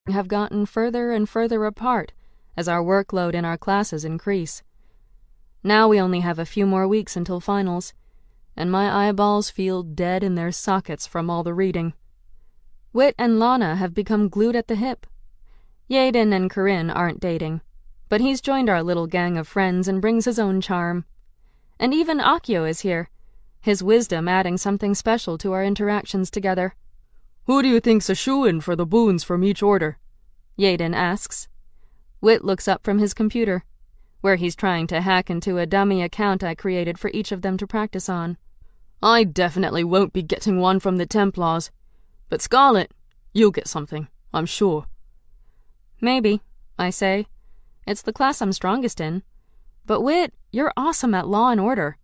have gotten further and further apart as our workload in our classes increase. Now we only have a few more weeks until finals, and my eyeballs feel dead in their sockets from all the reading. Wit and Lana have become glued at the hip. Yaden and Corinne aren't dating, but he's joined our little gang of friends and brings his own charm. And even Akio is here, his wisdom adding something special to our interactions together. "Who do you think's a shoo-in for the boons from each order?" Yaden asks. Wit looks up from his computer, where he's trying to hack into a dummy account I created for each of them to practice on. "I definitely won't be getting one from the Templars. But Scarlet, you'll get something, I'm sure." "Maybe," I say. "It's the class I'm strongest in. But Wit, you're awesome at Law and Order.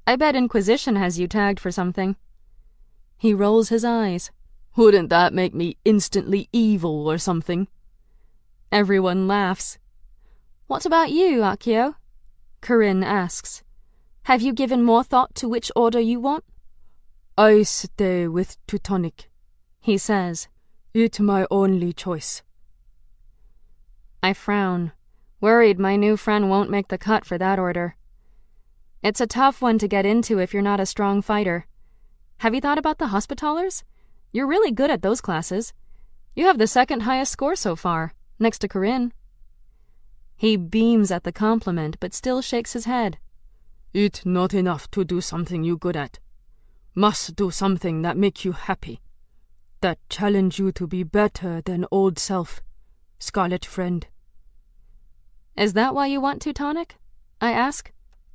I bet Inquisition has you tagged for something." He rolls his eyes. "Wouldn't that make me instantly evil or something?" Everyone laughs. "What about you, Akio?" Corinne asks. "Have you given more thought to which order you want?" "I stay with Teutonic," he says. "It's my only choice." I frown, worried my new friend won't make the cut for that order. It's a tough one to get into if you're not a strong fighter. Have you thought about the Hospitallers? You're really good at those classes. You have the second highest score so far, next to Corinne. He beams at the compliment, but still shakes his head. "It's not enough to do something you good at. Must do something that make you happy. That challenge you to be better than old self, Scarlet friend." "Is that why you want Teutonic?" I ask,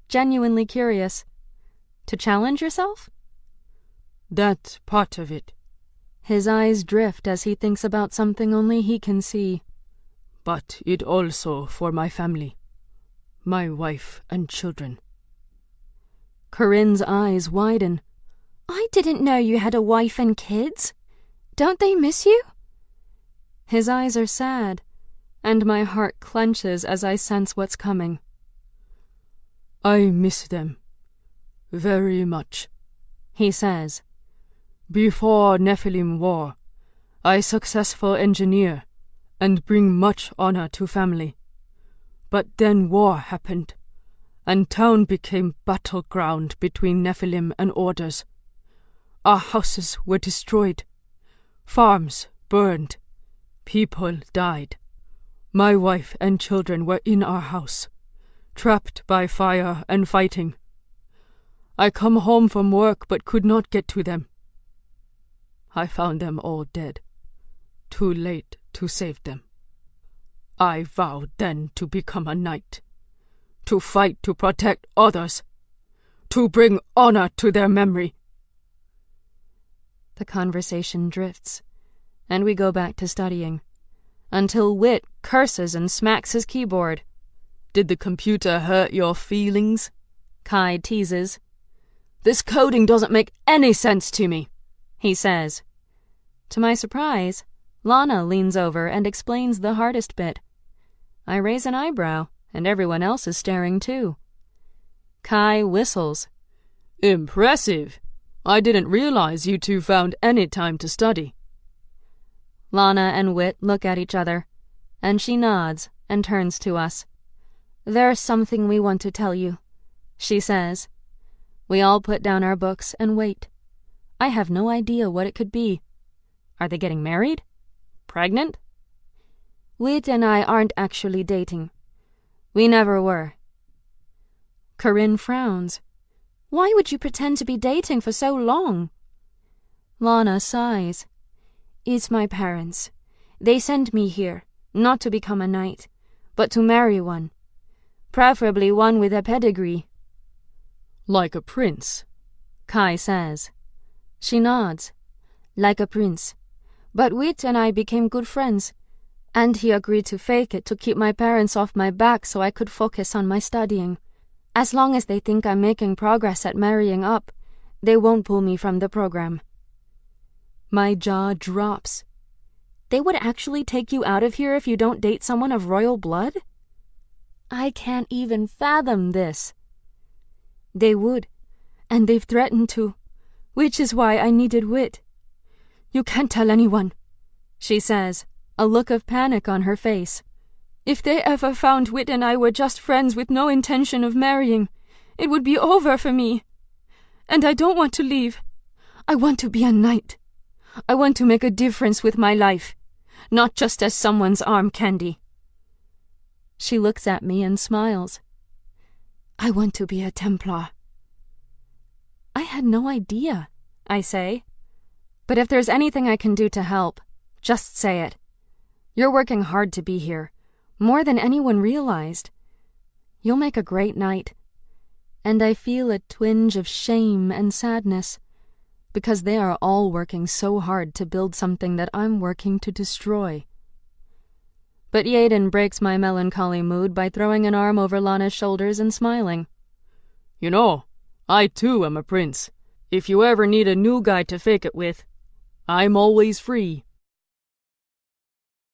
genuinely curious. "To challenge yourself?" "That's part of it." His eyes drift as he thinks about something only he can see. "But it also for my family, my wife and children." Corinne's eyes widen. "I didn't know you had a wife and kids. Don't they miss you?" His eyes are sad, and my heart clenches as I sense what's coming. "I miss them very much," he says. "Before Nephilim War, I successful engineer and bring much honor to family. But then war happened, and town became battleground between Nephilim and orders. Our houses were destroyed, farms burned, people died. My wife and children were in our house, trapped by fire and fighting. I come home from work but could not get to them. I found them all dead, too late to save them. I vowed then to become a knight, to fight to protect others, to bring honor to their memory." The conversation drifts, and we go back to studying, until Wit curses and smacks his keyboard. "Did the computer hurt your feelings?" Kai teases. "This coding doesn't make any sense to me," he says. To my surprise, Lana leans over and explains the hardest bit. I raise an eyebrow, and everyone else is staring too. Kai whistles. "Impressive. I didn't realize you two found any time to study." Lana and Wit look at each other, and she nods and turns to us. "There's something we want to tell you," she says. We all put down our books and wait. I have no idea what it could be. Are they getting married? Pregnant? Wit and I aren't actually dating. We never were. Corinne frowns. Why would you pretend to be dating for so long? Lana sighs. It's my parents. They sent me here, not to become a knight, but to marry one. Preferably one with a pedigree. "Like a prince," Kai says. She nods. Like a prince. But Wit and I became good friends, and he agreed to fake it to keep my parents off my back so I could focus on my studying. As long as they think I'm making progress at marrying up, they won't pull me from the program. My jaw drops. They would actually take you out of here if you don't date someone of royal blood? I can't even fathom this. They would, and they've threatened to, which is why I needed Wit. You can't tell anyone, she says, a look of panic on her face. If they ever found Whit and I were just friends with no intention of marrying, it would be over for me. And I don't want to leave. I want to be a knight. I want to make a difference with my life, not just as someone's arm candy. She looks at me and smiles. I want to be a Templar. I had no idea, I say. But if there's anything I can do to help, just say it. You're working hard to be here, more than anyone realized. You'll make a great knight. And I feel a twinge of shame and sadness, because they are all working so hard to build something that I'm working to destroy. But Yaden breaks my melancholy mood by throwing an arm over Lana's shoulders and smiling. You know, I too am a prince. If you ever need a new guy to fake it with, I'm always free.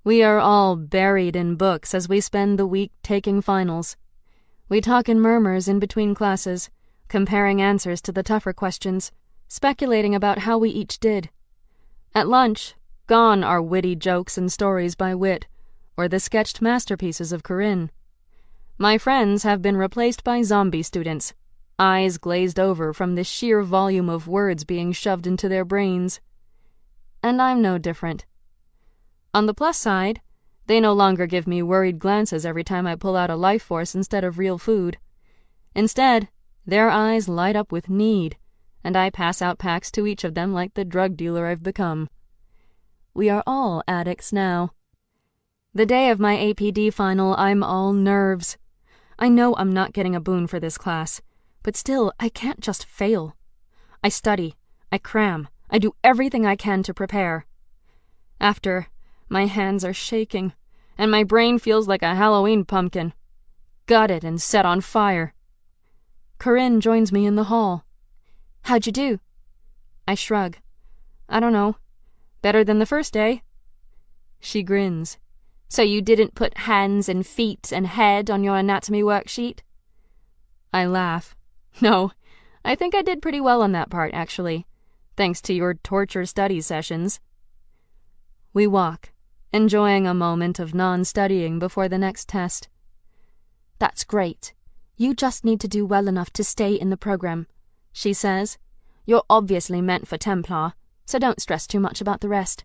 We are all buried in books as we spend the week taking finals. We talk in murmurs in between classes, comparing answers to the tougher questions, speculating about how we each did. At lunch, gone are witty jokes and stories by Wit, or the sketched masterpieces of Corinne. My friends have been replaced by zombie students, eyes glazed over from the sheer volume of words being shoved into their brains. And I'm no different. On the plus side, they no longer give me worried glances every time I pull out a life force instead of real food. Instead, their eyes light up with need, and I pass out packs to each of them like the drug dealer I've become. We are all addicts now. The day of my APD final, I'm all nerves. I know I'm not getting a boon for this class, but still, I can't just fail. I study, I cram, I do everything I can to prepare. After, my hands are shaking, and my brain feels like a Halloween pumpkin, gutted and set on fire. Corinne joins me in the hall. How'd you do? I shrug. I don't know. Better than the first day. She grins. So you didn't put hands and feet and head on your anatomy worksheet? I laugh. No, I think I did pretty well on that part, actually, thanks to your torture study sessions. We walk, enjoying a moment of non-studying before the next test. That's great. You just need to do well enough to stay in the program, she says. You're obviously meant for Templar, so don't stress too much about the rest.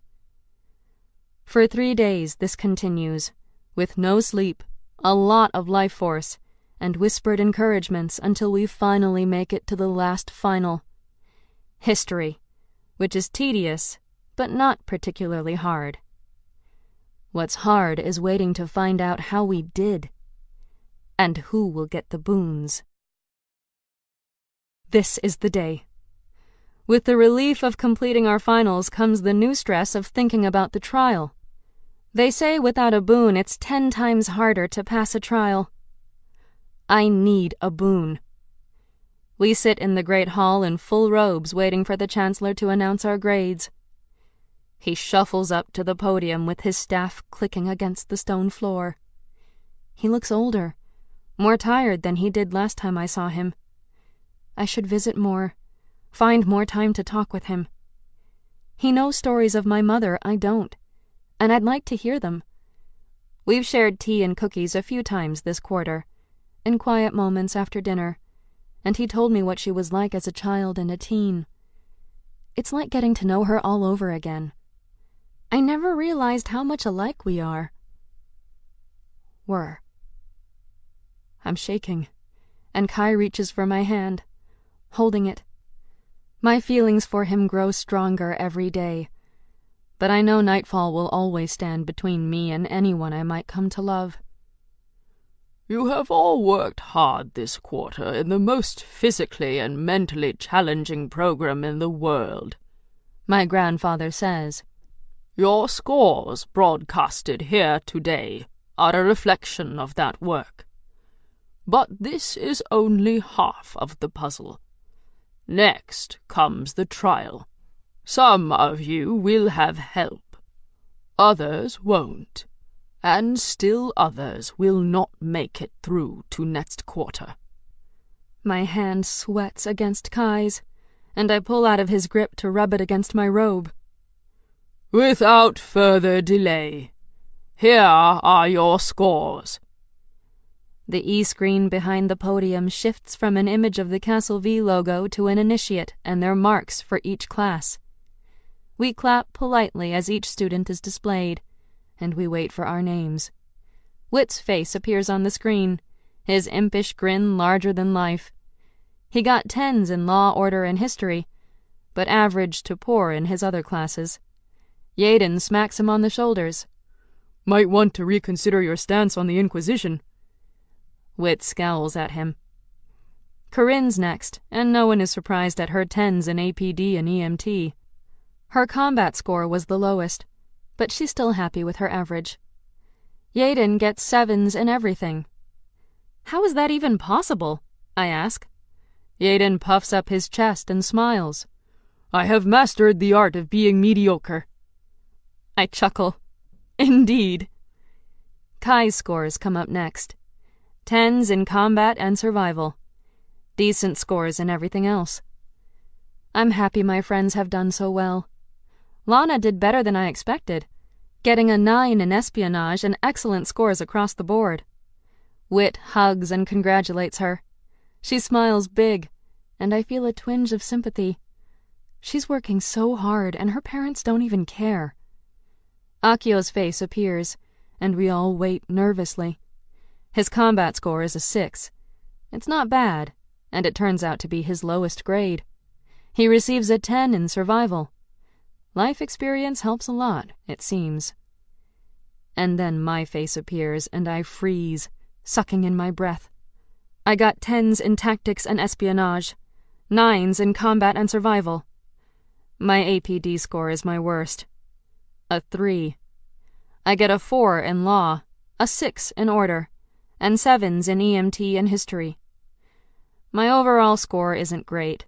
For 3 days this continues, with no sleep, a lot of life force, and whispered encouragements until we finally make it to the last final. History, which is tedious, but not particularly hard. What's hard is waiting to find out how we did, and who will get the boons. This is the day. With the relief of completing our finals comes the new stress of thinking about the trial. They say without a boon it's 10 times harder to pass a trial. I need a boon. We sit in the great hall in full robes waiting for the Chancellor to announce our grades. He shuffles up to the podium with his staff clicking against the stone floor. He looks older, more tired than he did last time I saw him. I should visit more, find more time to talk with him. He knows stories of my mother I don't, and I'd like to hear them. We've shared tea and cookies a few times this quarter, in quiet moments after dinner, and he told me what she was like as a child and a teen. It's like getting to know her all over again. I never realized how much alike we are. Were. I'm shaking, and Kai reaches for my hand, holding it. My feelings for him grow stronger every day, but I know Nightfall will always stand between me and anyone I might come to love. You have all worked hard this quarter in the most physically and mentally challenging program in the world, my grandfather says. Your scores broadcasted here today are a reflection of that work. But this is only half of the puzzle. Next comes the trial. Some of you will have help. Others won't. And still others will not make it through to next quarter. My hand sweats against Kai's, and I pull out of his grip to rub it against my robe. Without further delay, Here are your scores. The E-screen behind the podium shifts from an image of the Castle V logo to an initiate and their marks for each class. We clap politely as each student is displayed, and we wait for our names. Whit's face appears on the screen, his impish grin larger than life. He got 10s in law, order, and history, but average to poor in his other classes. Yaden smacks him on the shoulders. Might want to reconsider your stance on the Inquisition. Whit scowls at him. Corinne's next, and no one is surprised at her 10s in APD and EMT. Her combat score was the lowest, but she's still happy with her average. Yaden gets 7s in everything. How is that even possible? I ask. Yaden puffs up his chest and smiles. I have mastered the art of being mediocre. I chuckle. Indeed. Kai's scores come up next. 10s in combat and survival. Decent scores in everything else. I'm happy my friends have done so well. Lana did better than I expected, getting a 9 in espionage and excellent scores across the board. Whit hugs and congratulates her. She smiles big, and I feel a twinge of sympathy. She's working so hard, and her parents don't even care. Akio's face appears, and we all wait nervously. His combat score is a 6. It's not bad, and it turns out to be his lowest grade. He receives a 10 in survival. Life experience helps a lot, it seems. And then my face appears, and I freeze, sucking in my breath. I got 10s in tactics and espionage, 9s in combat and survival. My APD score is my worst. A 3. I get a 4 in law, a 6 in order, and 7s in EMT and history. My overall score isn't great,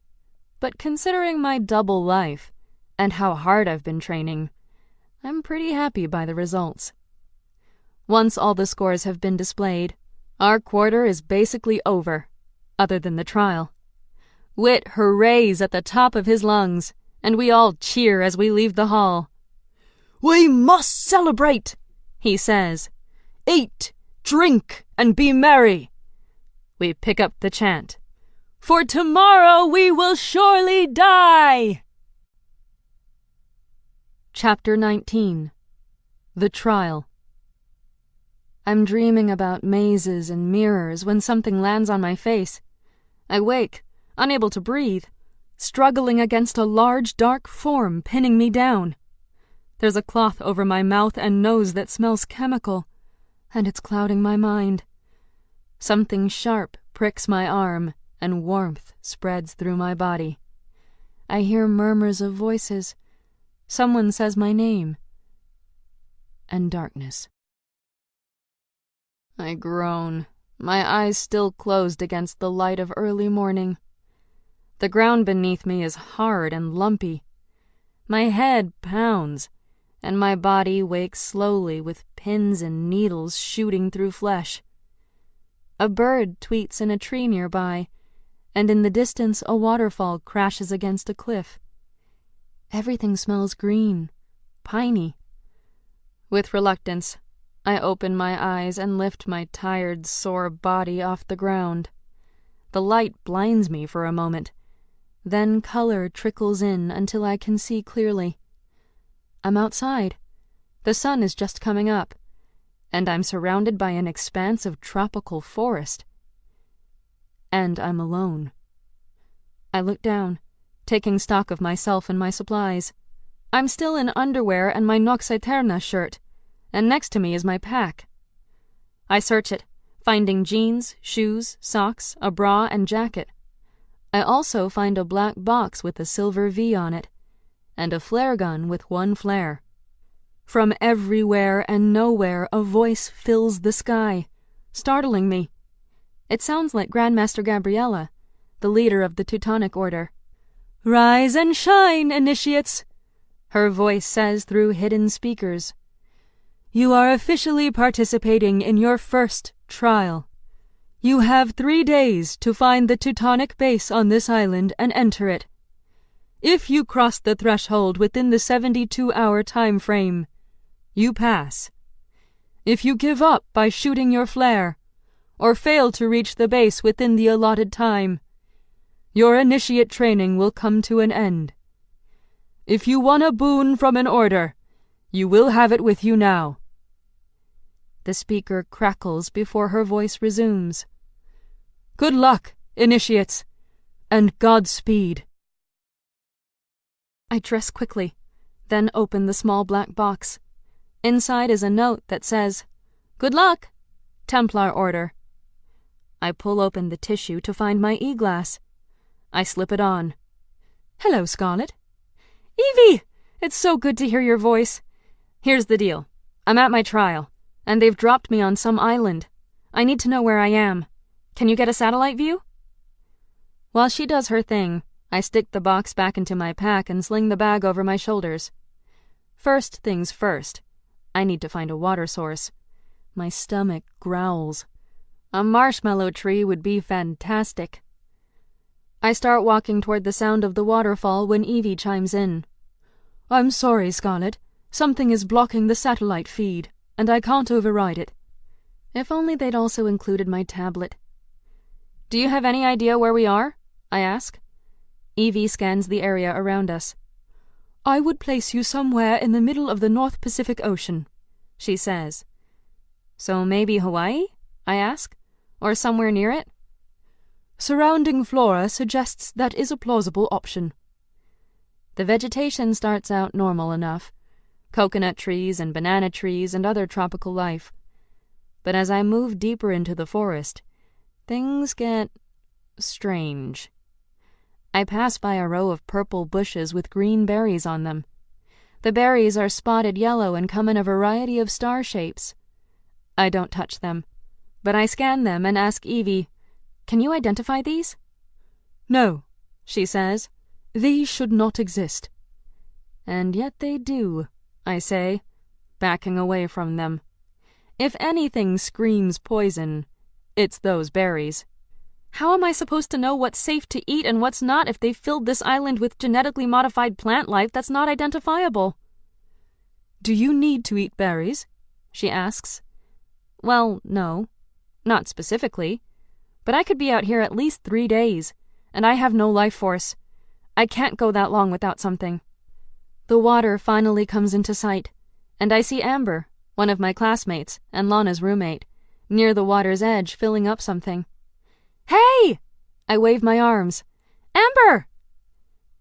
but considering my double life and how hard I've been training, I'm pretty happy by the results. Once all the scores have been displayed, our quarter is basically over, other than the trial. Whit hurrays at the top of his lungs, and we all cheer as we leave the hall. We must celebrate, he says. Eat, drink, and be merry. We pick up the chant. For tomorrow we will surely die. Chapter 19. The Trial. I'm dreaming about mazes and mirrors when something lands on my face. I wake, unable to breathe, struggling against a large dark form pinning me down. There's a cloth over my mouth and nose that smells chemical, and it's clouding my mind. Something sharp pricks my arm, and warmth spreads through my body. I hear murmurs of voices. Someone says my name. And darkness. I groan, my eyes still closed against the light of early morning. The ground beneath me is hard and lumpy. My head pounds, and my body wakes slowly with pins and needles shooting through flesh. A bird tweets in a tree nearby, and in the distance a waterfall crashes against a cliff. Everything smells green, piney. With reluctance, I open my eyes and lift my tired, sore body off the ground. The light blinds me for a moment. Then color trickles in until I can see clearly. I'm outside. The sun is just coming up, and I'm surrounded by an expanse of tropical forest. And I'm alone. I look down, taking stock of myself and my supplies. I'm still in underwear and my Nox Aeterna shirt, and next to me is my pack. I search it, finding jeans, shoes, socks, a bra, and jacket. I also find a black box with a silver V on it, and a flare gun with one flare. From everywhere and nowhere a voice fills the sky, startling me. It sounds like Grandmaster Gabriella, the leader of the Teutonic Order. "Rise and shine, initiates," her voice says through hidden speakers. "You are officially participating in your first trial. You have 3 days to find the Teutonic base on this island and enter it. If you cross the threshold within the 72-hour time frame, you pass. If you give up by shooting your flare, or fail to reach the base within the allotted time, your initiate training will come to an end. If you want a boon from an order, you will have it with you now." The speaker crackles before her voice resumes. "Good luck, initiates, and Godspeed." I dress quickly, then open the small black box. Inside is a note that says, "Good luck, Templar Order." I pull open the tissue to find my e-glass. I slip it on. "Hello, Scarlet." "Evie! It's so good to hear your voice. Here's the deal. I'm at my trial, and they've dropped me on some island. I need to know where I am. Can you get a satellite view?" While she does her thing, I stick the box back into my pack and sling the bag over my shoulders. First things first, I need to find a water source. My stomach growls. A marshmallow tree would be fantastic. I start walking toward the sound of the waterfall when Evie chimes in. "I'm sorry, Scarlet. Something is blocking the satellite feed, and I can't override it." If only they'd also included my tablet. "Do you have any idea where we are?" I ask. Evie scans the area around us. "I would place you somewhere in the middle of the North Pacific Ocean," she says. "So maybe Hawaii?" I ask. "Or somewhere near it?" "Surrounding flora suggests that is a plausible option." The vegetation starts out normal enough. Coconut trees and banana trees and other tropical life. But as I move deeper into the forest, things get strange. I pass by a row of purple bushes with green berries on them. The berries are spotted yellow and come in a variety of star shapes. I don't touch them, but I scan them and ask Evie, "Can you identify these?" "No," she says. "These should not exist." "And yet they do," I say, backing away from them. If anything screams poison, it's those berries. How am I supposed to know what's safe to eat and what's not if they've filled this island with genetically modified plant life that's not identifiable? "Do you need to eat berries?" she asks. Well, no, not specifically. But I could be out here at least 3 days, and I have no life force. I can't go that long without something. The water finally comes into sight, and I see Amber, one of my classmates and Lana's roommate, near the water's edge filling up something. "Hey!" I wave my arms. "Amber!"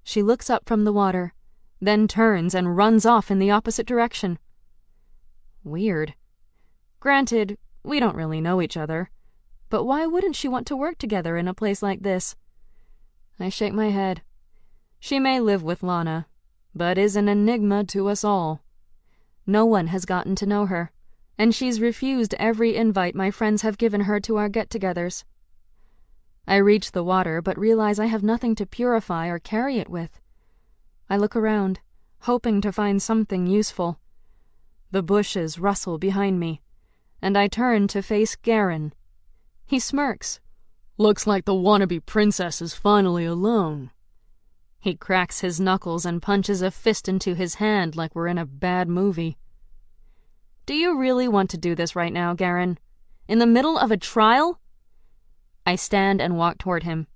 She looks up from the water, then turns and runs off in the opposite direction. Weird. Granted, we don't really know each other, but why wouldn't she want to work together in a place like this? I shake my head. She may live with Lana, but is an enigma to us all. No one has gotten to know her, and she's refused every invite my friends have given her to our get-togethers. I reach the water, but realize I have nothing to purify or carry it with. I look around, hoping to find something useful. The bushes rustle behind me, and I turn to face Garen. He smirks. "Looks like the wannabe princess is finally alone." He cracks his knuckles and punches a fist into his hand like we're in a bad movie. "Do you really want to do this right now, Garen? In the middle of a trial?" I stand and walk toward him.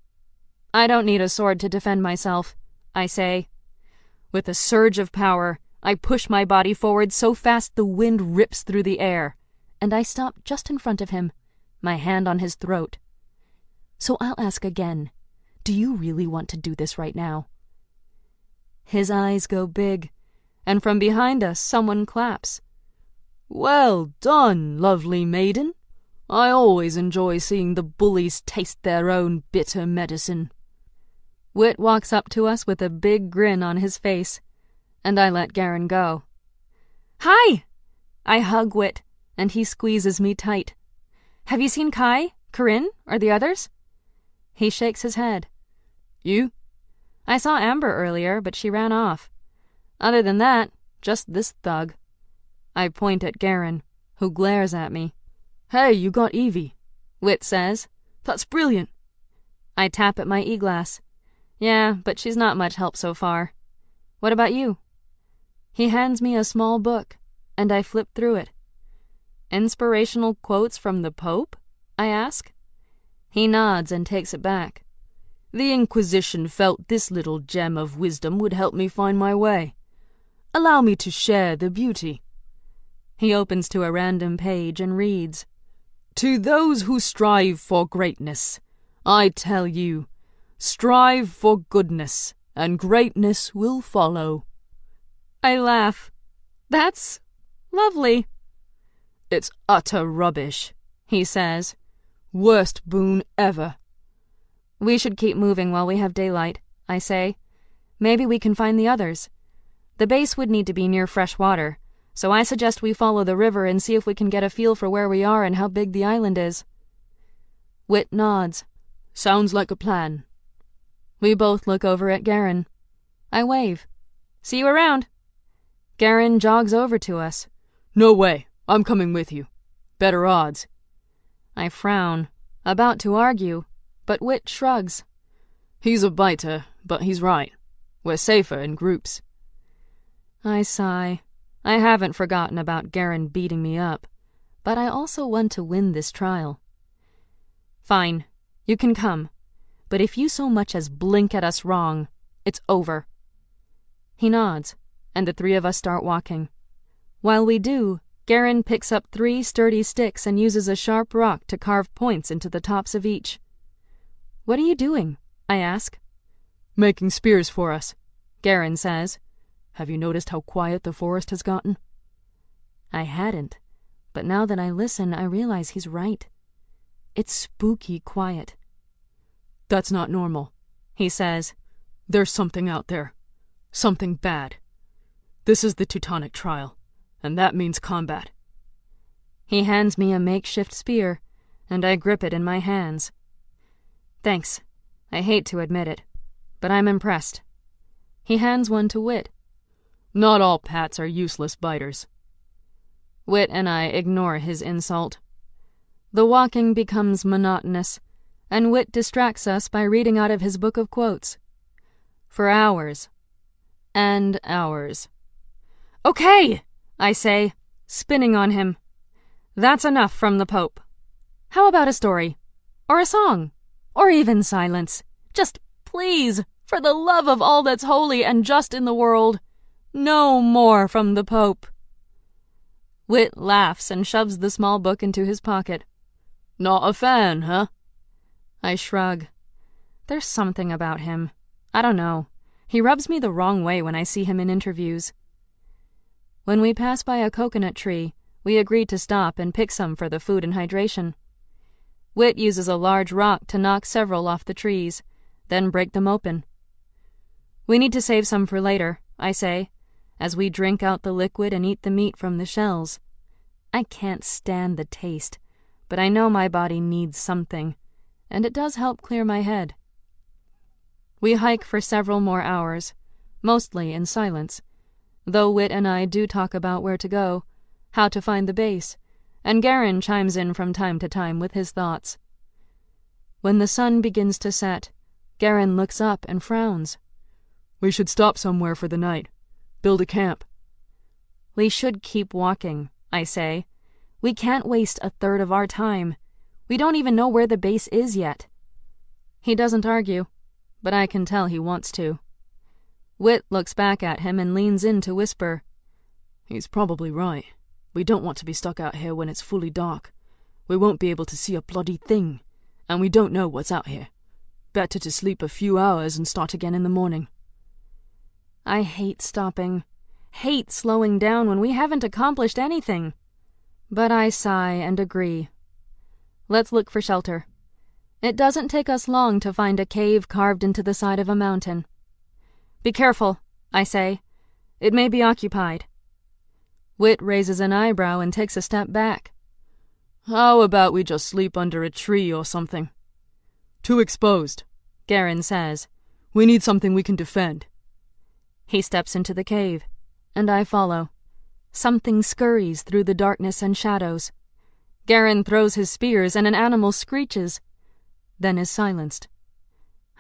"I don't need a sword to defend myself," I say. With a surge of power, I push my body forward so fast the wind rips through the air, and I stop just in front of him, my hand on his throat. "So I'll ask again. Do you really want to do this right now?" His eyes go big, and from behind us someone claps. "Well done, lovely maiden. I always enjoy seeing the bullies taste their own bitter medicine." Whit walks up to us with a big grin on his face, and I let Garen go. "Hi!" I hug Whit, and he squeezes me tight. "Have you seen Kai, Corinne, or the others?" He shakes his head. "You?" "I saw Amber earlier, but she ran off. Other than that, just this thug." I point at Garen, who glares at me. "Hey, you got Evie," Whit says. "That's brilliant." I tap at my e-glass. "Yeah, but she's not much help so far. What about you?" He hands me a small book, and I flip through it. Inspirational quotes from the Pope? I ask. He nods and takes it back. The Inquisition felt this little gem of wisdom would help me find my way. Allow me to share the beauty. He opens to a random page and reads, To those who strive for greatness, I tell you, strive for goodness, and greatness will follow. I laugh. That's lovely. It's utter rubbish, he says. Worst boon ever. We should keep moving while we have daylight, I say. Maybe we can find the others. The base would need to be near fresh water, so I suggest we follow the river and see if we can get a feel for where we are and how big the island is. Whit nods. Sounds like a plan. We both look over at Garen. I wave. See you around. Garen jogs over to us. No way. I'm coming with you. Better odds. I frown, about to argue, but Whit shrugs. He's a biter, but he's right. We're safer in groups. I sigh. I haven't forgotten about Garen beating me up, but I also want to win this trial. Fine, you can come, but if you so much as blink at us wrong, it's over. He nods, and the three of us start walking. While we do, Garen picks up 3 sturdy sticks and uses a sharp rock to carve points into the tops of each. What are you doing? I ask. Making spears for us, Garen says. Have you noticed how quiet the forest has gotten? I hadn't, but now that I listen, I realize he's right. It's spooky quiet. That's not normal, he says. There's something out there. Something bad. This is the Teutonic trial, and that means combat. He hands me a makeshift spear, and I grip it in my hands. Thanks. I hate to admit it, but I'm impressed. He hands one to Whit. Not all pats are useless biters. Whit and I ignore his insult. The walking becomes monotonous, and Whit distracts us by reading out of his book of quotes. For hours. And hours. Okay, I say, spinning on him. That's enough from the Pope. How about a story? Or a song? Or even silence? Just please, for the love of all that's holy and just in the world, no more from the Pope. Whit laughs and shoves the small book into his pocket. Not a fan, huh? I shrug. There's something about him. I don't know. He rubs me the wrong way when I see him in interviews. When we pass by a coconut tree, we agree to stop and pick some for the food and hydration. Whit uses a large rock to knock several off the trees, then break them open. We need to save some for later, I say, as we drink out the liquid and eat the meat from the shells. I can't stand the taste, but I know my body needs something, and it does help clear my head. We hike for several more hours, mostly in silence, though Whit and I do talk about where to go, how to find the base, and Garen chimes in from time to time with his thoughts. When the sun begins to set, Garen looks up and frowns. We should stop somewhere for the night. Build a camp. We should keep walking, I say. We can't waste a third of our time. We don't even know where the base is yet. He doesn't argue, but I can tell he wants to. Whit looks back at him and leans in to whisper. He's probably right. We don't want to be stuck out here when it's fully dark. We won't be able to see a bloody thing, and we don't know what's out here. Better to sleep a few hours and start again in the morning. I hate stopping, hate slowing down when we haven't accomplished anything. But I sigh and agree. Let's look for shelter. It doesn't take us long to find a cave carved into the side of a mountain. Be careful, I say. It may be occupied. Whit raises an eyebrow and takes a step back. How about we just sleep under a tree or something? Too exposed, Garen says. We need something we can defend. He steps into the cave, and I follow. Something scurries through the darkness and shadows. Garen throws his spears and an animal screeches, then is silenced.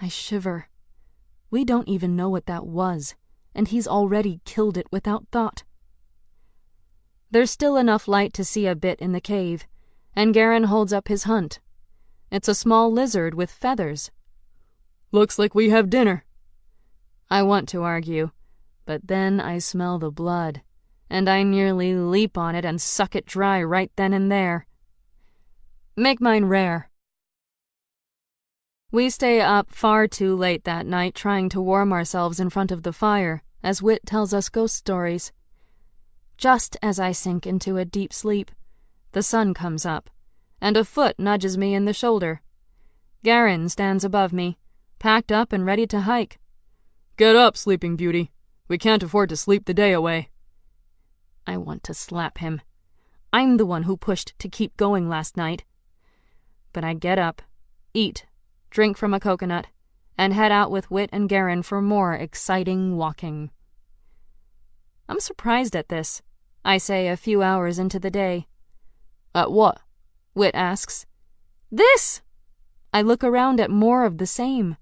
I shiver. We don't even know what that was, and he's already killed it without thought. There's still enough light to see a bit in the cave, and Garen holds up his hunt. It's a small lizard with feathers. Looks like we have dinner. I want to argue, but then I smell the blood, and I nearly leap on it and suck it dry right then and there. Make mine rare. We stay up far too late that night trying to warm ourselves in front of the fire as Wit tells us ghost stories. Just as I sink into a deep sleep, the sun comes up, and a foot nudges me in the shoulder. Garen stands above me, packed up and ready to hike. Get up, Sleeping Beauty. We can't afford to sleep the day away. I want to slap him. I'm the one who pushed to keep going last night. But I get up, eat, drink from a coconut, and head out with Wit and Garen for more exciting walking. I'm surprised at this, I say a few hours into the day. At what? Wit asks. This! I look around at more of the same.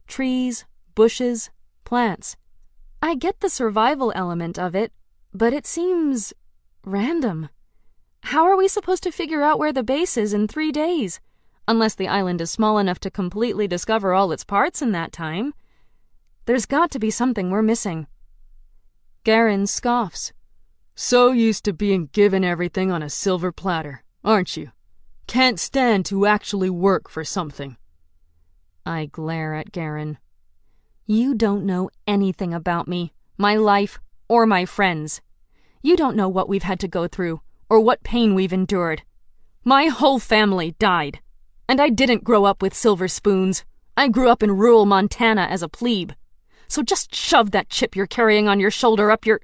Trees, bushes, plants. I get the survival element of it, but it seems random. How are we supposed to figure out where the base is in 3 days? Unless the island is small enough to completely discover all its parts in that time. There's got to be something we're missing. Garen scoffs. So used to being given everything on a silver platter, aren't you? Can't stand to actually work for something. I glare at Garen. You don't know anything about me, my life, or my friends. You don't know what we've had to go through, or what pain we've endured. My whole family died. And I didn't grow up with silver spoons. I grew up in rural Montana as a plebe. So just shove that chip you're carrying on your shoulder up your...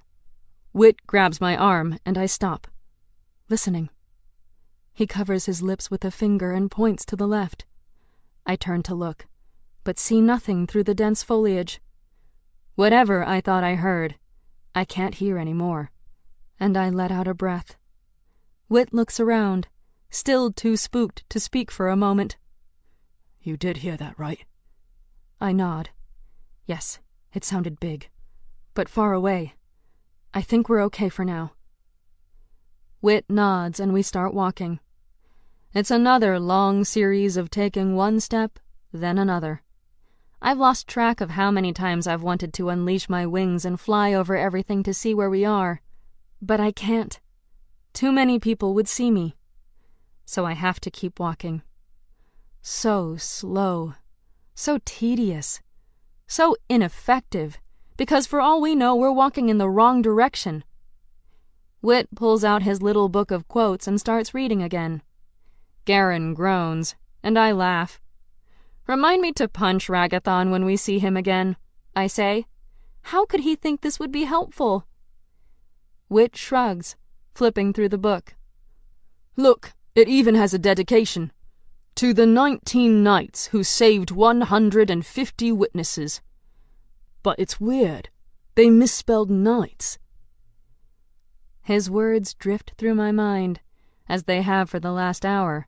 Wit grabs my arm, and I stop, listening. He covers his lips with a finger and points to the left. I turn to look, but see nothing through the dense foliage. Whatever I thought I heard, I can't hear anymore, and I let out a breath. Wit looks around, still too spooked to speak for a moment. You did hear that, right? I nod. Yes, it sounded big, but far away. I think we're okay for now. Wit nods and we start walking. It's another long series of taking one step, then another. I've lost track of how many times I've wanted to unleash my wings and fly over everything to see where we are, but I can't. Too many people would see me. So I have to keep walking. So slow, so tedious, so ineffective, because for all we know we're walking in the wrong direction. Wit pulls out his little book of quotes and starts reading again. Garen groans, and I laugh. Remind me to punch Ragathon when we see him again, I say. How could he think this would be helpful? Wit shrugs, flipping through the book. Look, it even has a dedication. To the 19 knights who saved 150 witnesses. But it's weird. They misspelled knights. His words drift through my mind, as they have for the last hour.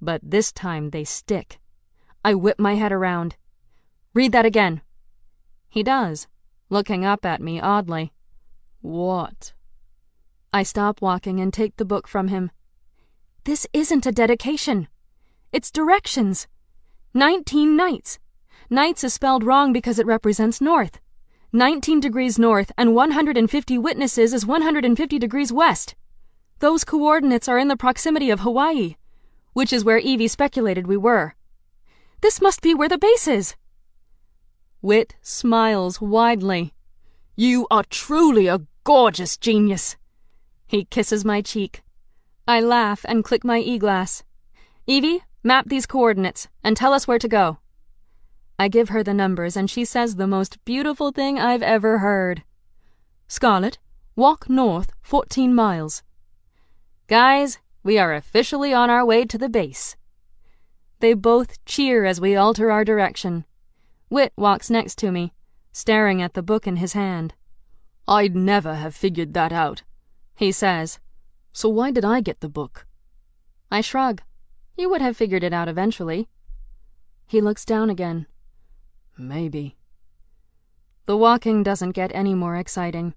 But this time they stick. I whip my head around. Read that again. He does, looking up at me oddly. What? I stop walking and take the book from him. This isn't a dedication. It's directions. 19 knights. Knights is spelled wrong because it represents north. 19 degrees north and 150 witnesses is 150 degrees west. Those coordinates are in the proximity of Hawaii, which is where Evie speculated we were. This must be where the base is. Wit smiles widely. You are truly a gorgeous genius. He kisses my cheek. I laugh and click my e-glass. Evie, map these coordinates and tell us where to go. I give her the numbers and she says the most beautiful thing I've ever heard. Scarlet, walk north 14 miles. Guys, we are officially on our way to the base. They both cheer as we alter our direction. Wit walks next to me, staring at the book in his hand. I'd never have figured that out, he says. So why did I get the book? I shrug. You would have figured it out eventually. He looks down again. Maybe. The walking doesn't get any more exciting.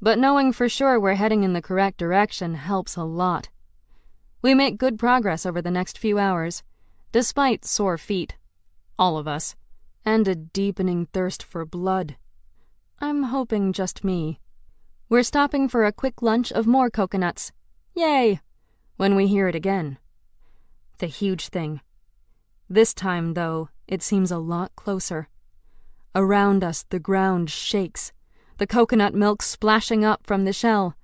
but knowing for sure we're heading in the correct direction helps a lot. We make good progress over the next few hours, despite sore feet, all of us, and a deepening thirst for blood. I'm hoping just me. We're stopping for a quick lunch of more coconuts. Yay! When we hear it again. The huge thing. This time, though, it seems a lot closer. Around us, the ground shakes, the coconut milk splashing up from the shell,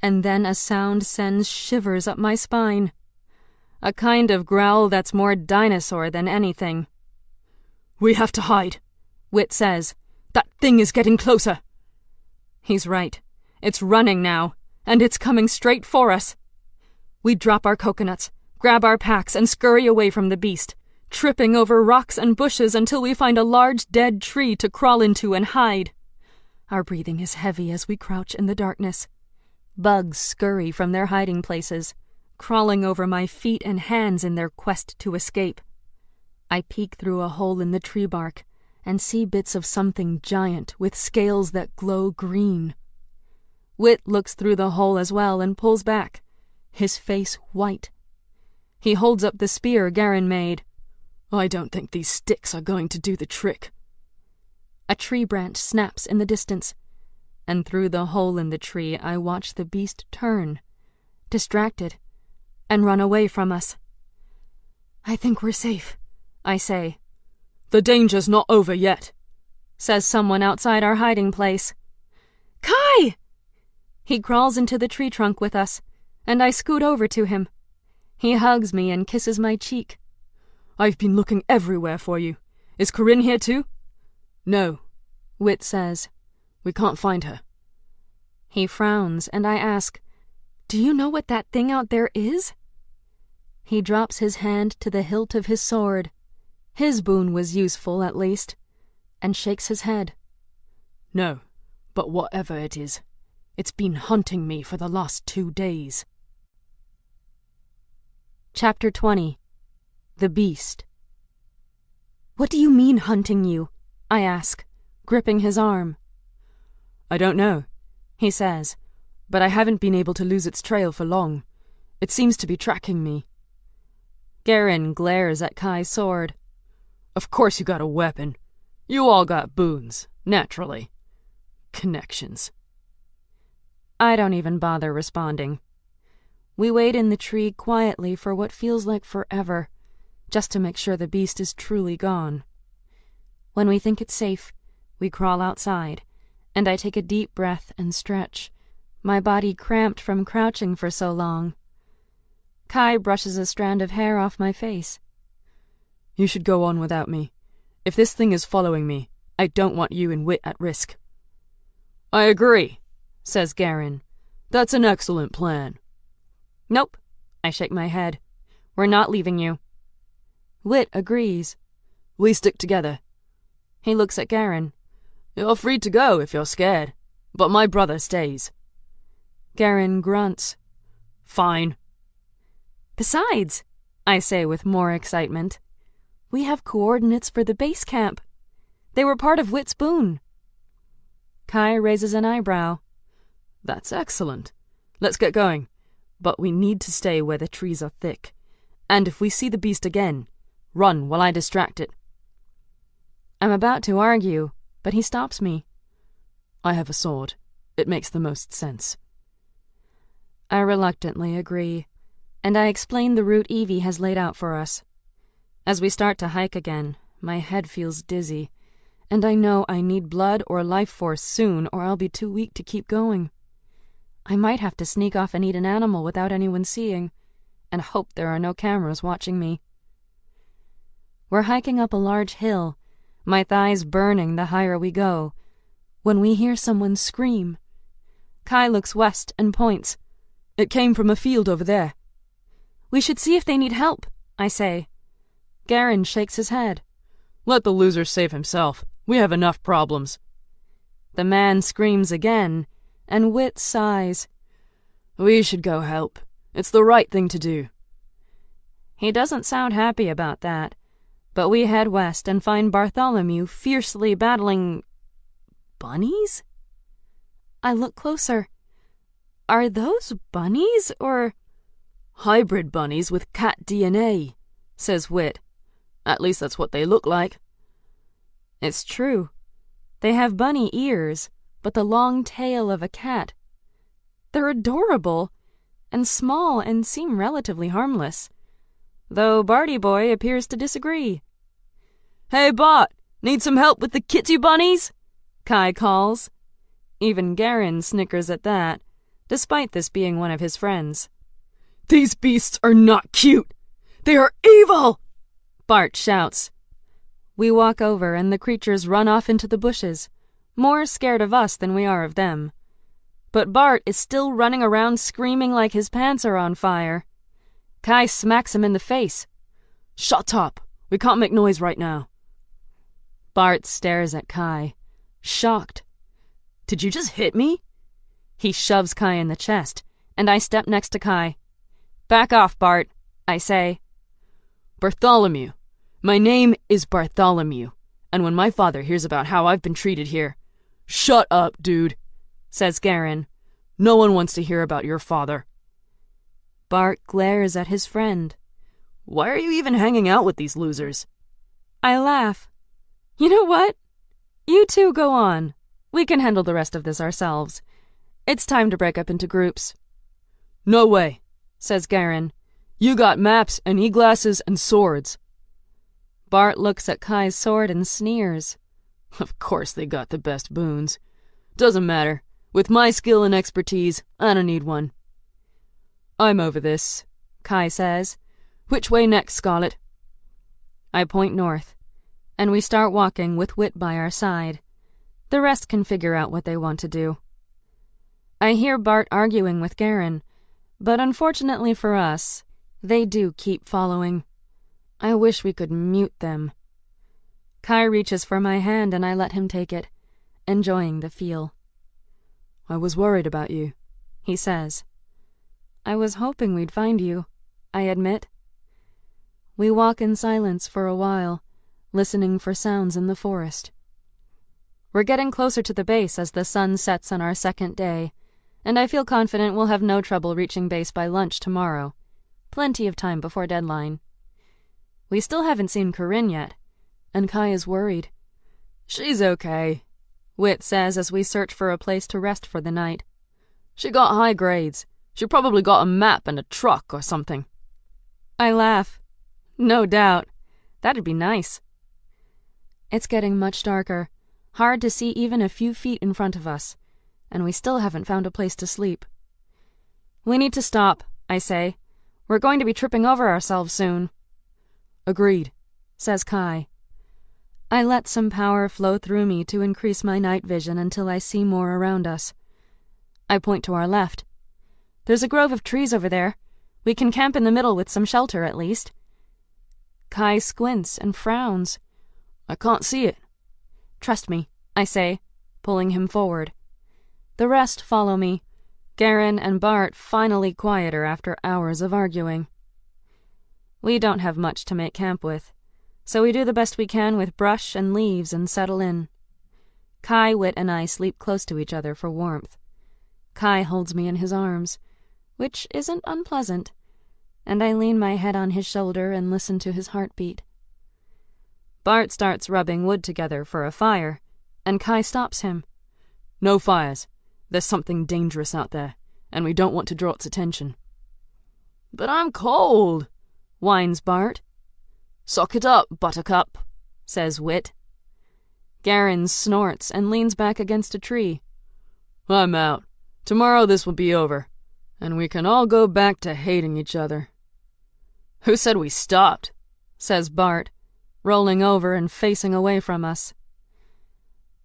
and then a sound sends shivers up my spine. A kind of growl that's more dinosaur than anything. "We have to hide," Whit says. "That thing is getting closer." He's right. It's running now, and it's coming straight for us. We drop our coconuts, grab our packs, and scurry away from the beast, tripping over rocks and bushes until we find a large dead tree to crawl into and hide. Our breathing is heavy as we crouch in the darkness. Bugs scurry from their hiding places, crawling over my feet and hands in their quest to escape. I peek through a hole in the tree bark and see bits of something giant with scales that glow green. Whit looks through the hole as well and pulls back, his face white. He holds up the spear Garen made. "I don't think these sticks are going to do the trick." A tree branch snaps in the distance, and through the hole in the tree I watch the beast turn, distracted, and run away from us. I think we're safe, I say. "The danger's not over yet," says someone outside our hiding place. Kai! He crawls into the tree trunk with us, and I scoot over to him. He hugs me and kisses my cheek. "I've been looking everywhere for you. Is Corinne here too?" "No," Whit says. "We can't find her." He frowns, and I ask, "Do you know what that thing out there is?" He drops his hand to the hilt of his sword. His boon was useful, at least, and shakes his head. "No, but whatever it is, it's been hunting me for the last 2 days. Chapter 20. The Beast. What do you mean hunting you? I ask, gripping his arm. "I don't know," he says, "but I haven't been able to lose its trail for long. It seems to be tracking me." Garen glares at Kai's sword. "Of course you got a weapon. You all got boons, naturally. Connections." I don't even bother responding. We wait in the tree quietly for what feels like forever, just to make sure the beast is truly gone. When we think it's safe, we crawl outside, and I take a deep breath and stretch, my body cramped from crouching for so long. Kai brushes a strand of hair off my face. "You should go on without me. If this thing is following me, I don't want you and Whit at risk." "I agree," says Garen. "That's an excellent plan." "Nope," I shake my head. "We're not leaving you." Whit agrees. "We stick together." He looks at Garen. "You're free to go if you're scared, but my brother stays." Garen grunts. "Fine." "Besides," I say with more excitement, "we have coordinates for the base camp. They were part of Whit's boon." Kai raises an eyebrow. "That's excellent. Let's get going. But we need to stay where the trees are thick. And if we see the beast again, run while I distract it." I'm about to argue, but he stops me. "I have a sword. It makes the most sense." I reluctantly agree, and I explain the route Evie has laid out for us. As we start to hike again, my head feels dizzy, and I know I need blood or life force soon, or I'll be too weak to keep going. I might have to sneak off and eat an animal without anyone seeing, and hope there are no cameras watching me. We're hiking up a large hill, my thighs burning the higher we go, when we hear someone scream. Kai looks west and points. "It came from a field over there." "We should see if they need help," I say. Garen shakes his head. "Let the loser save himself. We have enough problems." The man screams again, and Whit sighs. "We should go help. It's the right thing to do." He doesn't sound happy about that, but we head west and find Bartholomew fiercely battling bunnies? I look closer. Are those bunnies, or... Hybrid bunnies with cat DNA, says Whit. At least that's what they look like. It's true. They have bunny ears, but the long tail of a cat. They're adorable, and small and seem relatively harmless. Though Barty Boy appears to disagree. Hey Bart, need some help with the kitty bunnies? Kai calls. Even Garen snickers at that, despite this being one of his friends. These beasts are not cute. They are evil! Bart shouts. We walk over and the creatures run off into the bushes, more scared of us than we are of them. But Bart is still running around screaming like his pants are on fire. Kai smacks him in the face. Shut up. We can't make noise right now. Bart stares at Kai, shocked. Did you just hit me? He shoves Kai in the chest, and I step next to Kai. Back off, Bart, I say. Bartholomew. My name is Bartholomew, and when my father hears about how I've been treated here... Shut up, dude, says Garen. No one wants to hear about your father. Bart glares at his friend. Why are you even hanging out with these losers? I laugh. You know what? You two go on. We can handle the rest of this ourselves. It's time to break up into groups. No way, says Garen. You got maps and e-glasses and swords. Bart looks at Kai's sword and sneers. Of course they got the best boons. Doesn't matter. With my skill and expertise, I don't need one. I'm over this, Kai says. Which way next, Scarlet? I point north, and we start walking with Whit by our side. The rest can figure out what they want to do. I hear Bart arguing with Garen, but unfortunately for us, they do keep following. I wish we could mute them. Kai reaches for my hand and I let him take it, enjoying the feel. I was worried about you, he says. I was hoping we'd find you, I admit. We walk in silence for a while, listening for sounds in the forest. We're getting closer to the base as the sun sets on our second day, and I feel confident we'll have no trouble reaching base by lunch tomorrow. Plenty of time before deadline. We still haven't seen Corinne yet, and Kai is worried. She's okay, Whit says as we search for a place to rest for the night. She got high grades. She probably got a map and a truck or something. I laugh. No doubt. That'd be nice. It's getting much darker, hard to see even a few feet in front of us, and we still haven't found a place to sleep. We need to stop, I say. We're going to be tripping over ourselves soon. Agreed, says Kai. I let some power flow through me to increase my night vision until I see more around us. I point to our left. There's a grove of trees over there. We can camp in the middle with some shelter, at least. Kai squints and frowns. I can't see it. Trust me, I say, pulling him forward. The rest follow me, Garen and Bart finally quieter after hours of arguing. We don't have much to make camp with, so we do the best we can with brush and leaves and settle in. Kai, Whit, and I sleep close to each other for warmth. Kai holds me in his arms, which isn't unpleasant, and I lean my head on his shoulder and listen to his heartbeat. Bart starts rubbing wood together for a fire, and Kai stops him. No fires. There's something dangerous out there, and we don't want to draw its attention. But I'm cold, whines Bart. Sock it up, Buttercup, says Whit. Garen snorts and leans back against a tree. I'm out. Tomorrow this will be over, and we can all go back to hating each other. Who said we stopped? Says Bart, rolling over and facing away from us.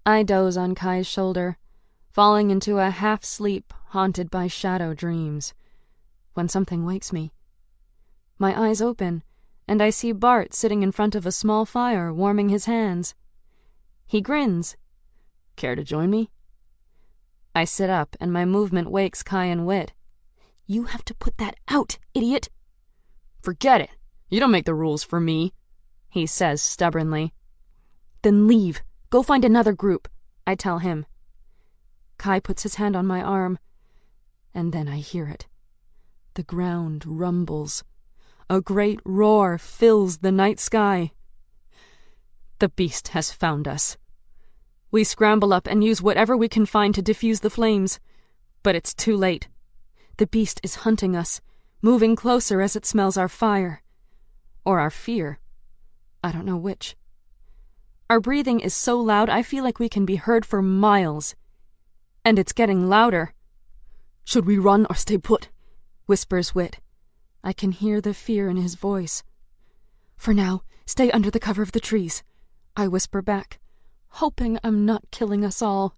I doze on Kai's shoulder, falling into a half-sleep haunted by shadow dreams, when something wakes me. My eyes open, and I see Bart sitting in front of a small fire warming his hands. He grins. Care to join me? I sit up, and my movement wakes Kai and Whit. You have to put that out, idiot! Forget it. You don't make the rules for me, he says stubbornly. Then leave. Go find another group, I tell him. Kai puts his hand on my arm, and then I hear it. The ground rumbles. A great roar fills the night sky. The beast has found us. We scramble up and use whatever we can find to diffuse the flames, but it's too late. The beast is hunting us, moving closer as it smells our fire. Or our fear. I don't know which. Our breathing is so loud I feel like we can be heard for miles. And it's getting louder. "Should we run or stay put?" whispers Whit. I can hear the fear in his voice. "For now, stay under the cover of the trees," I whisper back, hoping I'm not killing us all.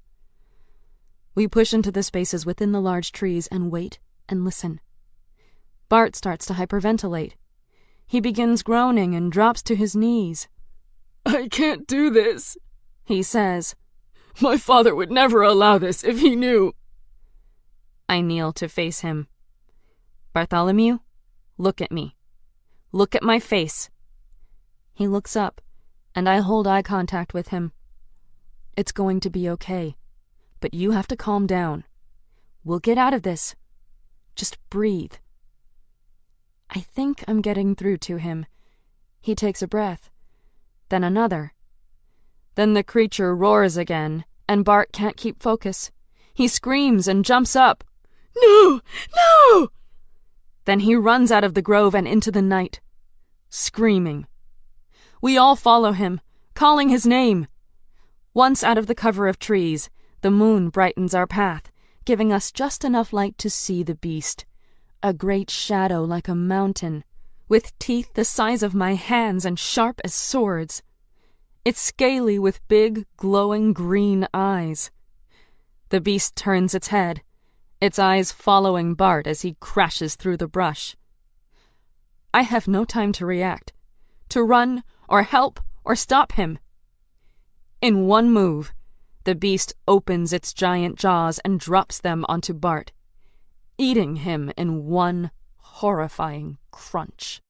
We push into the spaces within the large trees and wait and listen. Bart starts to hyperventilate. He begins groaning and drops to his knees. "I can't do this," he says. "My father would never allow this if he knew." I kneel to face him. "Bartholomew, look at me. Look at my face." He looks up, and I hold eye contact with him. "It's going to be okay, but you have to calm down. We'll get out of this. Just breathe." I think I'm getting through to him. He takes a breath, then another. Then the creature roars again, and Bart can't keep focus. He screams and jumps up. "No! No!" Then he runs out of the grove and into the night, screaming. We all follow him, calling his name. Once out of the cover of trees, the moon brightens our path, giving us just enough light to see the beast. A great shadow like a mountain, with teeth the size of my hands and sharp as swords. It's scaly with big, glowing green eyes. The beast turns its head, its eyes following Bart as he crashes through the brush. I have no time to react, to run or help or stop him. In one move, the beast opens its giant jaws and drops them onto Bart, eating him in one horrifying crunch.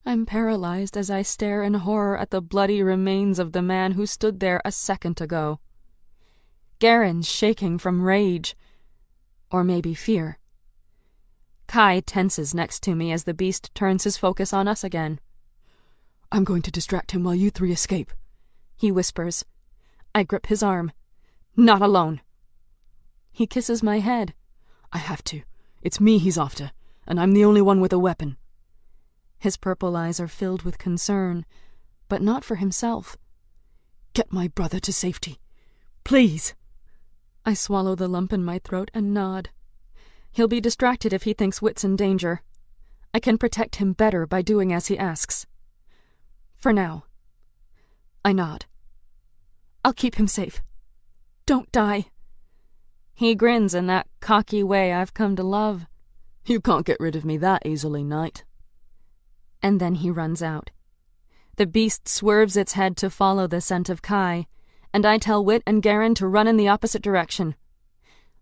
I'm paralyzed as I stare in horror at the bloody remains of the man who stood there a second ago. Garen's shaking from rage, or maybe fear. Kai tenses next to me as the beast turns his focus on us again. "I'm going to distract him while you three escape," he whispers. I grip his arm. "Not alone." He kisses my head. "I have to. It's me he's after, and I'm the only one with a weapon." His purple eyes are filled with concern, but not for himself. "Get my brother to safety. Please." I swallow the lump in my throat and nod. He'll be distracted if he thinks Whit's in danger. I can protect him better by doing as he asks. For now. I nod. "I'll keep him safe. Don't die." He grins in that cocky way I've come to love. "You can't get rid of me that easily, Knight." And then he runs out. The beast swerves its head to follow the scent of Kai, and I tell Whit and Garen to run in the opposite direction.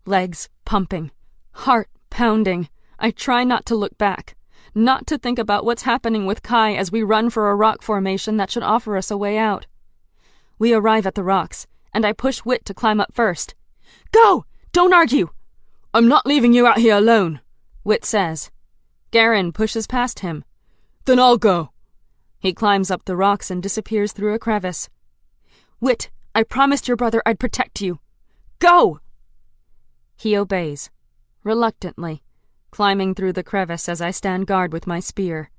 Legs pumping, heart pounding, I try not to look back, not to think about what's happening with Kai as we run for a rock formation that should offer us a way out. We arrive at the rocks, and I push Whit to climb up first. "Go! Don't argue!" "I'm not leaving you out here alone," Whit says. Garen pushes past him. "Then I'll go." He climbs up the rocks and disappears through a crevice. "Whit, I promised your brother I'd protect you. Go!" He obeys, reluctantly, climbing through the crevice as I stand guard with my spear.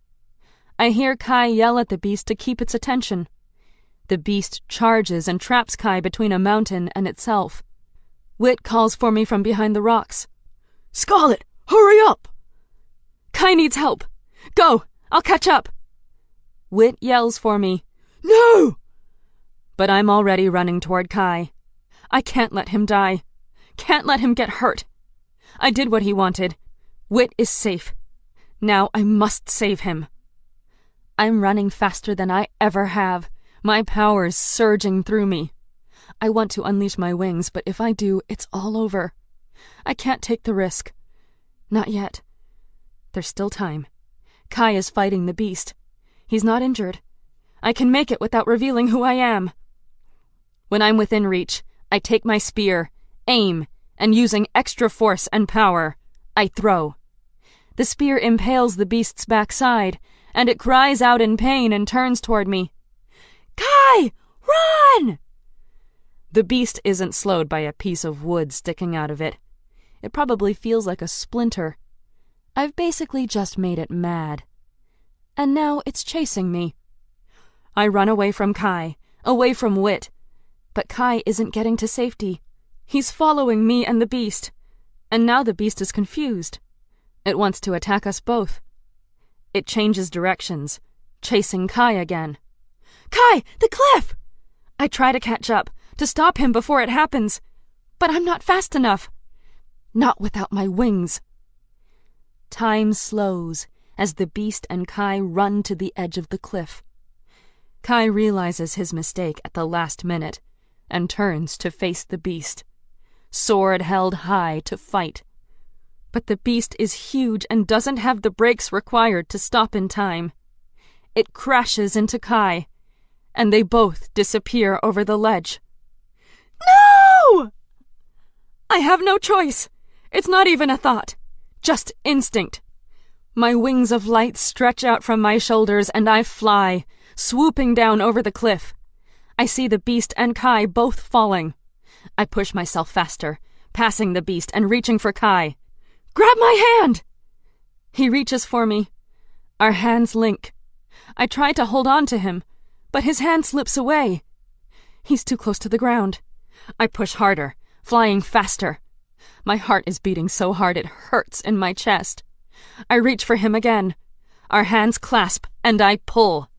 I hear Kai yell at the beast to keep its attention. The beast charges and traps Kai between a mountain and itself. Whit calls for me from behind the rocks. "Scarlet, hurry up!" "Kai needs help. Go, I'll catch up." Whit yells for me. "No!" But I'm already running toward Kai. I can't let him die. Can't let him get hurt. I did what he wanted. Whit is safe. Now I must save him. I'm running faster than I ever have, my powers surging through me. I want to unleash my wings, but if I do, it's all over. I can't take the risk. Not yet. There's still time. Kai is fighting the beast. He's not injured. I can make it without revealing who I am. When I'm within reach, I take my spear, aim, and using extra force and power, I throw. The spear impales the beast's backside, and it cries out in pain and turns toward me. Kai, run! The beast isn't slowed by a piece of wood sticking out of it. It probably feels like a splinter. I've basically just made it mad. And now it's chasing me. I run away from Kai, away from Wit. But Kai isn't getting to safety. He's following me and the beast. And now the beast is confused. It wants to attack us both. It changes directions, chasing Kai again. Kai, the cliff! I try to catch up, to stop him before it happens. But I'm not fast enough. Not without my wings. Time slows as the beast and Kai run to the edge of the cliff. Kai realizes his mistake at the last minute and turns to face the beast, sword held high to fight. But the beast is huge and doesn't have the brakes required to stop in time. It crashes into Kai, and they both disappear over the ledge. No! I have no choice. It's not even a thought, just instinct. My wings of light stretch out from my shoulders and I fly, swooping down over the cliff. I see the beast and Kai both falling. I push myself faster, passing the beast and reaching for Kai. Grab my hand! He reaches for me. Our hands link. I try to hold on to him, but his hand slips away. He's too close to the ground. I push harder, flying faster. My heart is beating so hard it hurts in my chest. I reach for him again. Our hands clasp, and I pull.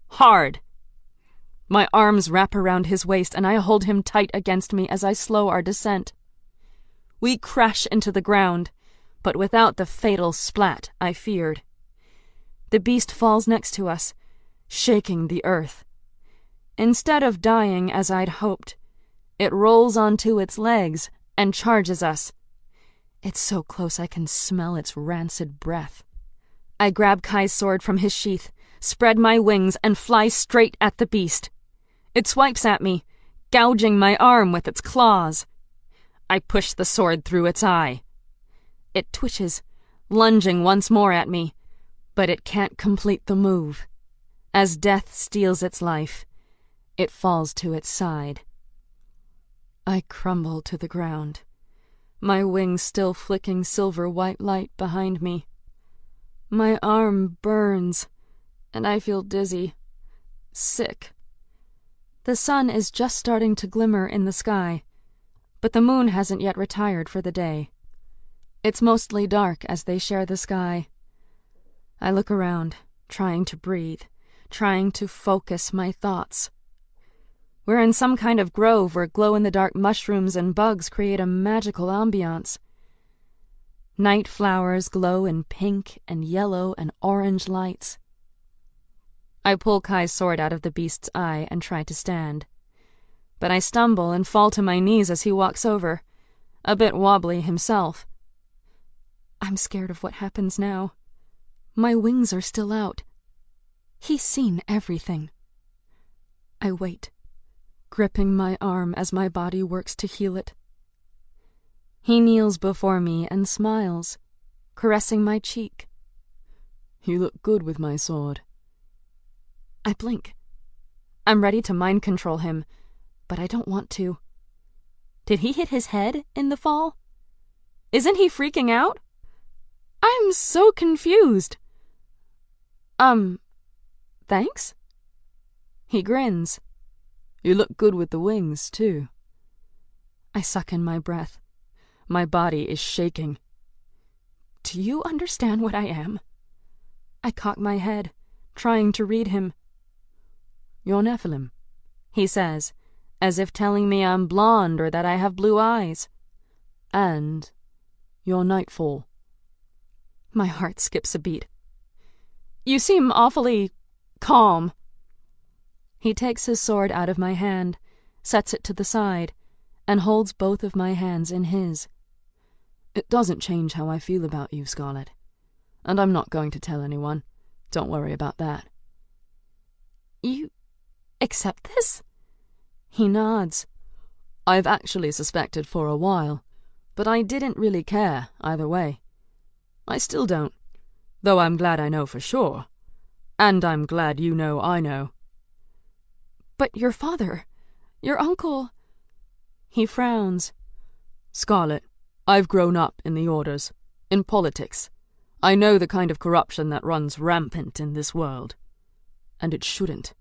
Hard. My arms wrap around his waist, and I hold him tight against me as I slow our descent. We crash into the ground, but without the fatal splat I feared. The beast falls next to us, shaking the earth. Instead of dying as I'd hoped, it rolls onto its legs and charges us. It's so close I can smell its rancid breath. I grab Kai's sword from his sheath, spread my wings, and fly straight at the beast. It swipes at me, gouging my arm with its claws. I push the sword through its eye. It twitches, lunging once more at me, but it can't complete the move. As death steals its life, it falls to its side. I crumble to the ground, my wings still flicking silver-white light behind me. My arm burns, and I feel dizzy, sick. The sun is just starting to glimmer in the sky, but the moon hasn't yet retired for the day. It's mostly dark as they share the sky. I look around, trying to breathe, trying to focus my thoughts. We're in some kind of grove where glow-in-the-dark mushrooms and bugs create a magical ambiance. Night flowers glow in pink and yellow and orange lights. I pull Kai's sword out of the beast's eye and try to stand. But I stumble and fall to my knees as he walks over, a bit wobbly himself. I'm scared of what happens now. My wings are still out. He's seen everything. I wait, gripping my arm as my body works to heal it. He kneels before me and smiles, caressing my cheek. You look good with my sword. I blink. I'm ready to mind control him, but I don't want to. Did he hit his head in the fall? Isn't he freaking out? I'm so confused. Thanks? He grins. You look good with the wings, too. I suck in my breath. My body is shaking. Do you understand what I am? I cock my head, trying to read him. You're Nephilim, he says, as if telling me I'm blonde or that I have blue eyes. And you're Nightfall. My heart skips a beat. You seem awfully calm. He takes his sword out of my hand, sets it to the side, and holds both of my hands in his. It doesn't change how I feel about you, Scarlet. And I'm not going to tell anyone. Don't worry about that. You accept this? He nods. I've actually suspected for a while, but I didn't really care either way. I still don't, though I'm glad I know for sure. And I'm glad you know I know. But your father, your uncle... He frowns. Scarlet, I've grown up in the orders, in politics. I know the kind of corruption that runs rampant in this world. And it shouldn't.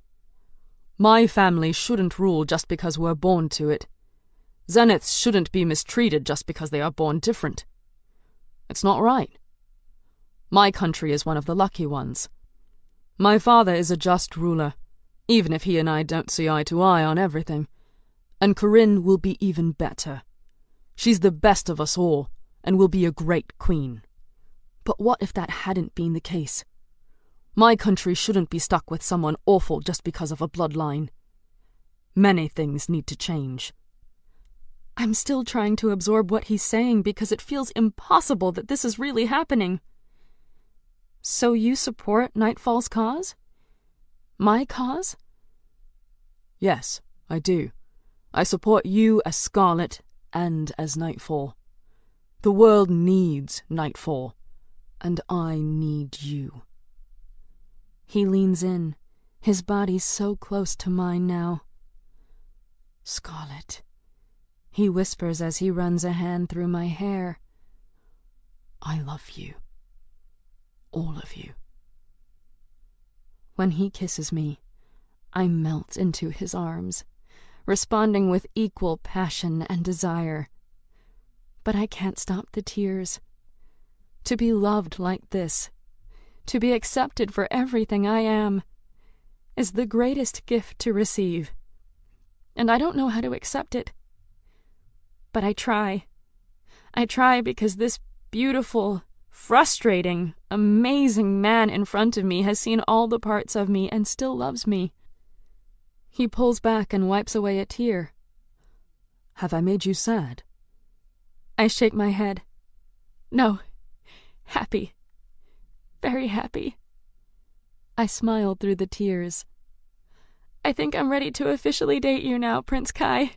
My family shouldn't rule just because we're born to it. Zeniths shouldn't be mistreated just because they are born different. It's not right. My country is one of the lucky ones. My father is a just ruler, even if he and I don't see eye to eye on everything. And Corinne will be even better. She's the best of us all, and will be a great queen. But what if that hadn't been the case? My country shouldn't be stuck with someone awful just because of a bloodline. Many things need to change. I'm still trying to absorb what he's saying because it feels impossible that this is really happening. So you support Nightfall's cause? My cause? Yes, I do. I support you as Scarlet and as Nightfall. The world needs Nightfall, and I need you. He leans in, his body so close to mine now. Scarlet, he whispers as he runs a hand through my hair. I love you. All of you. When he kisses me, I melt into his arms, responding with equal passion and desire. But I can't stop the tears. To be loved like this, to be accepted for everything I am, is the greatest gift to receive. And I don't know how to accept it. But I try. I try because this beautiful, frustrating, amazing man in front of me has seen all the parts of me and still loves me. He pulls back and wipes away a tear. Have I made you sad? I shake my head. No. Happy. Very happy. I smile through the tears. I think I'm ready to officially date you now, Prince Kai.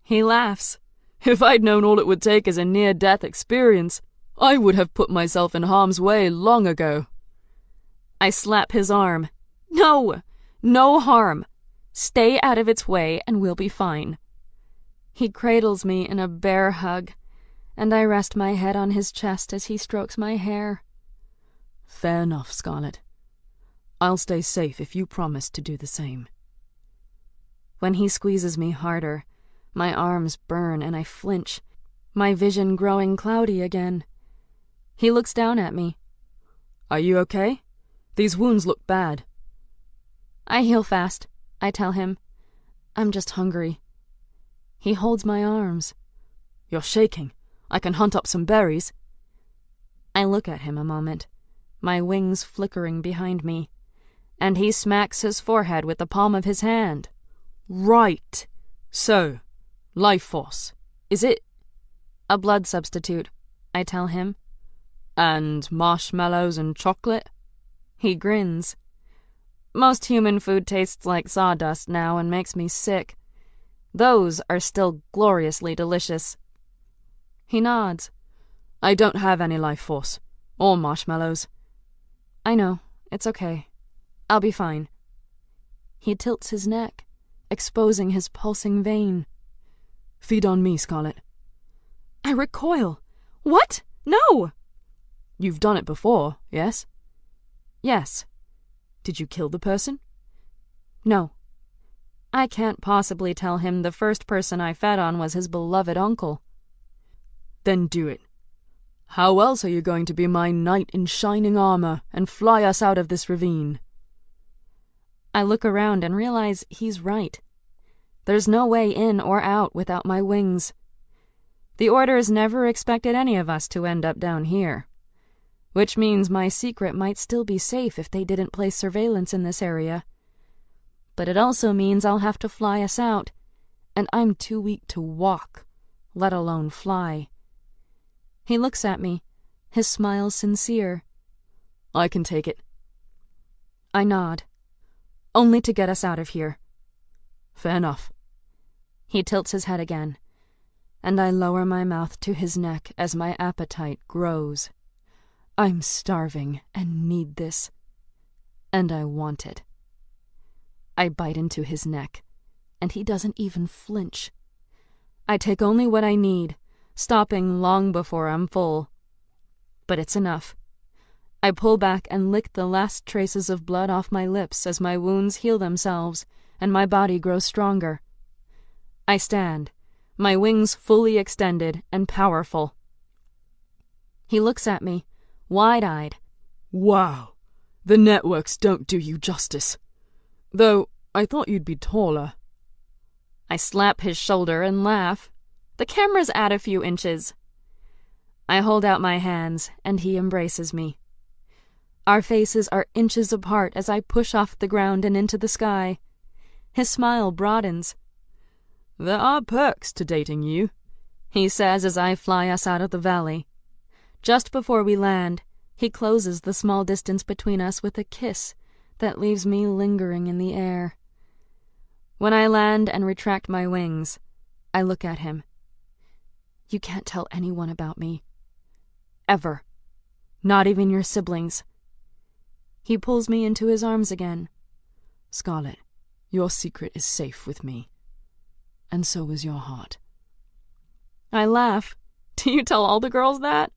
He laughs. If I'd known all it would take as a near-death experience, I would have put myself in harm's way long ago. I slap his arm. No! No harm. Stay out of its way and we'll be fine. He cradles me in a bear hug, and I rest my head on his chest as he strokes my hair. Fair enough, Scarlet. I'll stay safe if you promise to do the same. When he squeezes me harder, my arms burn and I flinch, my vision growing cloudy again. He looks down at me. Are you okay? These wounds look bad. I heal fast, I tell him. I'm just hungry. He holds my arms. You're shaking. I can hunt up some berries. I look at him a moment, my wings flickering behind me, and he smacks his forehead with the palm of his hand. Right. So, life force. Is it? A blood substitute, I tell him. And marshmallows and chocolate? He grins. Most human food tastes like sawdust now and makes me sick. Those are still gloriously delicious. He nods. I don't have any life force. Or marshmallows. I know. It's okay. I'll be fine. He tilts his neck, exposing his pulsing vein. Feed on me, Scarlet. I recoil. What? No! You've done it before, yes? Yes. Did you kill the person? No. I can't possibly tell him the first person I fed on was his beloved uncle. Then do it. How else are you going to be my knight in shining armor and fly us out of this ravine? I look around and realize he's right. There's no way in or out without my wings. The Orders never expected any of us to end up down here. Which means my secret might still be safe if they didn't place surveillance in this area. But it also means I'll have to fly us out, and I'm too weak to walk, let alone fly. He looks at me, his smile sincere. I can take it. I nod. Only to get us out of here. Fair enough. He tilts his head again, and I lower my mouth to his neck as my appetite grows. I'm starving and need this, and I want it. I bite into his neck, and he doesn't even flinch. I take only what I need, stopping long before I'm full. But it's enough. I pull back and lick the last traces of blood off my lips as my wounds heal themselves and my body grows stronger. I stand, my wings fully extended and powerful. He looks at me, wide-eyed. Wow, the networks don't do you justice. Though I thought you'd be taller. I slap his shoulder and laugh. The cameras add a few inches. I hold out my hands, and he embraces me. Our faces are inches apart as I push off the ground and into the sky. His smile broadens. There are perks to dating you, he says as I fly us out of the valley. Just before we land, he closes the small distance between us with a kiss that leaves me lingering in the air. When I land and retract my wings, I look at him. You can't tell anyone about me. Ever. Not even your siblings. He pulls me into his arms again. Scarlet, your secret is safe with me. And so is your heart. I laugh. Do you tell all the girls that?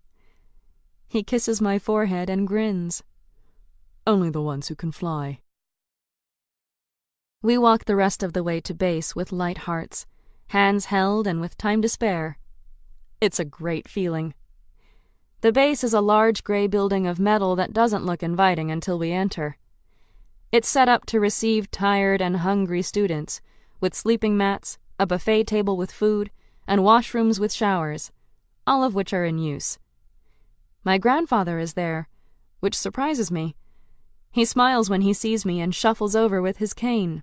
He kisses my forehead and grins. Only the ones who can fly. We walk the rest of the way to base with light hearts, hands held and with time to spare. It's a great feeling. The base is a large gray building of metal that doesn't look inviting until we enter. It's set up to receive tired and hungry students, with sleeping mats, a buffet table with food, and washrooms with showers, all of which are in use. My grandfather is there, which surprises me. He smiles when he sees me and shuffles over with his cane.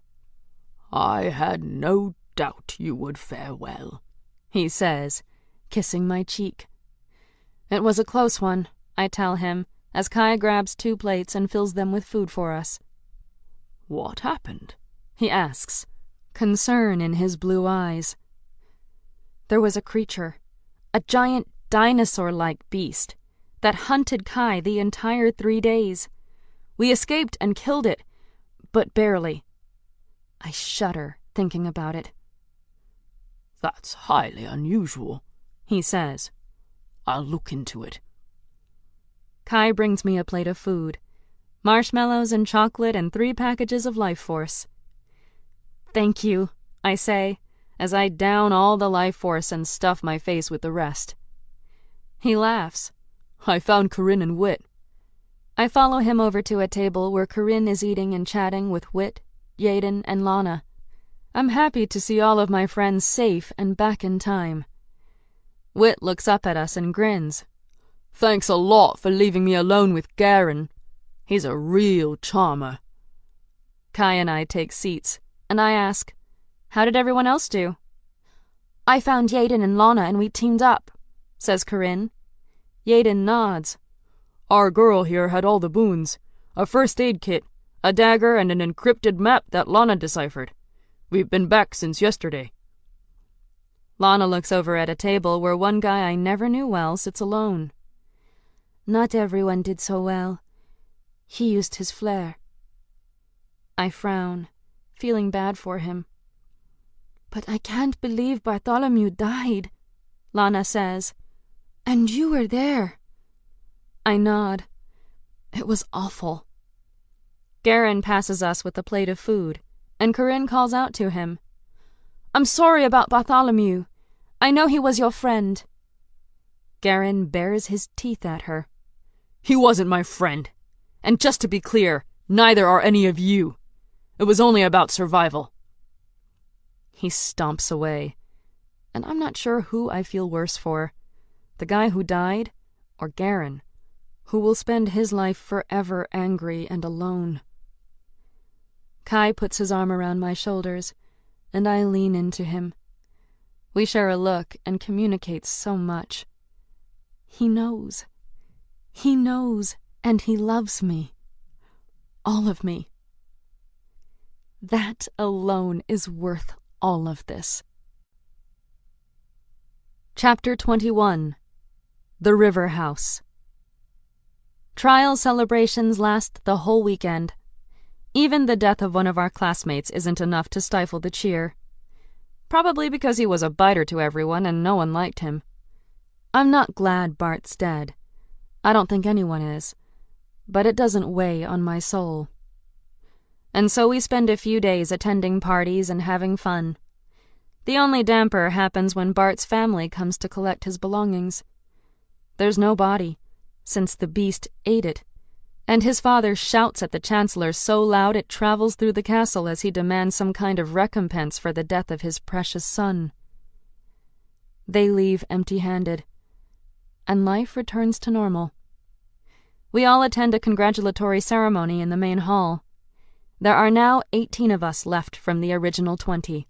I had no doubt you would fare well, he says, kissing my cheek. It was a close one, I tell him, as Kai grabs 2 plates and fills them with food for us. What happened? He asks, concern in his blue eyes. There was a creature, a giant dinosaur-like beast, that hunted Kai the entire 3 days. We escaped and killed it, but barely. I shudder thinking about it. That's highly unusual, he says. I'll look into it. Kai brings me a plate of food, marshmallows and chocolate and 3 packages of Life Force. Thank you, I say, as I down all the Life Force and stuff my face with the rest. He laughs. I found Corinne and Wit. I follow him over to a table where Corinne is eating and chatting with Wit, Yaden, and Lana. I'm happy to see all of my friends safe and back in time. Wit looks up at us and grins. Thanks a lot for leaving me alone with Garen. He's a real charmer. Kai and I take seats, and I ask, how did everyone else do? I found Yaden and Lana and we teamed up, says Corinne. Yaden nods. Our girl here had all the boons, a first aid kit, a dagger, and an encrypted map that Lana deciphered. We've been back since yesterday. Lana looks over at a table where one guy I never knew well sits alone. Not everyone did so well. He used his flare. I frown, feeling bad for him. But I can't believe Bartholomew died, Lana says. And you were there. I nod. It was awful. Garen passes us with a plate of food, and Corinne calls out to him. I'm sorry about Bartholomew. I know he was your friend. Garen bares his teeth at her. He wasn't my friend. And just to be clear, neither are any of you. It was only about survival. He stomps away, and I'm not sure who I feel worse for, the guy who died or Garen, who will spend his life forever angry and alone. Kai puts his arm around my shoulders, and I lean into him. We share a look and communicate so much. He knows. He knows, and he loves me. All of me. That alone is worth all of this. Chapter 21 The River House. Trial celebrations last the whole weekend. Even the death of one of our classmates isn't enough to stifle the cheer. Probably because he was a biter to everyone and no one liked him. I'm not glad Bart's dead. I don't think anyone is. But it doesn't weigh on my soul. And so we spend a few days attending parties and having fun. The only damper happens when Bart's family comes to collect his belongings. There's no body, since the beast ate it, and his father shouts at the Chancellor so loud it travels through the castle as he demands some kind of recompense for the death of his precious son. They leave empty-handed, and life returns to normal. We all attend a congratulatory ceremony in the main hall. There are now 18 of us left from the original 20.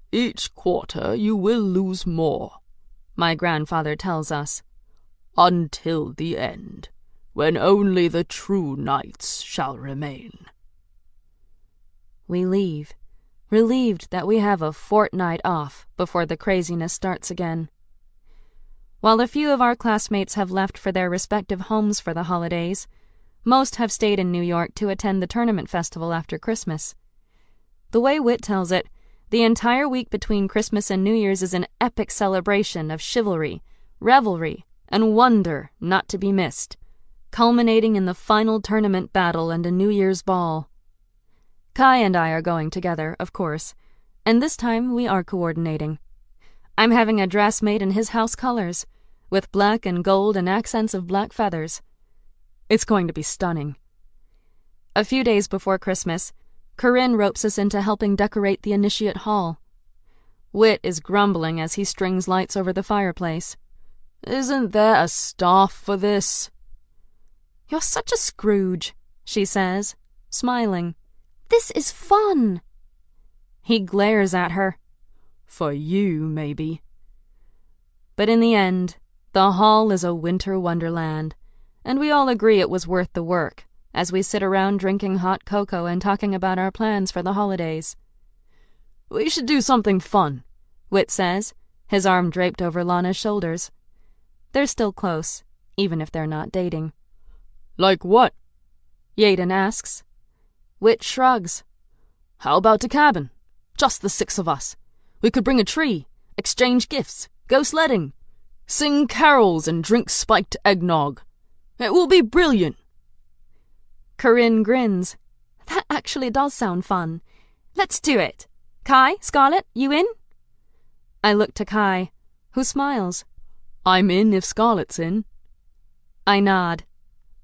Each quarter you will lose more, my grandfather tells us, until the end, when only the true knights shall remain. We leave, relieved that we have a fortnight off before the craziness starts again. While a few of our classmates have left for their respective homes for the holidays, most have stayed in New York to attend the tournament festival after Christmas. The way Whit tells it, the entire week between Christmas and New Year's is an epic celebration of chivalry, revelry, and wonder not to be missed, culminating in the final tournament battle and a New Year's ball. Kai and I are going together, of course, and this time we are coordinating. I'm having a dress made in his house colors, with black and gold and accents of black feathers. It's going to be stunning. A few days before Christmas, Corinne ropes us into helping decorate the initiate hall. Whit is grumbling as he strings lights over the fireplace. Isn't there a staff for this? You're such a Scrooge, she says, smiling. This is fun. He glares at her. For you, maybe. But in the end, the hall is a winter wonderland, and we all agree it was worth the work, as we sit around drinking hot cocoa and talking about our plans for the holidays. We should do something fun, Whit says, his arm draped over Lana's shoulders. They're still close, even if they're not dating. Like what? Yaden asks. Whit shrugs. How about a cabin? Just the 6 of us. We could bring a tree, exchange gifts, go sledding, sing carols and drink spiked eggnog. It will be brilliant. Corinne grins. That actually does sound fun. Let's do it. Kai, Scarlett, you in? I look to Kai, who smiles. I'm in if Scarlett's in. I nod.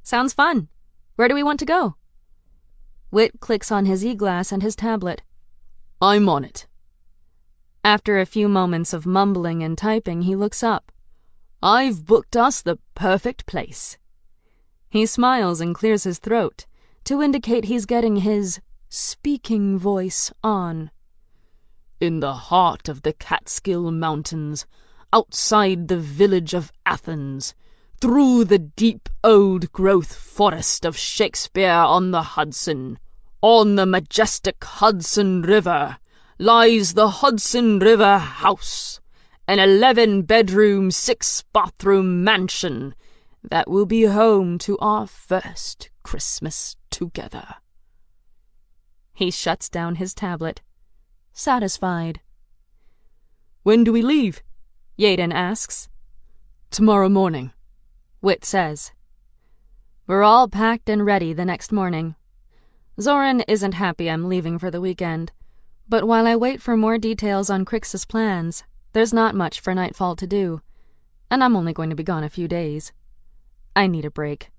Sounds fun. Where do we want to go? Whit clicks on his e-glass and his tablet. I'm on it. After a few moments of mumbling and typing, he looks up. I've booked us the perfect place. He smiles and clears his throat to indicate he's getting his speaking voice on. In the heart of the Catskill Mountains, outside the village of Athens, through the deep old-growth forest of Shakespeare-on-the-Hudson, on the majestic Hudson River, lies the Hudson River House, an 11-bedroom, 6-bathroom mansion that will be home to our first Christmas together. He shuts down his tablet, satisfied. When do we leave? Yaden asks. Tomorrow morning, Whit says. We're all packed and ready the next morning. Zoran isn't happy I'm leaving for the weekend, but while I wait for more details on Crix's plans, there's not much for Nightfall to do, and I'm only going to be gone a few days. I need a break.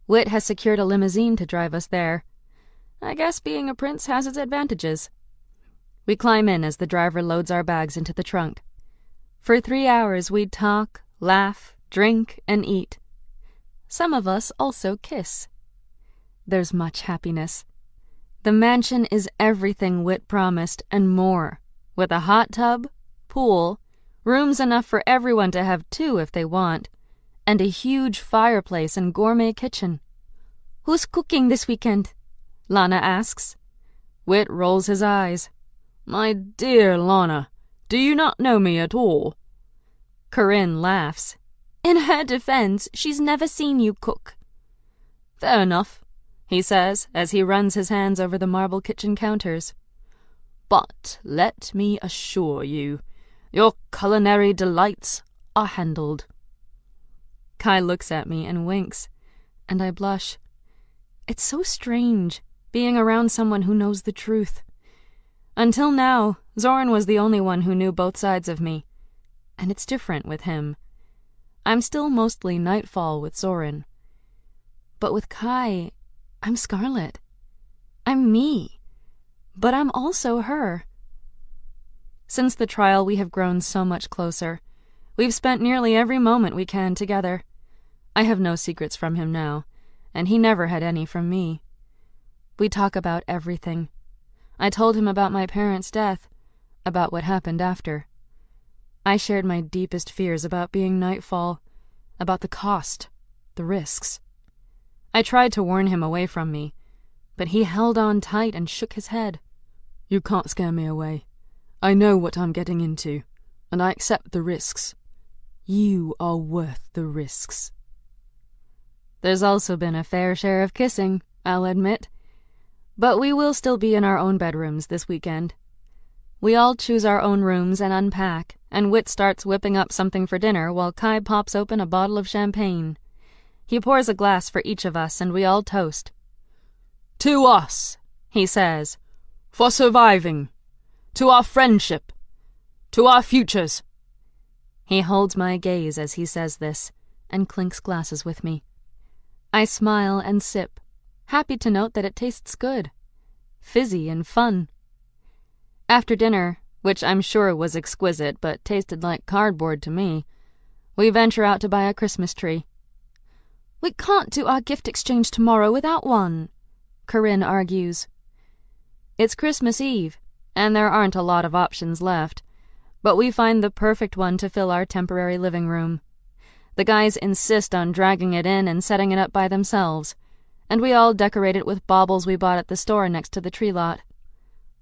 Whit has secured a limousine to drive us there. I guess being a prince has its advantages. We climb in as the driver loads our bags into the trunk. For 3 hours we talk, laugh, drink, and eat. Some of us also kiss. There's much happiness. The mansion is everything Whit promised and more, with a hot tub, pool, rooms enough for everyone to have 2 if they want, and a huge fireplace and gourmet kitchen. Who's cooking this weekend? Lana asks. Whit rolls his eyes. My dear Lana, Do you not know me at all?" Corinne laughs. In her defense, she's never seen you cook. "Fair enough," he says as he runs his hands over the marble kitchen counters. "But let me assure you, your culinary delights are handled." Kai looks at me and winks, and I blush. It's so strange, being around someone who knows the truth. Until now, Zoran was the only one who knew both sides of me, and it's different with him. I'm still mostly Nightfall with Zoran. But with Kai, I'm Scarlet. I'm me, but I'm also her. Since the trial, we have grown so much closer. We've spent nearly every moment we can together. I have no secrets from him now, and he never had any from me. We talk about everything. I told him about my parents' death, about what happened after. I shared my deepest fears about being Nightfall, about the cost, the risks. I tried to warn him away from me, but he held on tight and shook his head. "You can't scare me away. I know what I'm getting into, and I accept the risks. You are worth the risks." There's also been a fair share of kissing, I'll admit. But we will still be in our own bedrooms this weekend. We all choose our own rooms and unpack, and Whit starts whipping up something for dinner while Kai pops open a bottle of champagne. He pours a glass for each of us, and we all toast. "To us," he says, "for surviving. To our friendship. To our futures." He holds my gaze as he says this, and clinks glasses with me. I smile and sip, happy to note that it tastes good. Fizzy and fun. After dinner, which I'm sure was exquisite but tasted like cardboard to me, we venture out to buy a Christmas tree. "We can't do our gift exchange tomorrow without one," Corinne argues. It's Christmas Eve, and there aren't a lot of options left, but we find the perfect one to fill our temporary living room. The guys insist on dragging it in and setting it up by themselves, and we all decorate it with baubles we bought at the store next to the tree lot.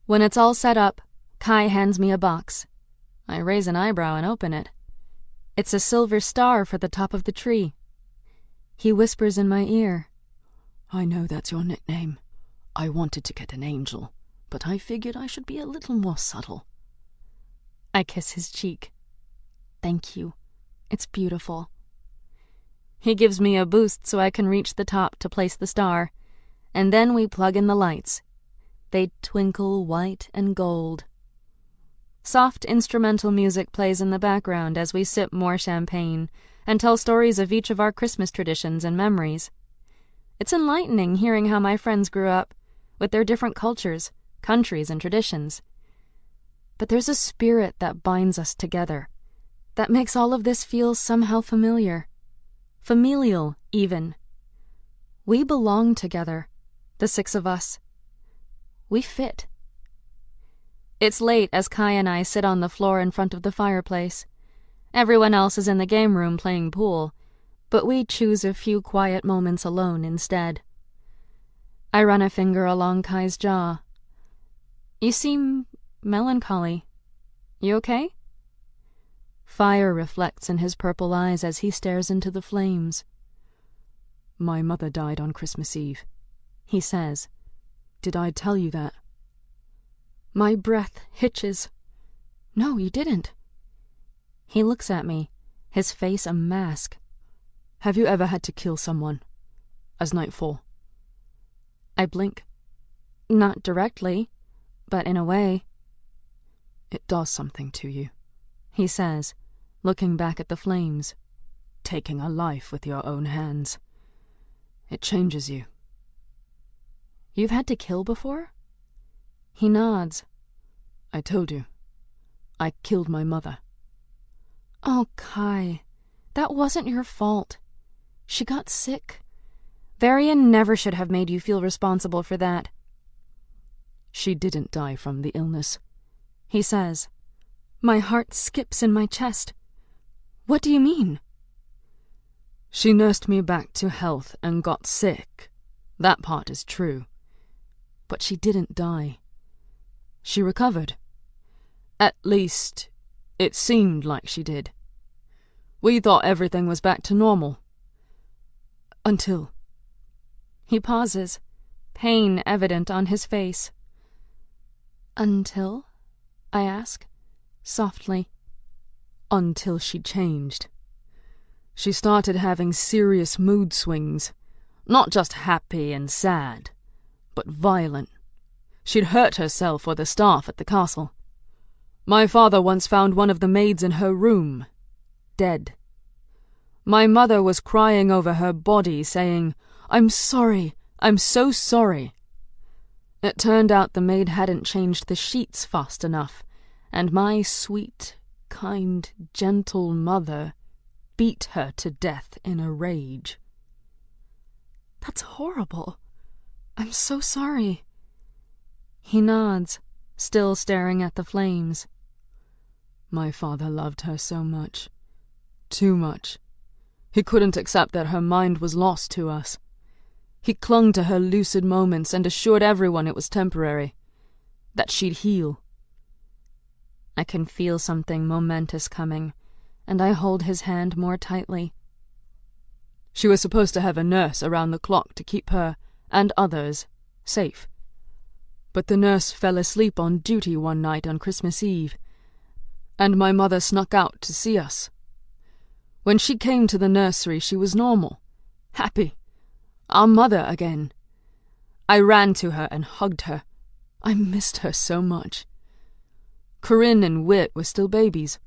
When it's all set up, Kai hands me a box. I raise an eyebrow and open it. It's a silver star for the top of the tree. He whispers in my ear, "I know that's your nickname. I wanted to get an angel, but I figured I should be a little more subtle." I kiss his cheek. "Thank you. It's beautiful." He gives me a boost so I can reach the top to place the star, and then we plug in the lights. They twinkle white and gold. Soft instrumental music plays in the background as we sip more champagne and tell stories of each of our Christmas traditions and memories. It's enlightening hearing how my friends grew up, with their different cultures, countries, and traditions. But there's a spirit that binds us together, that makes all of this feel somehow familiar. Familial, even. We belong together, the 6 of us. We fit. It's late as Kai and I sit on the floor in front of the fireplace. Everyone else is in the game room playing pool, but we choose a few quiet moments alone instead. I run a finger along Kai's jaw. "You seem melancholy. You okay?" Fire reflects in his purple eyes as he stares into the flames. "My mother died on Christmas Eve," he says. "Did I tell you that?" My breath hitches. "No, you didn't." He looks at me, his face a mask. "Have you ever had to kill someone? As Nightfall?" I blink. "Not directly, but in a way." "It does something to you," he says, looking back at the flames. "Taking a life with your own hands. It changes you." "You've had to kill before?" He nods. "I told you. I killed my mother." "Oh, Kai, that wasn't your fault. She got sick. Varian never should have made you feel responsible for that." "She didn't die from the illness," he says. My heart skips in my chest. "What do you mean?" "She nursed me back to health and got sick. That part is true. But she didn't die. She recovered. At least, It seemed like she did. We thought everything was back to normal. Until... He pauses, pain evident on his face. Until? I ask, softly. Until she changed. She started having serious mood swings. Not just happy and sad, but violent. She'd hurt herself or the staff at the castle. My father once found one of the maids in her room, dead. My mother was crying over her body, saying, "I'm sorry, I'm so sorry." It turned out the maid hadn't changed the sheets fast enough, and my sweet, kind, gentle mother beat her to death in a rage. That's horrible. I'm so sorry. He nods, still staring at the flames. My father loved her so much. Too much. He couldn't accept that her mind was lost to us. He clung to her lucid moments and assured everyone it was temporary, that she'd heal. I can feel something momentous coming, and I hold his hand more tightly. She was supposed to have a nurse around the clock to keep her, and others, safe. But the nurse fell asleep on duty one night on Christmas Eve, and my mother snuck out to see us. When she came to the nursery, she was normal, happy, our mother again. I ran to her and hugged her. I missed her so much. Corinne and Whit were still babies,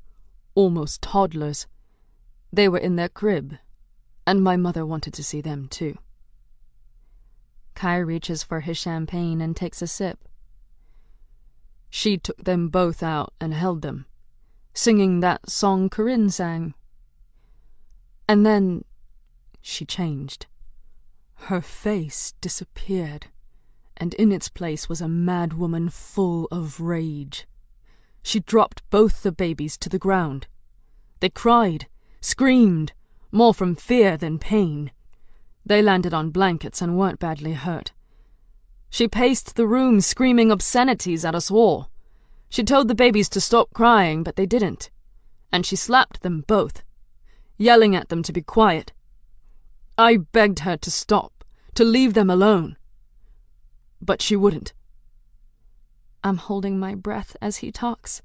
almost toddlers. They were in their crib, and my mother wanted to see them too. Kai reaches for his champagne and takes a sip. She took them both out and held them, singing that song Corinne sang. And then she changed. Her face disappeared, and in its place was a mad woman full of rage. She dropped both the babies to the ground. They cried, screamed, more from fear than pain. They landed on blankets and weren't badly hurt. She paced the room screaming obscenities at us all. She told the babies to stop crying, but they didn't, and she slapped them both, yelling at them to be quiet. I begged her to stop, to leave them alone. But she wouldn't. I'm holding my breath as he talks,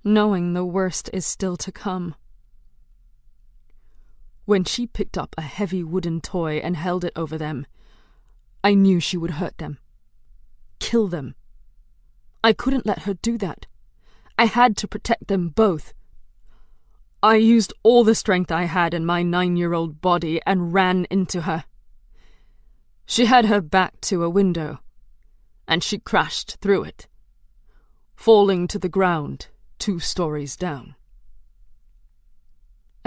knowing the worst is still to come. When she picked up a heavy wooden toy and held it over them, I knew she would hurt them. Kill them. I couldn't let her do that. I had to protect them both. I used all the strength I had in my 9-year-old body and ran into her. She had her back to a window, and she crashed through it, falling to the ground 2 stories down.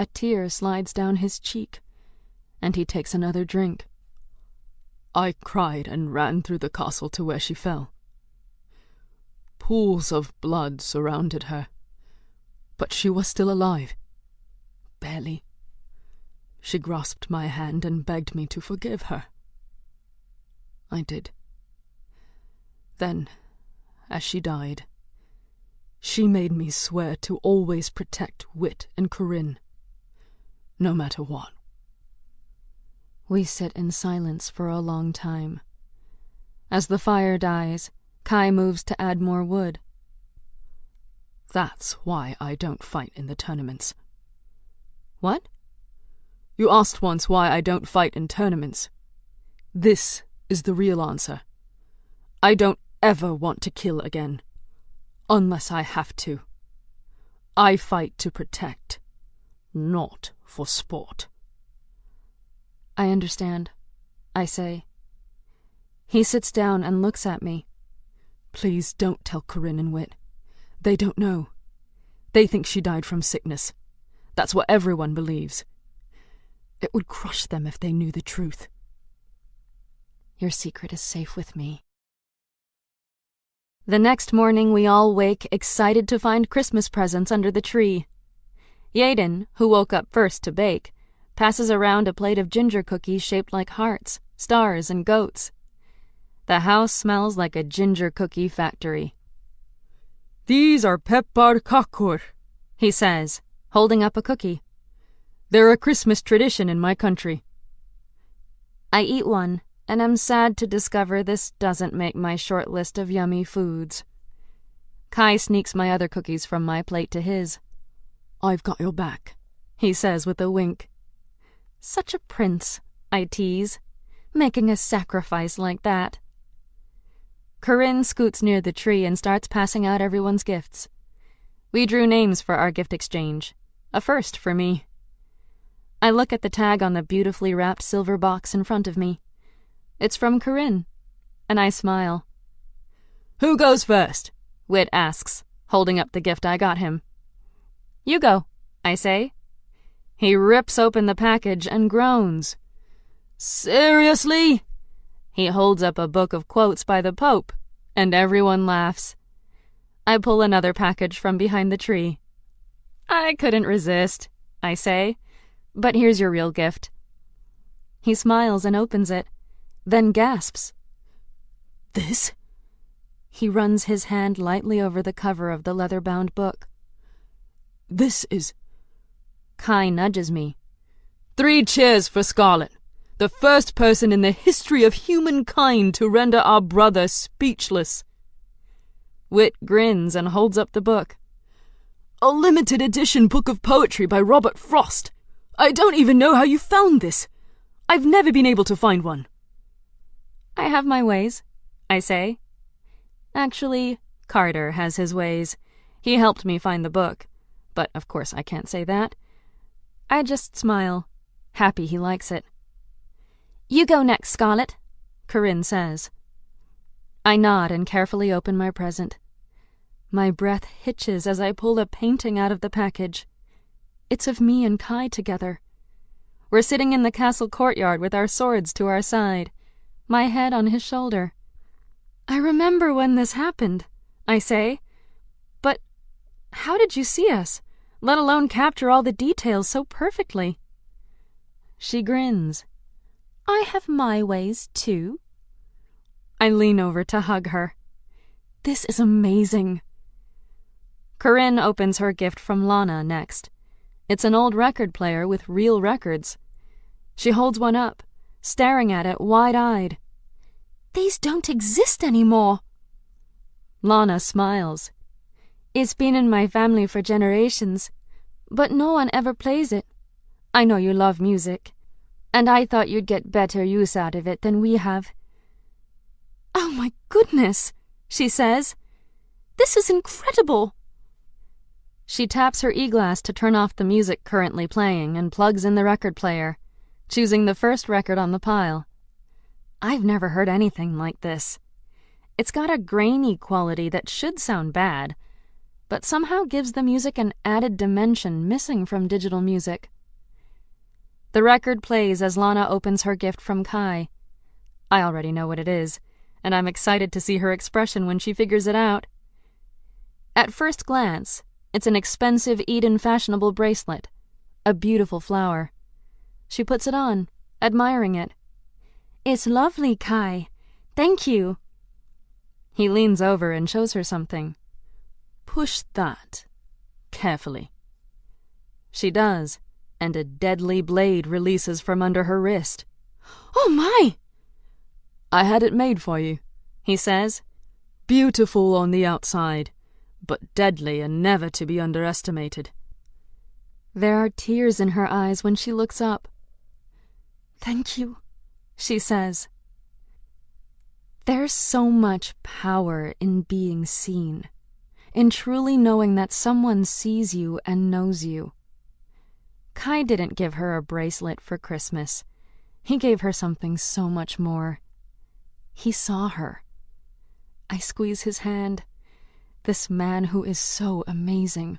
A tear slides down his cheek, and he takes another drink. I cried and ran through the castle to where she fell. Pools of blood surrounded her, but she was still alive. Barely. She grasped my hand and begged me to forgive her. I did. Then, as she died, she made me swear to always protect Whit and Corinne, no matter what. We sit in silence for a long time. As the fire dies, Kai moves to add more wood. That's why I don't fight in the tournaments. What? You asked once why I don't fight in tournaments. This is the real answer. I don't ever want to kill again, unless I have to. I fight to protect, not for sport. I understand, I say. He sits down and looks at me. Please don't tell Corinne and Whit. They don't know. They think she died from sickness. That's what everyone believes. It would crush them if they knew the truth. Your secret is safe with me. The next morning we all wake excited to find Christmas presents under the tree. Yaden, who woke up first to bake, passes around a plate of ginger cookies shaped like hearts, stars, and goats. The house smells like a ginger cookie factory. These are pepparkakor, he says, holding up a cookie. They're a Christmas tradition in my country. I eat one, and am sad to discover this doesn't make my short list of yummy foods. Kai sneaks my other cookies from my plate to his. I've got your back, he says with a wink. Such a prince, I tease, making a sacrifice like that. Corinne scoots near the tree and starts passing out everyone's gifts. We drew names for our gift exchange, a first for me. I look at the tag on the beautifully wrapped silver box in front of me. It's from Corinne, and I smile. Who goes first? Whit asks, holding up the gift I got him. You go, I say. He rips open the package and groans. Seriously? He holds up a book of quotes by the Pope, and everyone laughs. I pull another package from behind the tree. I couldn't resist, I say, but here's your real gift. He smiles and opens it, then gasps. This? He runs his hand lightly over the cover of the leather-bound book. This is... Kai nudges me. 3 cheers for Scarlet, the first person in the history of humankind to render our brother speechless. Whit grins and holds up the book. A limited edition book of poetry by Robert Frost. I don't even know how you found this. I've never been able to find one. I have my ways, I say. Actually, Carter has his ways. He helped me find the book, but of course I can't say that. I just smile, happy he likes it. You go next, Scarlet, Corinne says. I nod and carefully open my present. My breath hitches as I pull a painting out of the package. It's of me and Kai together. We're sitting in the castle courtyard with our swords to our side, my head on his shoulder. I remember when this happened, I say. But how did you see us, let alone capture all the details so perfectly? She grins. I have my ways, too. I lean over to hug her. This is amazing. Corinne opens her gift from Lana next. It's an old record player with real records. She holds one up, staring at it wide-eyed. These don't exist anymore. Lana smiles. It's been in my family for generations, but no one ever plays it. I know you love music, and I thought you'd get better use out of it than we have. Oh my goodness, she says. This is incredible. She taps her e-glass to turn off the music currently playing and plugs in the record player, choosing the first record on the pile. I've never heard anything like this. It's got a grainy quality that should sound bad, but somehow gives the music an added dimension missing from digital music. The record plays as Lana opens her gift from Kai. I already know what it is, and I'm excited to see her expression when she figures it out. At first glance, it's an expensive Eden fashionable bracelet, a beautiful flower. She puts it on, admiring it. It's lovely, Kai. Thank you. He leans over and shows her something. Push that carefully. She does, and a deadly blade releases from under her wrist. Oh my! I had it made for you, he says. Beautiful on the outside, but deadly and never to be underestimated. There are tears in her eyes when she looks up. Thank you, she says. There's so much power in being seen, in truly knowing that someone sees you and knows you. Kai didn't give her a bracelet for Christmas. He gave her something so much more. He saw her. I squeeze his hand. This man who is so amazing.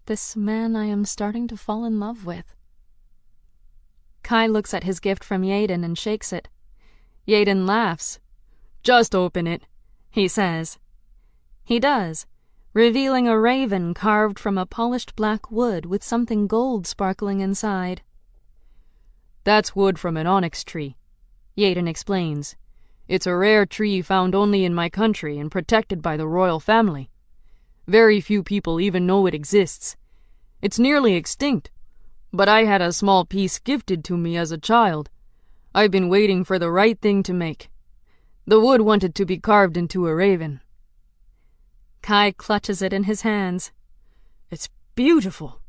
This man I am starting to fall in love with. Kai looks at his gift from Yaden and shakes it. Yaden laughs. Just open it, he says. He does, revealing a raven carved from a polished black wood with something gold sparkling inside. That's wood from an onyx tree, Yaden explains. It's a rare tree found only in my country and protected by the royal family. Very few people even know it exists. It's nearly extinct, but I had a small piece gifted to me as a child. I've been waiting for the right thing to make. The wood wanted to be carved into a raven. Kai clutches it in his hands. It's beautiful.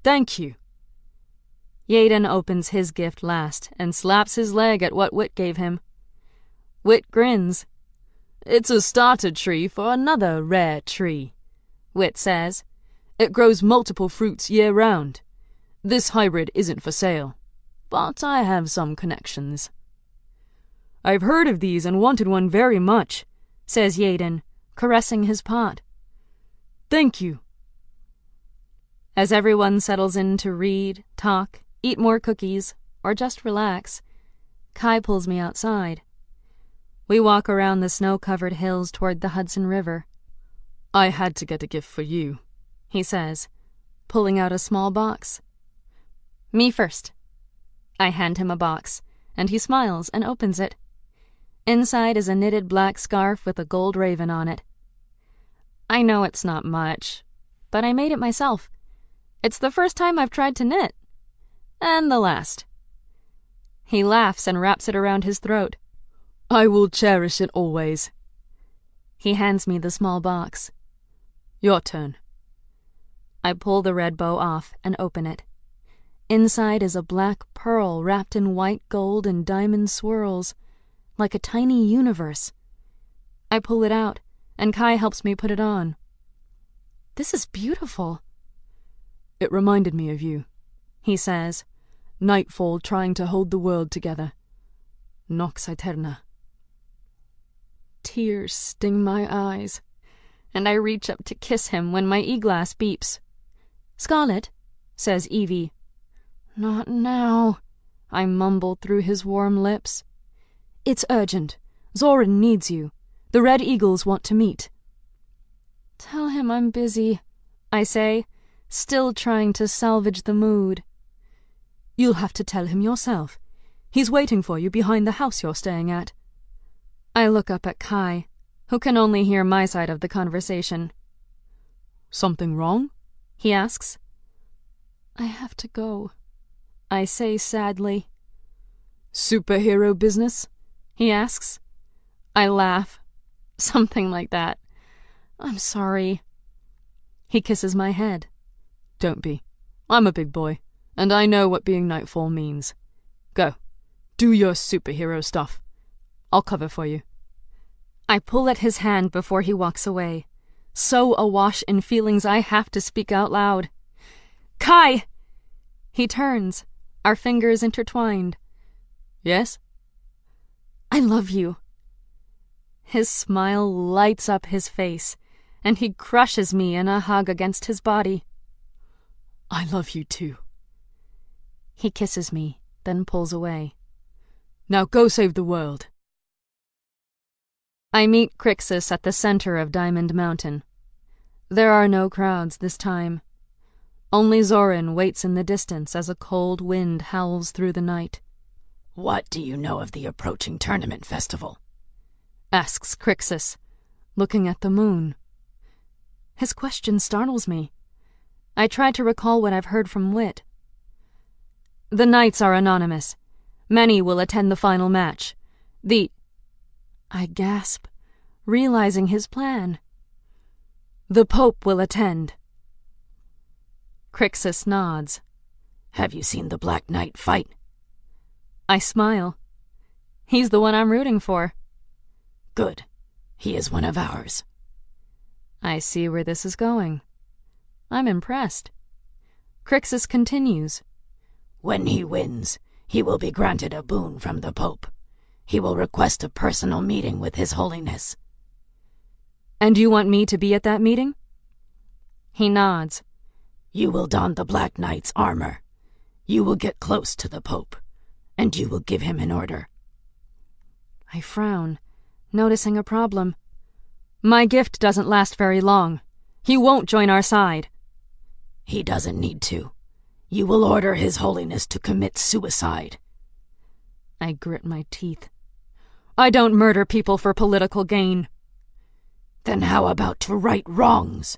Thank you. Yaden opens his gift last and slaps his leg at what Wit gave him. Wit grins. It's a starter tree for another rare tree, Wit says. It grows multiple fruits year-round. This hybrid isn't for sale, but I have some connections. I've heard of these and wanted one very much, says Yaden, caressing his pot. Thank you. As everyone settles in to read, talk, eat more cookies, or just relax, Kai pulls me outside. We walk around the snow-covered hills toward the Hudson River. I had to get a gift for you, he says, pulling out a small box. Me first. I hand him a box, and he smiles and opens it. Inside is a knitted black scarf with a gold raven on it. I know it's not much, but I made it myself. It's the first time I've tried to knit. And the last. He laughs and wraps it around his throat. I will cherish it always. He hands me the small box. Your turn. I pull the red bow off and open it. Inside is a black pearl wrapped in white gold and diamond swirls, like a tiny universe. I pull it out, and Kai helps me put it on. This is beautiful. It reminded me of you, he says. Nightfall trying to hold the world together. Nox Aeterna. Tears sting my eyes, and I reach up to kiss him when my e-glass beeps. Scarlet, says Evie. Not now, I mumble through his warm lips. It's urgent. Zoran needs you. The Red Eagles want to meet. Tell him I'm busy, I say, still trying to salvage the mood. You'll have to tell him yourself. He's waiting for you behind the house you're staying at. I look up at Kai, who can only hear my side of the conversation. Something wrong? He asks. I have to go, I say sadly. Superhero business? He asks. I laugh. Something like that. I'm sorry. He kisses my head. Don't be. I'm a big boy, and I know what being Nightfall means. Go. Do your superhero stuff. I'll cover for you. I pull at his hand before he walks away, so awash in feelings I have to speak out loud. Kai! He turns, our fingers intertwined. Yes? I love you. His smile lights up his face, and he crushes me in a hug against his body. I love you too. He kisses me, then pulls away. Now go save the world. I meet Crixus at the center of Diamond Mountain. There are no crowds this time. Only Zoran waits in the distance as a cold wind howls through the night. What do you know of the approaching tournament festival? Asks Crixus, looking at the moon. His question startles me. I try to recall what I've heard from Wit. The knights are anonymous. Many will attend the final match. I gasp, realizing his plan. The Pope will attend. Crixus nods. Have you seen the Black Knight fight? I smile. He's the one I'm rooting for. Good. He is one of ours. I see where this is going. I'm impressed. Crixus continues. When he wins, he will be granted a boon from the Pope. He will request a personal meeting with His Holiness. And you want me to be at that meeting? He nods. You will don the Black Knight's armor. You will get close to the Pope, and you will give him an order. I frown, noticing a problem. My gift doesn't last very long. He won't join our side. He doesn't need to. You will order His Holiness to commit suicide. I grit my teeth. I don't murder people for political gain. Then how about to right wrongs?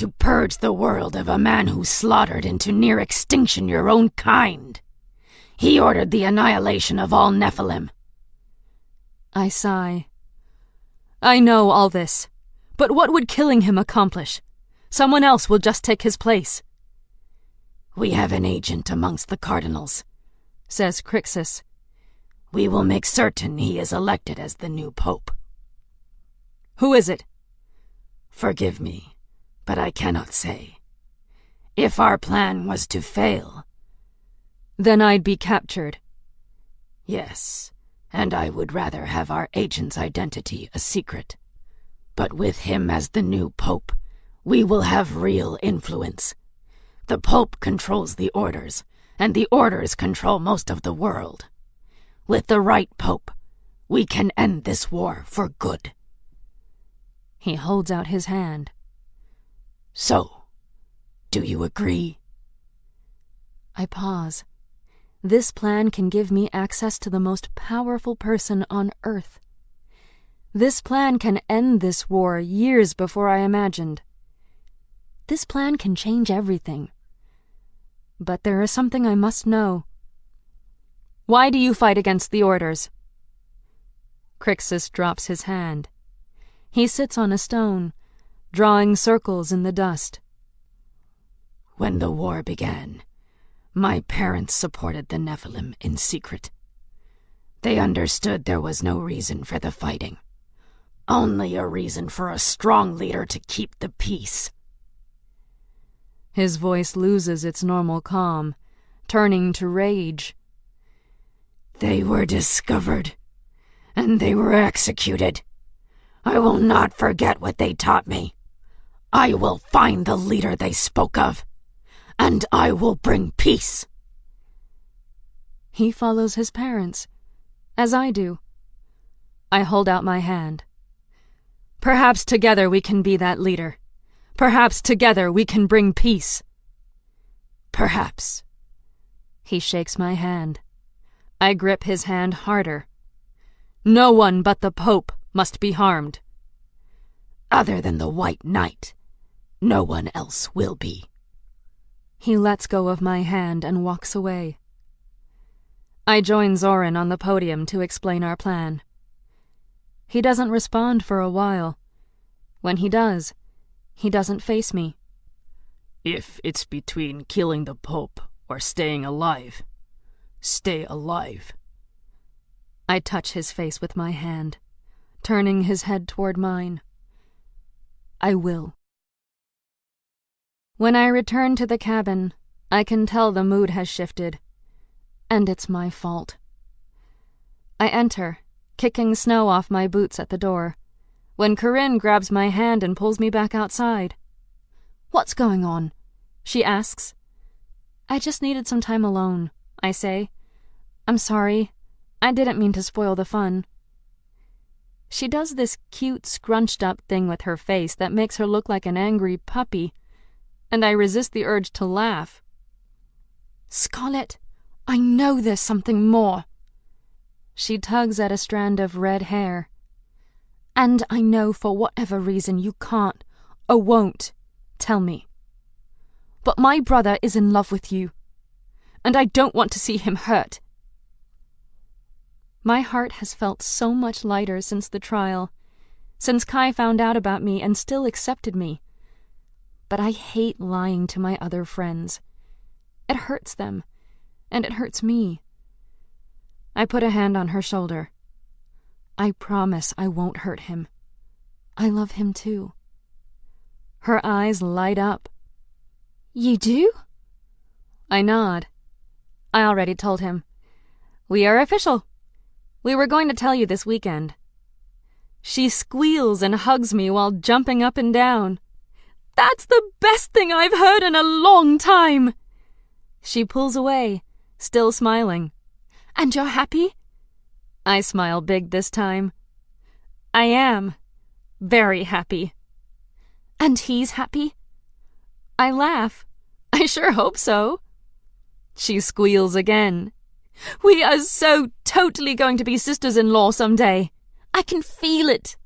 to purge the world of a man who slaughtered into near extinction your own kind. He ordered the annihilation of all Nephilim. I sigh. I know all this, but what would killing him accomplish? Someone else will just take his place. We have an agent amongst the cardinals, says Crixus. We will make certain he is elected as the new pope. Who is it? Forgive me, but I cannot say. If our plan was to fail... Then I'd be captured. Yes, and I would rather have our agent's identity a secret. But with him as the new pope, we will have real influence. The pope controls the orders, and the orders control most of the world. With the right pope, we can end this war for good. He holds out his hand. So, do you agree? I pause. This plan can give me access to the most powerful person on Earth. This plan can end this war years before I imagined. This plan can change everything. But there is something I must know. Why do you fight against the orders? Crixus drops his hand. He sits on a stone, drawing circles in the dust. When the war began, my parents supported the Nephilim in secret. They understood there was no reason for the fighting. Only a reason for a strong leader to keep the peace. His voice loses its normal calm, turning to rage. They were discovered, and they were executed. I will not forget what they taught me. I will find the leader they spoke of, and I will bring peace. He follows his parents, as I do. I hold out my hand. Perhaps together we can be that leader. Perhaps together we can bring peace. Perhaps. He shakes my hand. I grip his hand harder. No one but the Pope must be harmed. Other than the White Knight, no one else will be. He lets go of my hand and walks away. I join Zoran on the podium to explain our plan. He doesn't respond for a while. When he does, he doesn't face me. If it's between killing the Pope or staying alive, stay alive. I touch his face with my hand, turning his head toward mine. I will. When I return to the cabin, I can tell the mood has shifted, and it's my fault. I enter, kicking snow off my boots at the door, when Corinne grabs my hand and pulls me back outside. "What's going on?" she asks. "I just needed some time alone," I say. "I'm sorry. I didn't mean to spoil the fun." She does this cute, scrunched-up thing with her face that makes her look like an angry puppy, and I resist the urge to laugh. "Scarlet, I know there's something more." She tugs at a strand of red hair. "And I know for whatever reason you can't, or won't, tell me. But my brother is in love with you, and I don't want to see him hurt." My heart has felt so much lighter since the trial, since Kai found out about me and still accepted me. But I hate lying to my other friends. It hurts them, and it hurts me. I put a hand on her shoulder. I promise I won't hurt him. I love him too. Her eyes light up. "You do?" I nod. I already told him. "We are official. We were going to tell you this weekend." She squeals and hugs me while jumping up and down. "That's the best thing I've heard in a long time." She pulls away, still smiling. "And you're happy?" I smile big this time. "I am. Very happy." "And he's happy?" I laugh. "I sure hope so." She squeals again. "We are so totally going to be sisters-in-law someday. I can feel it."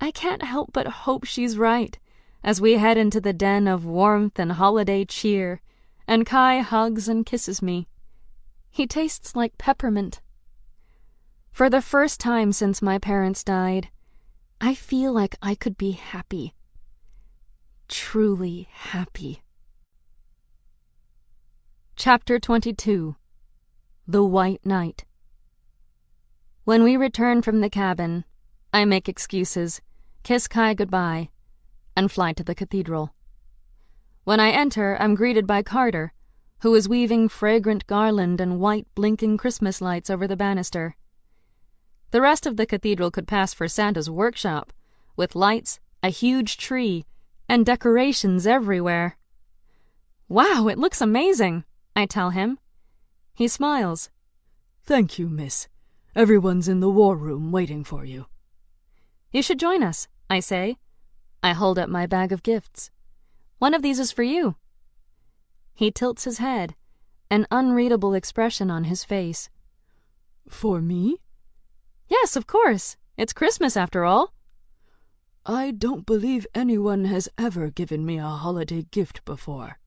I can't help but hope she's right, as we head into the den of warmth and holiday cheer, and Kai hugs and kisses me. He tastes like peppermint. For the first time since my parents died, I feel like I could be happy. Truly happy. Chapter 22. The White Night. When we return from the cabin, I make excuses, kiss Kai goodbye, and fly to the cathedral. When I enter, I'm greeted by Carter, who is weaving fragrant garland and white blinking Christmas lights over the banister. The rest of the cathedral could pass for Santa's workshop, with lights, a huge tree, and decorations everywhere. "Wow, it looks amazing," I tell him. He smiles. "Thank you, miss. Everyone's in the war room waiting for you." "You should join us," I say. I hold up my bag of gifts. "One of these is for you." He tilts his head, an unreadable expression on his face. "For me?" "Yes, of course. It's Christmas after all." "I don't believe anyone has ever given me a holiday gift before,"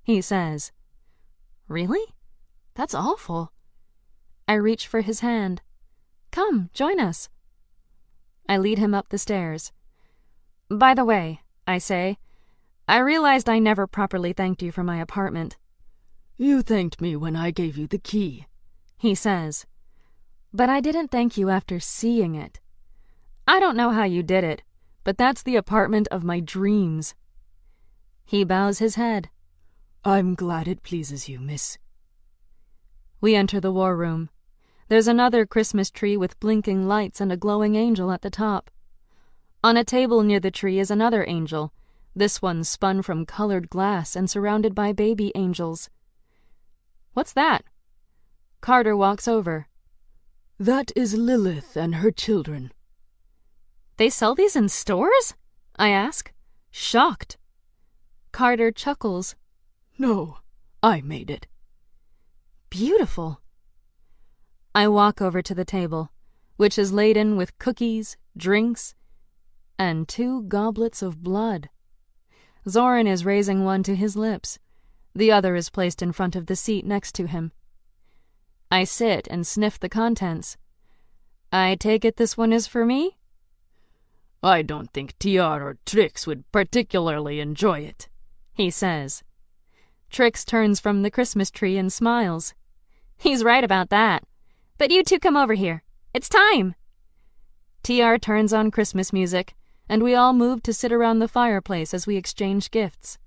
he says. "Really? That's awful." I reach for his hand. "Come, join us." I lead him up the stairs. "By the way," I say, "I realized I never properly thanked you for my apartment." "You thanked me when I gave you the key," he says. "But I didn't thank you after seeing it. I don't know how you did it, but that's the apartment of my dreams." He bows his head. "I'm glad it pleases you, miss." We enter the war room. There's another Christmas tree with blinking lights and a glowing angel at the top. On a table near the tree is another angel, this one spun from colored glass and surrounded by baby angels. "What's that?" Carter walks over. "That is Lilith and her children." "They sell these in stores?" I ask, shocked. Carter chuckles. "No, I made it." "Beautiful." I walk over to the table, which is laden with cookies, drinks, and 2 goblets of blood. Zoran is raising one to his lips. The other is placed in front of the seat next to him. I sit and sniff the contents. "I take it this one is for me?" "I don't think TR or Trix would particularly enjoy it," he says. Trix turns from the Christmas tree and smiles. "He's right about that. But you two come over here. It's time." TR turns on Christmas music, and we all move to sit around the fireplace as we exchange gifts.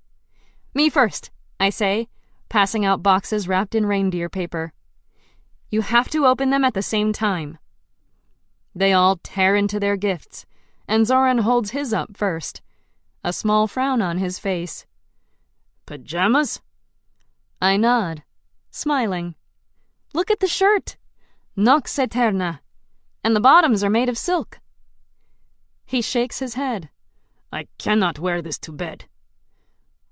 "Me first," I say, passing out boxes wrapped in reindeer paper. "You have to open them at the same time." They all tear into their gifts, and Zoran holds his up first, a small frown on his face. "Pajamas?" I nod, smiling. "Look at the shirt. Nox Eterna. And the bottoms are made of silk." He shakes his head. "I cannot wear this to bed."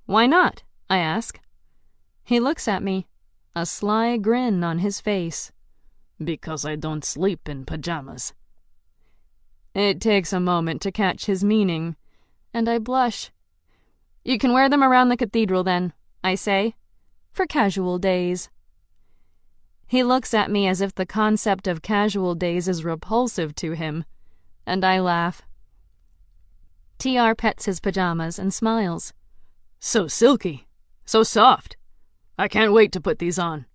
"Why not?" I ask. He looks at me, a sly grin on his face. "Because I don't sleep in pajamas." It takes a moment to catch his meaning, and I blush. "You can wear them around the cathedral then," I say, "for casual days." He looks at me as if the concept of casual days is repulsive to him, and I laugh. TR pets his pajamas and smiles. "So silky, so soft. I can't wait to put these on.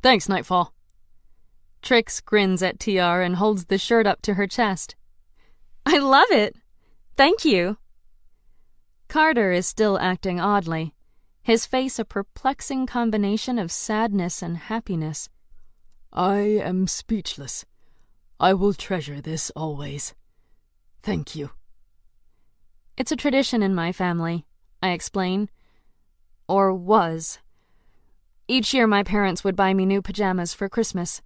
Thanks, Nightfall." Trix grins at TR and holds the shirt up to her chest. "I love it. Thank you." Carter is still acting oddly, his face a perplexing combination of sadness and happiness. "I am speechless. I will treasure this always. Thank you." "It's a tradition in my family," I explain. Or was. Each year my parents would buy me new pajamas for Christmas.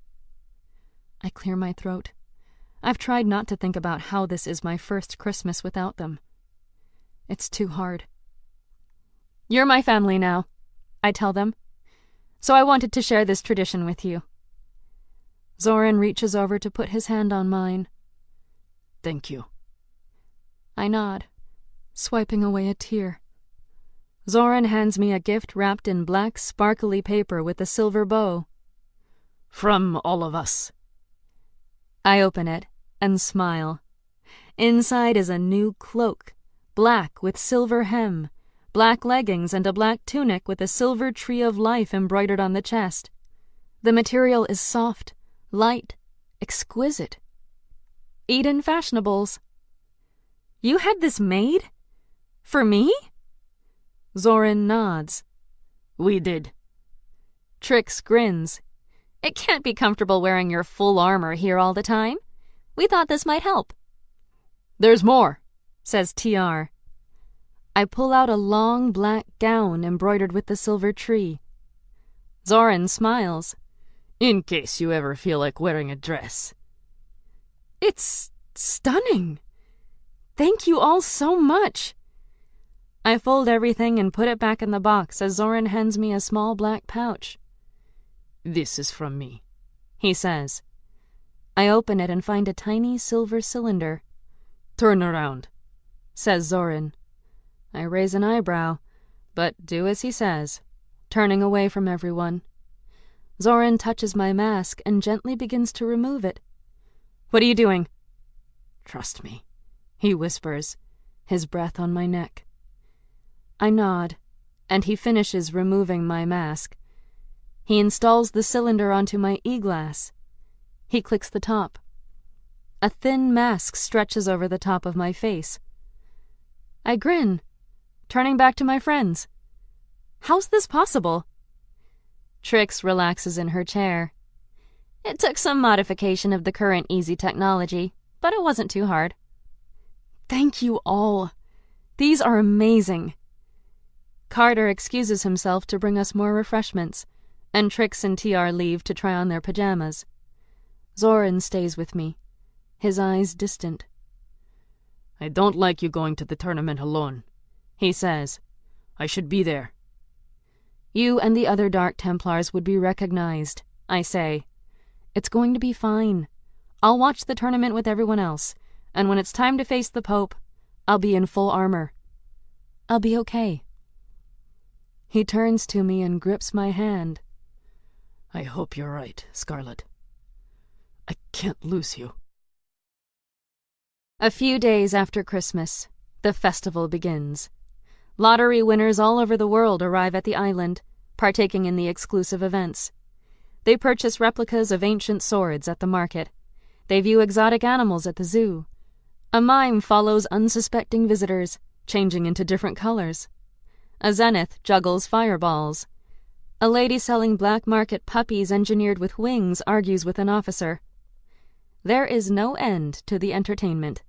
I clear my throat. I've tried not to think about how this is my first Christmas without them. It's too hard. "You're my family now," I tell them. "So I wanted to share this tradition with you." Zoran reaches over to put his hand on mine. "Thank you." I nod. swiping away a tear. Zoran hands me a gift wrapped in black, sparkly paper with a silver bow. From all of us. I open it and smile. Inside is a new cloak, black with silver hem, black leggings, and a black tunic with a silver tree of life embroidered on the chest. The material is soft, light, exquisite. Eden Fashionables. You had this made? For me? Zoran nods. We did. Trix grins. It can't be comfortable wearing your full armor here all the time. We thought this might help. There's more, says TR. I pull out a long black gown embroidered with the silver tree. Zoran smiles. In case you ever feel like wearing a dress. It's stunning. Thank you all so much. I fold everything and put it back in the box as Zoran hands me a small black pouch. This is from me, he says. I open it and find a tiny silver cylinder. Turn around, says Zoran. I raise an eyebrow, but do as he says, turning away from everyone. Zoran touches my mask and gently begins to remove it. What are you doing? Trust me, he whispers, his breath on my neck. I nod, and he finishes removing my mask. He installs the cylinder onto my e-glass. He clicks the top. A thin mask stretches over the top of my face. I grin, turning back to my friends. How's this possible? Trix relaxes in her chair. It took some modification of the current easy technology, but it wasn't too hard. Thank you all. These are amazing. Carter excuses himself to bring us more refreshments, and Trix and TR leave to try on their pajamas. Zoran stays with me, his eyes distant. I don't like you going to the tournament alone, he says. I should be there. You and the other Dark Templars would be recognized, I say. It's going to be fine. I'll watch the tournament with everyone else, and when it's time to face the Pope, I'll be in full armor. I'll be okay. He turns to me and grips my hand. I hope you're right, Scarlet. I can't lose you. A few days after Christmas, the festival begins. Lottery winners all over the world arrive at the island, partaking in the exclusive events. They purchase replicas of ancient swords at the market. They view exotic animals at the zoo. A mime follows unsuspecting visitors, changing into different colors. A zenith juggles fireballs. A lady selling black market puppies engineered with wings argues with an officer. There is no end to the entertainment.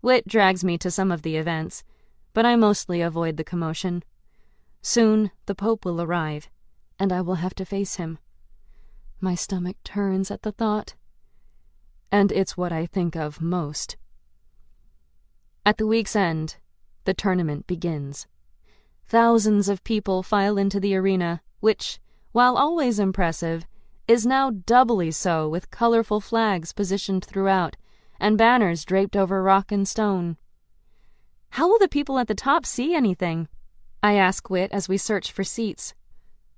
Wit drags me to some of the events, but I mostly avoid the commotion. Soon the Pope will arrive, and I will have to face him. My stomach turns at the thought. And it's what I think of most. At the week's end, the tournament begins. Thousands of people file into the arena, which, while always impressive, is now doubly so with colorful flags positioned throughout and banners draped over rock and stone. How will the people at the top see anything? I ask Wit as we search for seats.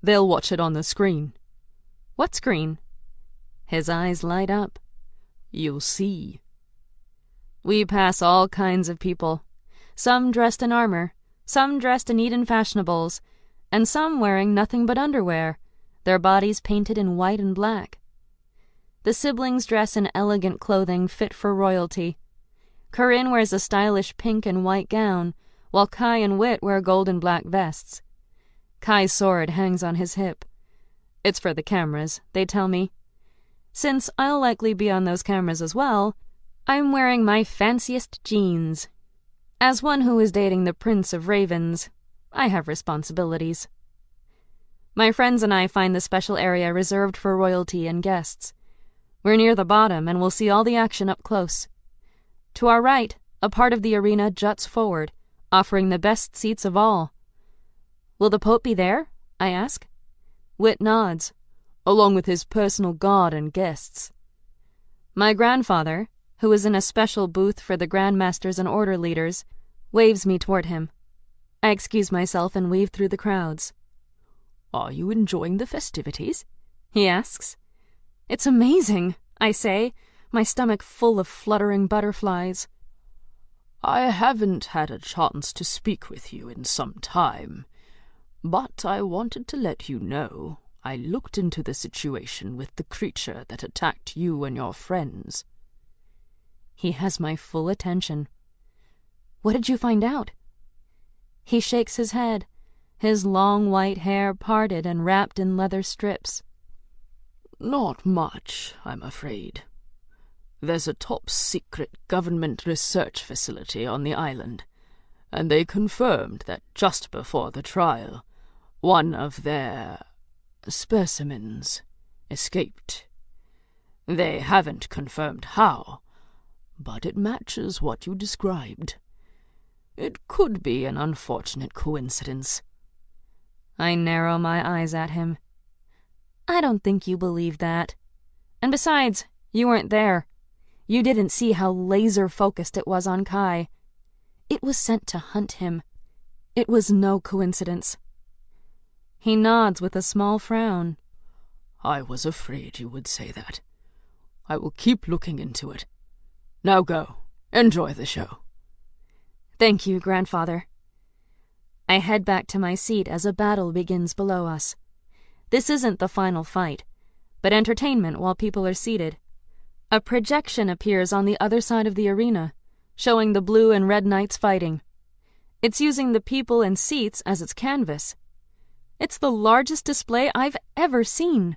They'll watch it on the screen. What screen? His eyes light up. You'll see. We pass all kinds of people, some dressed in armor, some dressed in Eden Fashionables, and some wearing nothing but underwear, their bodies painted in white and black. The siblings dress in elegant clothing fit for royalty. Corinne wears a stylish pink and white gown, while Kai and Wit wear gold and black vests. Kai's sword hangs on his hip. It's for the cameras, they tell me. Since I'll likely be on those cameras as well, I'm wearing my fanciest jeans. As one who is dating the Prince of Ravens, I have responsibilities. My friends and I find the special area reserved for royalty and guests. We're near the bottom and will see all the action up close. To our right, a part of the arena juts forward, offering the best seats of all. Will the Pope be there? I ask. Wit nods, along with his personal guard and guests. My grandfather, who is in a special booth for the grandmasters and order leaders, waves me toward him. I excuse myself and weave through the crowds. Are you enjoying the festivities? He asks. It's amazing, I say, my stomach full of fluttering butterflies. I haven't had a chance to speak with you in some time, but I wanted to let you know I looked into the situation with the creature that attacked you and your friends. He has my full attention. What did you find out? He shakes his head, his long white hair parted and wrapped in leather strips. Not much, I'm afraid. There's a top-secret government research facility on the island, and they confirmed that just before the trial, one of their specimens escaped. They haven't confirmed how, but it matches what you described. It could be an unfortunate coincidence. I narrow my eyes at him. I don't think you believe that. And besides, you weren't there. You didn't see how laser-focused it was on Kai. It was sent to hunt him. It was no coincidence. He nods with a small frown. I was afraid you would say that. I will keep looking into it. Now go. Enjoy the show. Thank you, Grandfather. I head back to my seat as a battle begins below us. This isn't the final fight, but entertainment while people are seated. A projection appears on the other side of the arena, showing the blue and red knights fighting. It's using the people and seats as its canvas. It's the largest display I've ever seen.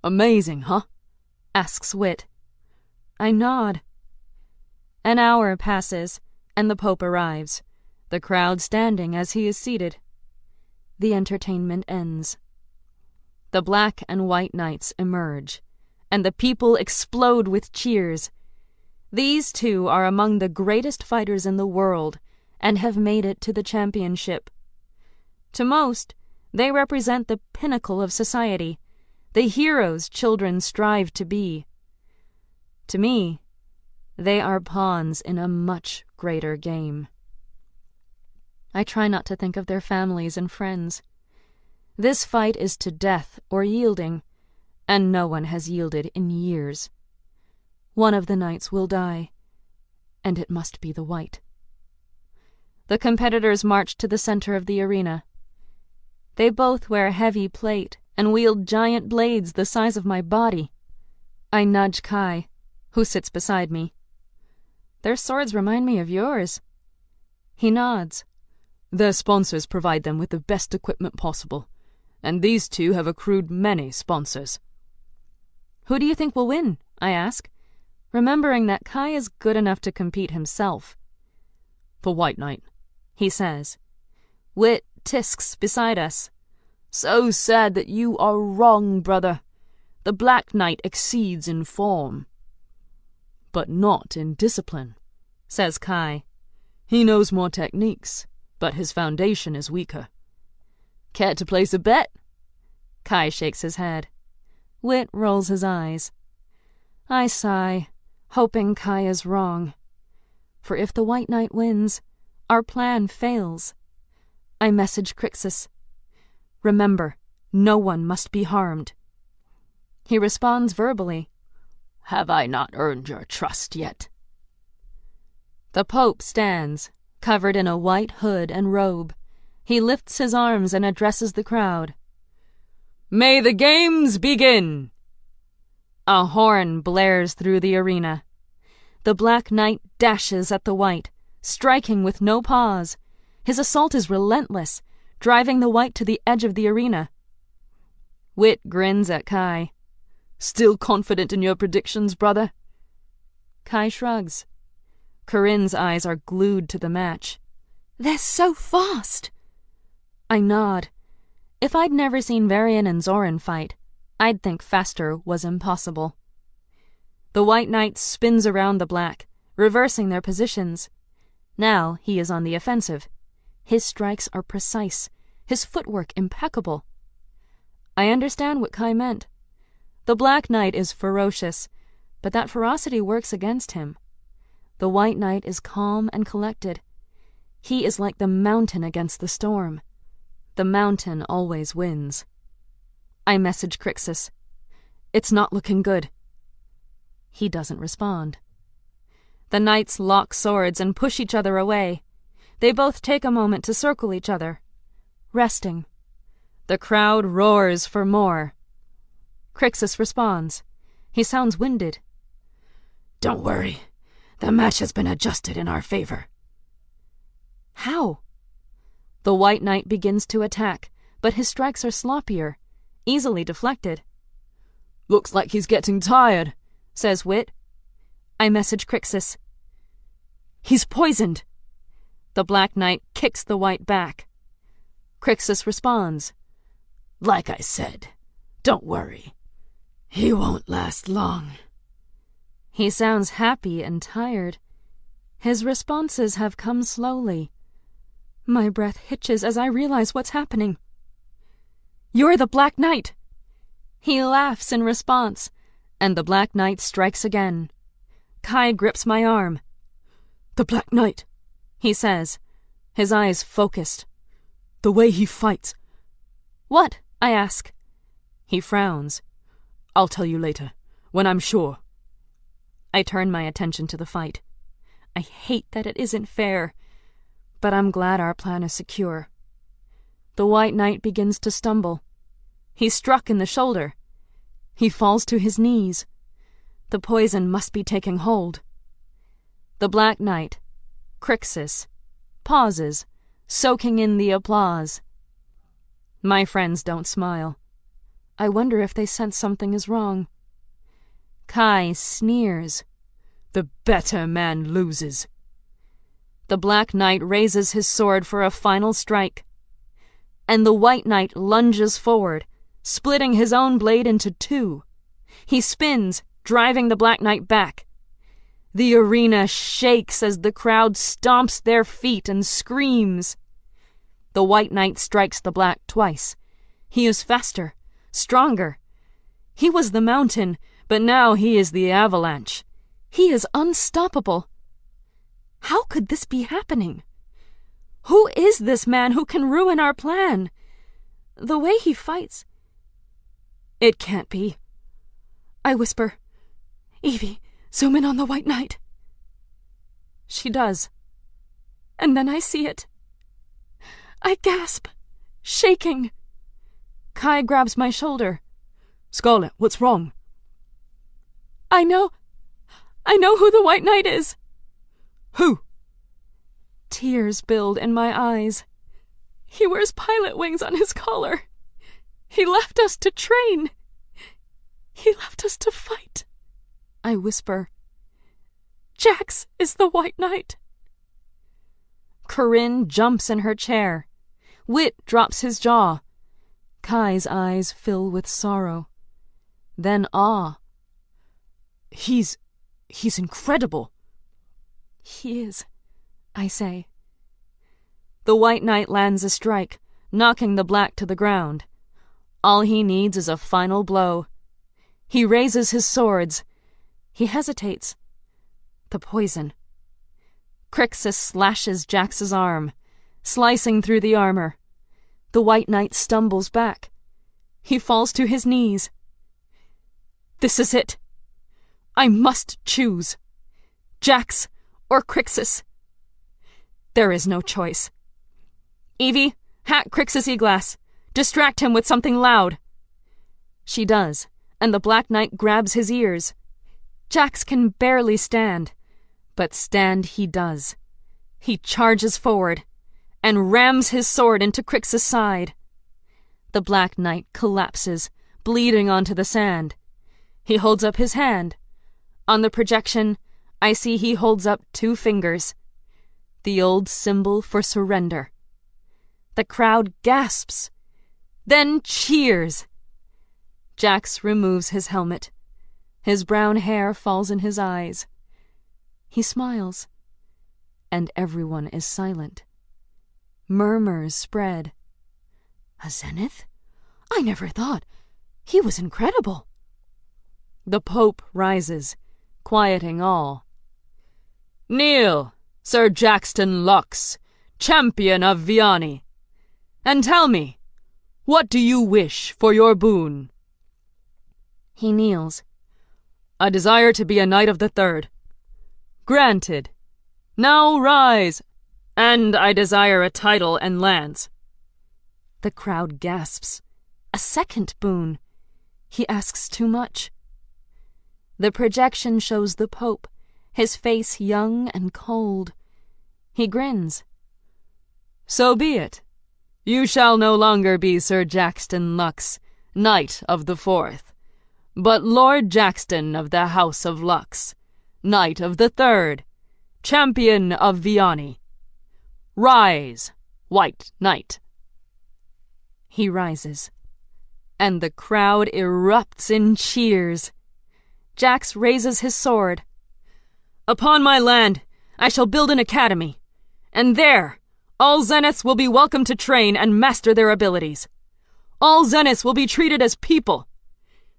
Amazing, huh? Asks Wit. I nod. An hour passes, and the Pope arrives, the crowd standing as he is seated. The entertainment ends. The black and white knights emerge, and the people explode with cheers. These two are among the greatest fighters in the world and have made it to the championship. To most, they represent the pinnacle of society, the heroes children strive to be. To me, they are pawns in a much greater game. I try not to think of their families and friends. This fight is to death or yielding, and no one has yielded in years. One of the knights will die, and it must be the white. The competitors march to the center of the arena. They both wear heavy plate and wield giant blades the size of my body. I nudge Kai, who sits beside me. Their swords remind me of yours. He nods. Their sponsors provide them with the best equipment possible, and these two have accrued many sponsors. Who do you think will win? I ask, remembering that Kai is good enough to compete himself. The White Knight, he says. Wit tisks beside us. So sad that you are wrong, brother. The Black Knight exceeds in form. But not in discipline, says Kai. He knows more techniques, but his foundation is weaker. Care to place a bet? Kai shakes his head. Wit rolls his eyes. I sigh, hoping Kai is wrong. For if the White Knight wins, our plan fails. I message Crixus. Remember, no one must be harmed. He responds verbally. Have I not earned your trust yet? The Pope stands, covered in a white hood and robe. He lifts his arms and addresses the crowd. May the games begin! A horn blares through the arena. The Black Knight dashes at the White, striking with no pause. His assault is relentless, driving the White to the edge of the arena. Wit grins at Kai. Still confident in your predictions, brother? Kai shrugs. Corinne's eyes are glued to the match. They're so fast! I nod. If I'd never seen Varian and Zoran fight, I'd think faster was impossible. The White Knight spins around the Black, reversing their positions. Now he is on the offensive. His strikes are precise, his footwork impeccable. I understand what Kai meant. The Black Knight is ferocious, but that ferocity works against him. The White Knight is calm and collected. He is like the mountain against the storm. The mountain always wins. I message Crixus. It's not looking good. He doesn't respond. The knights lock swords and push each other away. They both take a moment to circle each other, resting. The crowd roars for more. Crixus responds. He sounds winded. Don't worry. The match has been adjusted in our favor. How? The White Knight begins to attack, but his strikes are sloppier, easily deflected. Looks like he's getting tired, says Wit. I message Crixus. He's poisoned. The Black Knight kicks the White back. Crixus responds. Like I said, don't worry. He won't last long. He sounds happy and tired. His responses have come slowly. My breath hitches as I realize what's happening. You're the Black Knight! He laughs in response, and the Black Knight strikes again. Kai grips my arm. The Black Knight, he says, his eyes focused. The way he fights. What? I ask. He frowns. I'll tell you later, when I'm sure. I turn my attention to the fight. I hate that it isn't fair, but I'm glad our plan is secure. The White Knight begins to stumble. He's struck in the shoulder. He falls to his knees. The poison must be taking hold. The Black Knight, Crixus, pauses, soaking in the applause. My friends don't smile. I wonder if they sense something is wrong. Kai sneers. The better man loses. The Black Knight raises his sword for a final strike. And the White Knight lunges forward, splitting his own blade into two. He spins, driving the Black Knight back. The arena shakes as the crowd stomps their feet and screams. The White Knight strikes the Black twice. He is faster, stronger. He was the mountain, but now he is the avalanche. He is unstoppable. How could this be happening? Who is this man who can ruin our plan? The way he fights... It can't be. I whisper, Evie, zoom in on the White Knight. She does. And then I see it. I gasp, shaking. Kai grabs my shoulder. Scarlet, what's wrong? I know who the White Knight is. Who? Tears build in my eyes. He wears pilot wings on his collar. He left us to train. He left us to fight. I whisper. Jax is the White Knight. Corinne jumps in her chair. Wit drops his jaw. Kai's eyes fill with sorrow. Then awe. He's incredible. He is, I say. The White Knight lands a strike, knocking the Black to the ground. All he needs is a final blow. He raises his swords. He hesitates. The poison. Crixus slashes Jax's arm, slicing through the armor. The White Knight stumbles back. He falls to his knees. This is it. I must choose. Jax or Crixus. There is no choice. Evie, hack Crixus Eglass. Distract him with something loud. She does, and the Black Knight grabs his ears. Jax can barely stand, but stand he does. He charges forward and rams his sword into Crixus' side. The Black Knight collapses, bleeding onto the sand. He holds up his hand. On the projection, I see he holds up 2 fingers. The old symbol for surrender. The crowd gasps, then cheers. Jax removes his helmet. His brown hair falls in his eyes. He smiles, and everyone is silent. Murmurs spread. A zenith? I never thought. He was incredible. The Pope rises, quieting all. Kneel, Sir Jaxton Lux, champion of Viani. And tell me, what do you wish for your boon?" He kneels. "I desire to be a knight of the third." "Granted. Now rise. And I desire a title and lands." The crowd gasps. A second boon. He asks too much. The projection shows the Pope, his face young and cold. He grins. "So be it. You shall no longer be Sir Jackson Lux, Knight of the Fourth, but Lord Jackson of the House of Lux, Knight of the Third, Champion of Viani. Rise, White Knight." He rises, and the crowd erupts in cheers. Jax raises his sword. "Upon my land, I shall build an academy, and there all Zeniths will be welcome to train and master their abilities. All Zeniths will be treated as people,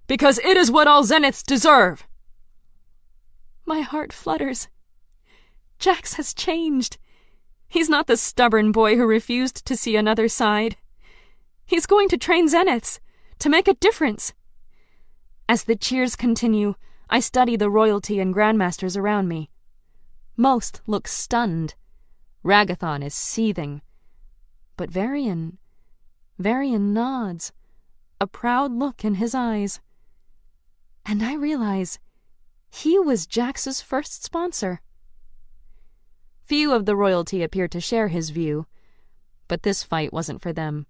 because it is what all Zeniths deserve." My heart flutters. Jax has changed. He's not the stubborn boy who refused to see another side. He's going to train Zeniths, to make a difference. As the cheers continue, I study the royalty and grandmasters around me. Most look stunned. Ragathon is seething. But Varian nods, a proud look in his eyes. And I realize he was Jax's first sponsor. Few of the royalty appear to share his view, but this fight wasn't for them.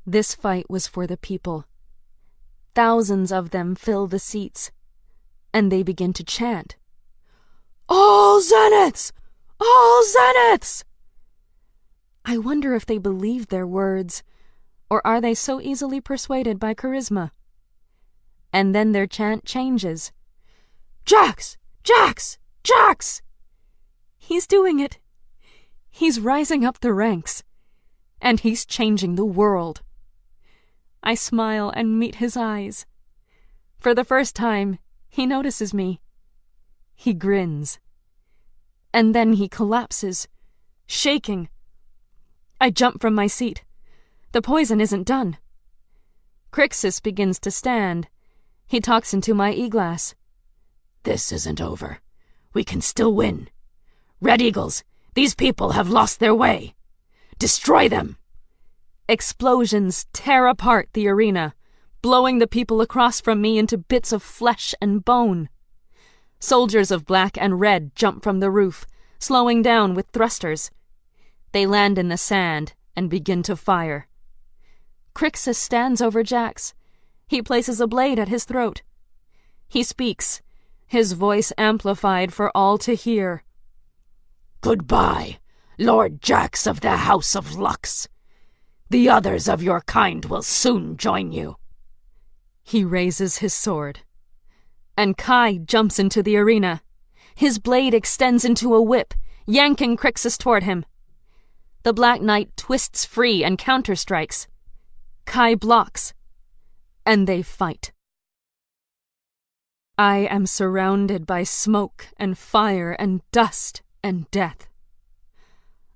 This fight was for the people. Thousands of them fill the seats, and they begin to chant, "All Zeniths! All Zeniths!" I wonder if they believe their words, or are they so easily persuaded by charisma? And then their chant changes. "Jax! Jax! Jax!" He's doing it. He's rising up the ranks, and he's changing the world. I smile and meet his eyes. For the first time, he notices me. He grins. And then he collapses, shaking. I jump from my seat. The poison isn't done. Crixus begins to stand. He talks into my e-glass. "This isn't over. We can still win. Red Eagles, these people have lost their way. Destroy them." Explosions tear apart the arena, blowing the people across from me into bits of flesh and bone. Soldiers of black and red jump from the roof, slowing down with thrusters. They land in the sand and begin to fire. Crixus stands over Jax. He places a blade at his throat. He speaks, his voice amplified for all to hear. "Goodbye, Lord Jax of the House of Lux. The others of your kind will soon join you." He raises his sword, and Kai jumps into the arena. His blade extends into a whip, yanking Crixus toward him. The Black Knight twists free and counterstrikes. Kai blocks, and they fight. I am surrounded by smoke and fire and dust and death.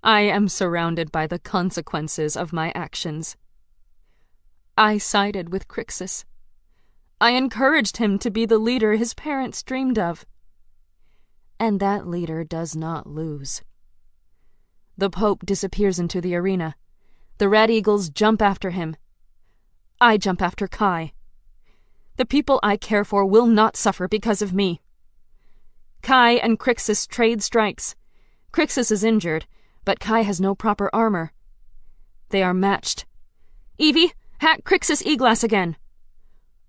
I am surrounded by the consequences of my actions. I sided with Crixus. I encouraged him to be the leader his parents dreamed of. And that leader does not lose. The Pope disappears into the arena. The Red Eagles jump after him. I jump after Kai. The people I care for will not suffer because of me. Kai and Crixus trade strikes. Crixus is injured, but Kai has no proper armor. They are matched. "Evie, hack Crixus' e-glass again."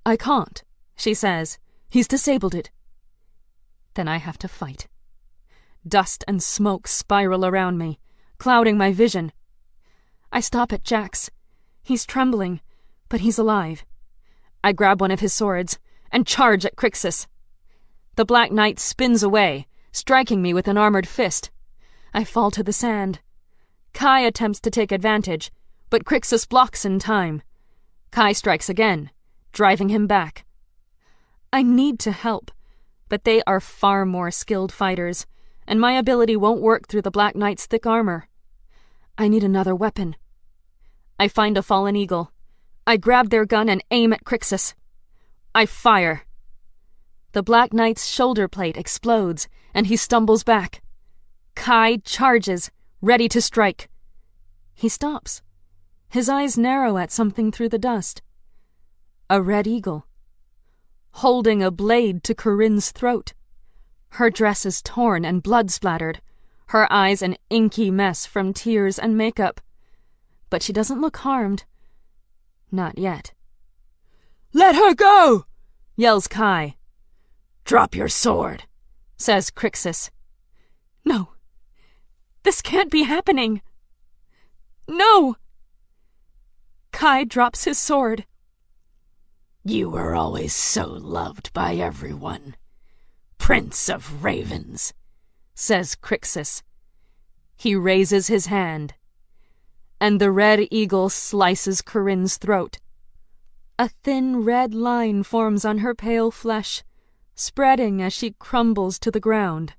"I can't," she says. "He's disabled it." Then I have to fight. Dust and smoke spiral around me, clouding my vision. I stop at Jax. He's trembling, but he's alive. I grab one of his swords and charge at Crixus. The Black Knight spins away, striking me with an armored fist. I fall to the sand. Kai attempts to take advantage, but Crixus blocks in time. Kai strikes again, driving him back. I need to help, but they are far more skilled fighters, and my ability won't work through the Black Knight's thick armor. I need another weapon. I find a fallen eagle. I grab their gun and aim at Crixus. I fire. The Black Knight's shoulder plate explodes, and he stumbles back. Kai charges, ready to strike. He stops. His eyes narrow at something through the dust. A red eagle, holding a blade to Corinne's throat. Her dress is torn and blood-splattered, her eyes an inky mess from tears and makeup. But she doesn't look harmed. Not yet. "Let her go!" yells Kai. "Drop your sword," says Crixus. No. This can't be happening. No! Kai drops his sword. "You were always so loved by everyone. Prince of Ravens," says Crixus. He raises his hand, and the red eagle slices Corinne's throat. A thin red line forms on her pale flesh, spreading as she crumbles to the ground,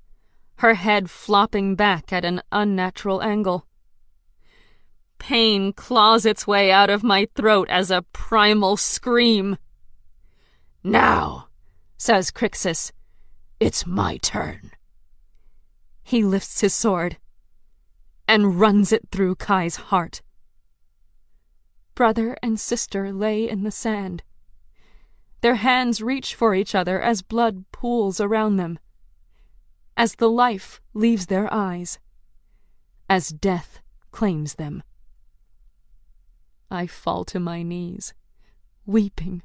her head flopping back at an unnatural angle. Pain claws its way out of my throat as a primal scream. "Now," says Crixus, "it's my turn." He lifts his sword and runs it through Kai's heart. Brother and sister lay in the sand. Their hands reach for each other as blood pools around them, as the life leaves their eyes, as death claims them. I fall to my knees, weeping.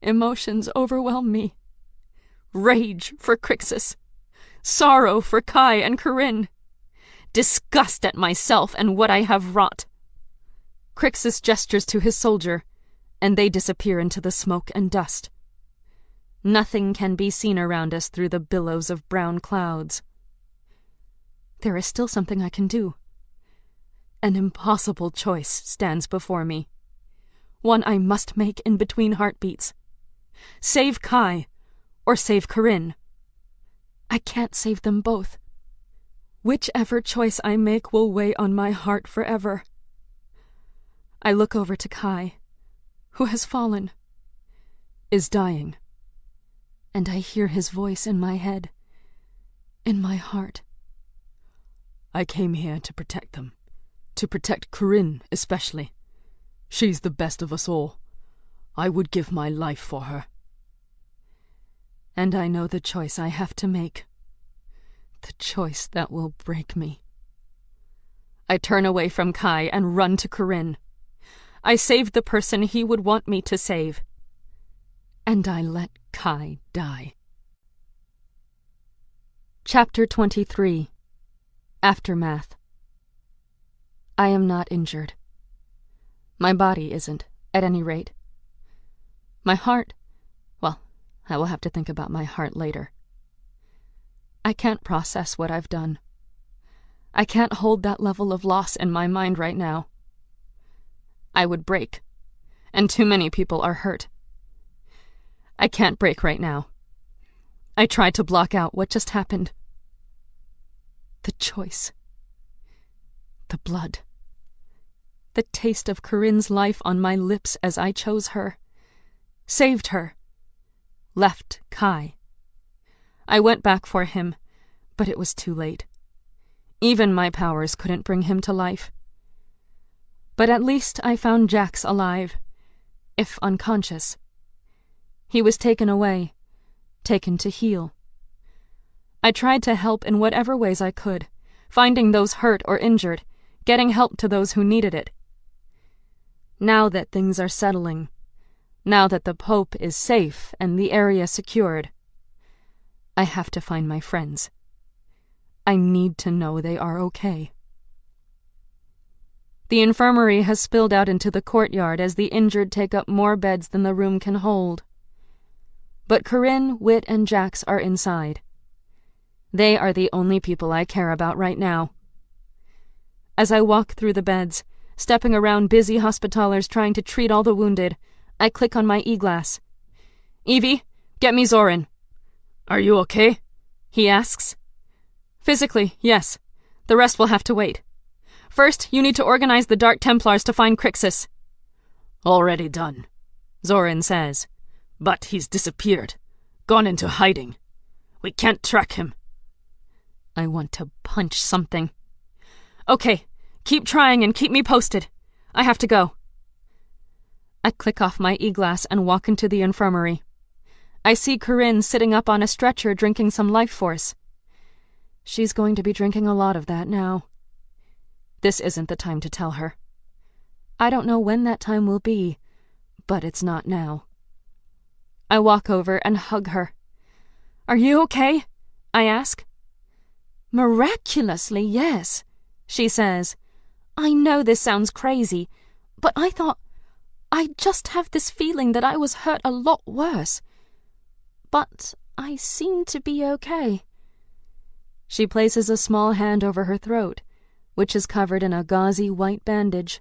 Emotions overwhelm me. Rage for Crixus, sorrow for Kai and Corinne, disgust at myself and what I have wrought. Crixus gestures to his soldier, and they disappear into the smoke and dust. Nothing can be seen around us through the billows of brown clouds. There is still something I can do. An impossible choice stands before me. One I must make in between heartbeats. Save Kai, or save Corinne. I can't save them both. Whichever choice I make will weigh on my heart forever. I look over to Kai, who has fallen, is dying, and I hear his voice in my head, in my heart. "I came here to protect them. To protect Corinne, especially. She's the best of us all. I would give my life for her." And I know the choice I have to make. The choice that will break me. I turn away from Kai and run to Corinne. I save the person he would want me to save. And I let Kai die. Chapter 23. Aftermath. I am not injured. My body isn't, at any rate. My heart, well, I will have to think about my heart later. I can't process what I've done. I can't hold that level of loss in my mind right now. I would break, and too many people are hurt. I can't break right now. I tried to block out what just happened. The choice. The blood. The taste of Corinne's life on my lips as I chose her. Saved her. Left Kai. I went back for him, but it was too late. Even my powers couldn't bring him to life. But at least I found Jax alive, if unconscious. He was taken away, taken to heal. I tried to help in whatever ways I could, finding those hurt or injured, getting help to those who needed it. Now that things are settling, now that the Pope is safe and the area secured, I have to find my friends. I need to know they are okay. The infirmary has spilled out into the courtyard as the injured take up more beds than the room can hold. But Corinne, Wit, and Jax are inside. They are the only people I care about right now. As I walk through the beds, stepping around busy hospitalers trying to treat all the wounded, I click on my e-glass. "Evie, get me Zoran." "Are you okay?" he asks. "Physically, yes. The rest will have to wait. First, you need to organize the Dark Templars to find Crixus. Already done, Zorin says. But he's disappeared. Gone into hiding. We can't track him. I want to punch something. Okay, keep trying and keep me posted. I have to go. I click off my e-glass and walk into the infirmary. I see Corinne sitting up on a stretcher drinking some life force. She's going to be drinking a lot of that now. This isn't the time to tell her. I don't know when that time will be, but it's not now. I walk over and hug her. Are you okay? I ask. Miraculously, yes, she says. I know this sounds crazy, but I just have this feeling that I was hurt a lot worse. But I seem to be okay. She places a small hand over her throat, which is covered in a gauzy white bandage.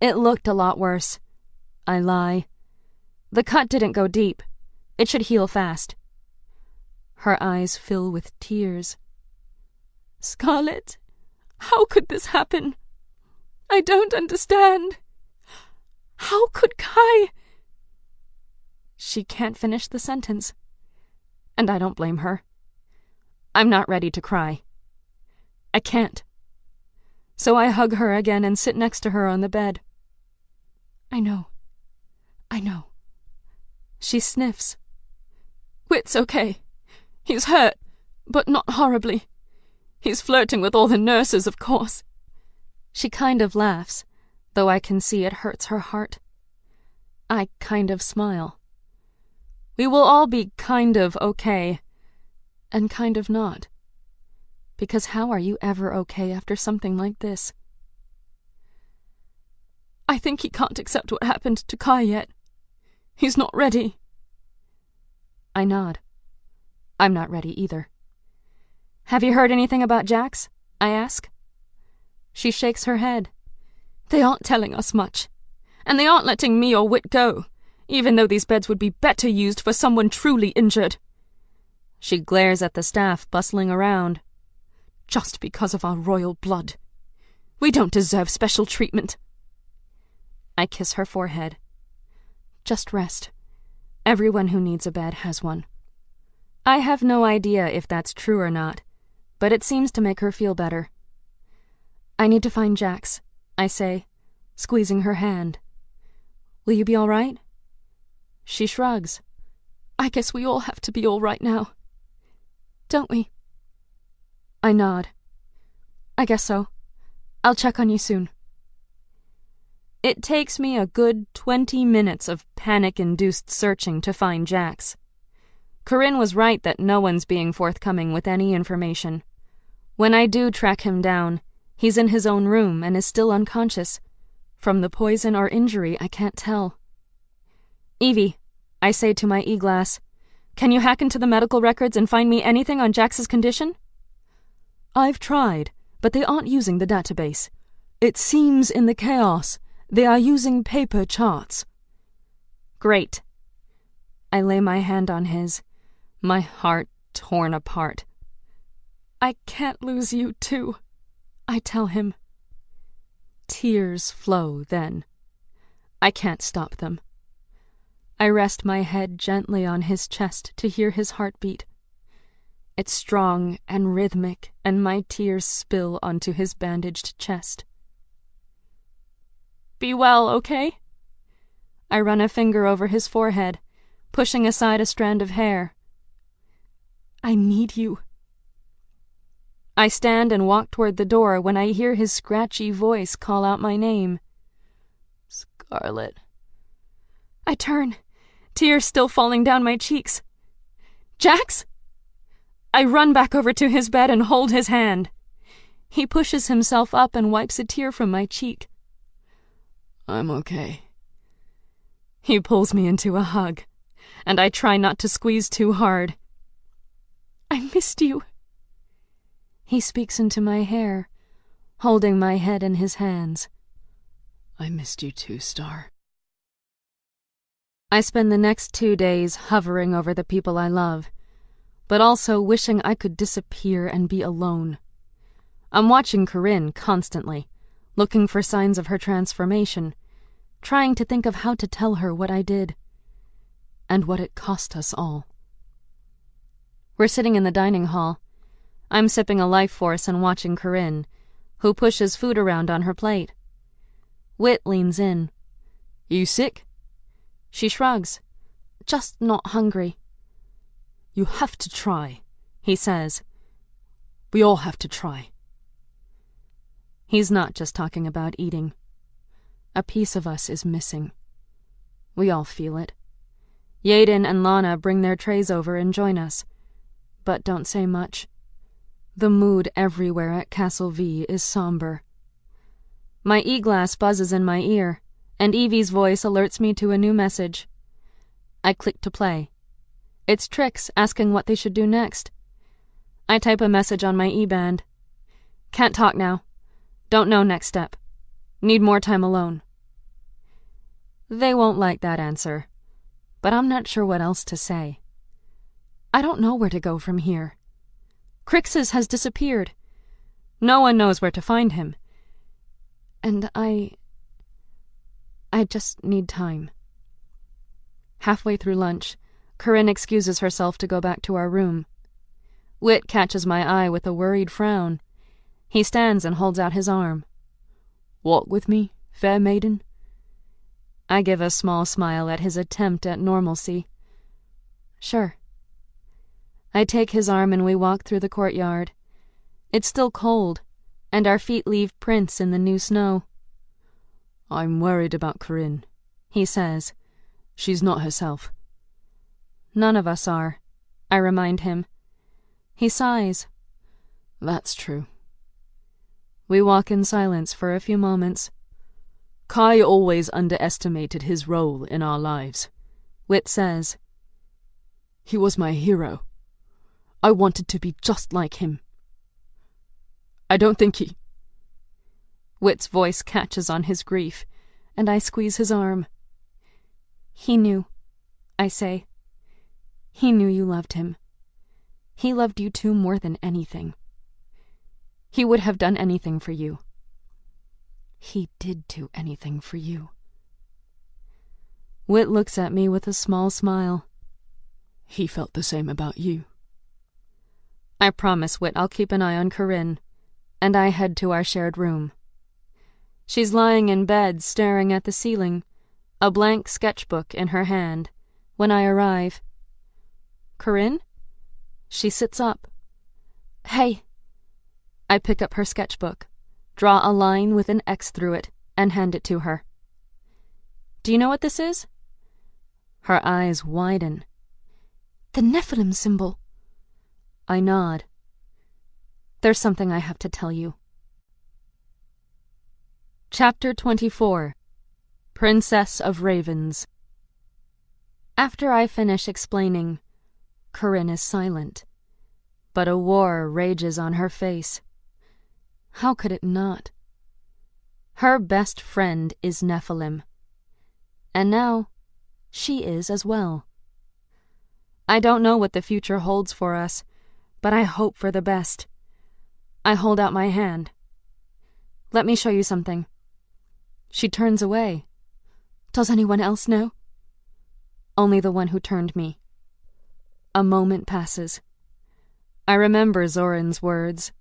It looked a lot worse. I lie. The cut didn't go deep. It should heal fast. Her eyes fill with tears. Scarlet, how could this happen? I don't understand. How could Kai? She can't finish the sentence. And I don't blame her. I'm not ready to cry. I can't. So I hug her again and sit next to her on the bed. I know. She sniffs. Whit's okay. He's hurt, but not horribly. He's flirting with all the nurses, of course. She kind of laughs, though I can see it hurts her heart. I kind of smile. We will all be kind of okay, and kind of not. Because how are you ever okay after something like this? I think he can't accept what happened to Kai yet. He's not ready. I nod. I'm not ready either. Have you heard anything about Jax? I ask. She shakes her head. They aren't telling us much. And they aren't letting me or Whit go, even though these beds would be better used for someone truly injured. She glares at the staff bustling around. Just because of our royal blood. We don't deserve special treatment. I kiss her forehead. Just rest. Everyone who needs a bed has one. I have no idea if that's true or not, but it seems to make her feel better. I need to find Jax, I say, squeezing her hand. Will you be all right? She shrugs. I guess we all have to be all right now. Don't we? I nod. I guess so. I'll check on you soon. It takes me a good 20 minutes of panic-induced searching to find Jax. Corinne was right that no one's being forthcoming with any information. When I do track him down, he's in his own room and is still unconscious. From the poison or injury, I can't tell. Evie, I say to my e-glass, can you hack into the medical records and find me anything on Jax's condition? I've tried, but they aren't using the database. It seems in the chaos they are using paper charts. Great. I lay my hand on his, my heart torn apart. I can't lose you too, I tell him. Tears flow then. I can't stop them. I rest my head gently on his chest to hear his heartbeat. It's strong and rhythmic, and my tears spill onto his bandaged chest. Be well, okay? I run a finger over his forehead, pushing aside a strand of hair. I need you. I stand and walk toward the door when I hear his scratchy voice call out my name. Scarlet. I turn, tears still falling down my cheeks. Jax? I run back over to his bed and hold his hand. He pushes himself up and wipes a tear from my cheek. I'm okay. He pulls me into a hug, and I try not to squeeze too hard. I missed you. He speaks into my hair, holding my head in his hands. I missed you too, Star. I spend the next 2 days hovering over the people I love, but also wishing I could disappear and be alone. I'm watching Corinne constantly, looking for signs of her transformation, trying to think of how to tell her what I did, and what it cost us all. We're sitting in the dining hall. I'm sipping a Life Force and watching Corinne, who pushes food around on her plate. Whit leans in. You sick? She shrugs. Just not hungry. You have to try, he says. We all have to try. He's not just talking about eating. A piece of us is missing. We all feel it. Yaden and Lana bring their trays over and join us, but don't say much. The mood everywhere at Castle V is somber. My e-glass buzzes in my ear, and Evie's voice alerts me to a new message. I click to play. It's Trix asking what they should do next. I type a message on my e-band. Can't talk now. Don't know next step. Need more time alone. They won't like that answer, but I'm not sure what else to say. I don't know where to go from here. Crixus has disappeared. No one knows where to find him. And I just need time. Halfway through lunch, Corinne excuses herself to go back to our room. Whit catches my eye with a worried frown. He stands and holds out his arm. Walk with me, fair maiden? I give a small smile at his attempt at normalcy. Sure. I take his arm and we walk through the courtyard. It's still cold, and our feet leave prints in the new snow. I'm worried about Corinne, he says. She's not herself. None of us are, I remind him. He sighs. That's true. We walk in silence for a few moments. Kai always underestimated his role in our lives, Whit says. He was my hero. I wanted to be just like him. I don't think he... Whit's voice catches on his grief, and I squeeze his arm. He knew, I say. He knew you loved him. He loved you too more than anything. He would have done anything for you. He did do anything for you. Whit looks at me with a small smile. He felt the same about you. I promise Whit I'll keep an eye on Corinne, and I head to our shared room. She's lying in bed staring at the ceiling, a blank sketchbook in her hand, when I arrive. Corinne? She sits up. Hey. I pick up her sketchbook, draw a line with an X through it, and hand it to her. Do you know what this is? Her eyes widen. The Nephilim symbol. I nod. There's something I have to tell you. Chapter 24. Princess of Ravens. After I finish explaining, Corinne is silent, but a war rages on her face. How could it not? Her best friend is Nephilim, and now she is as well. I don't know what the future holds for us, but I hope for the best. I hold out my hand. Let me show you something. She turns away. Does anyone else know? Only the one who turned me. A moment passes. I remember Zoran's words.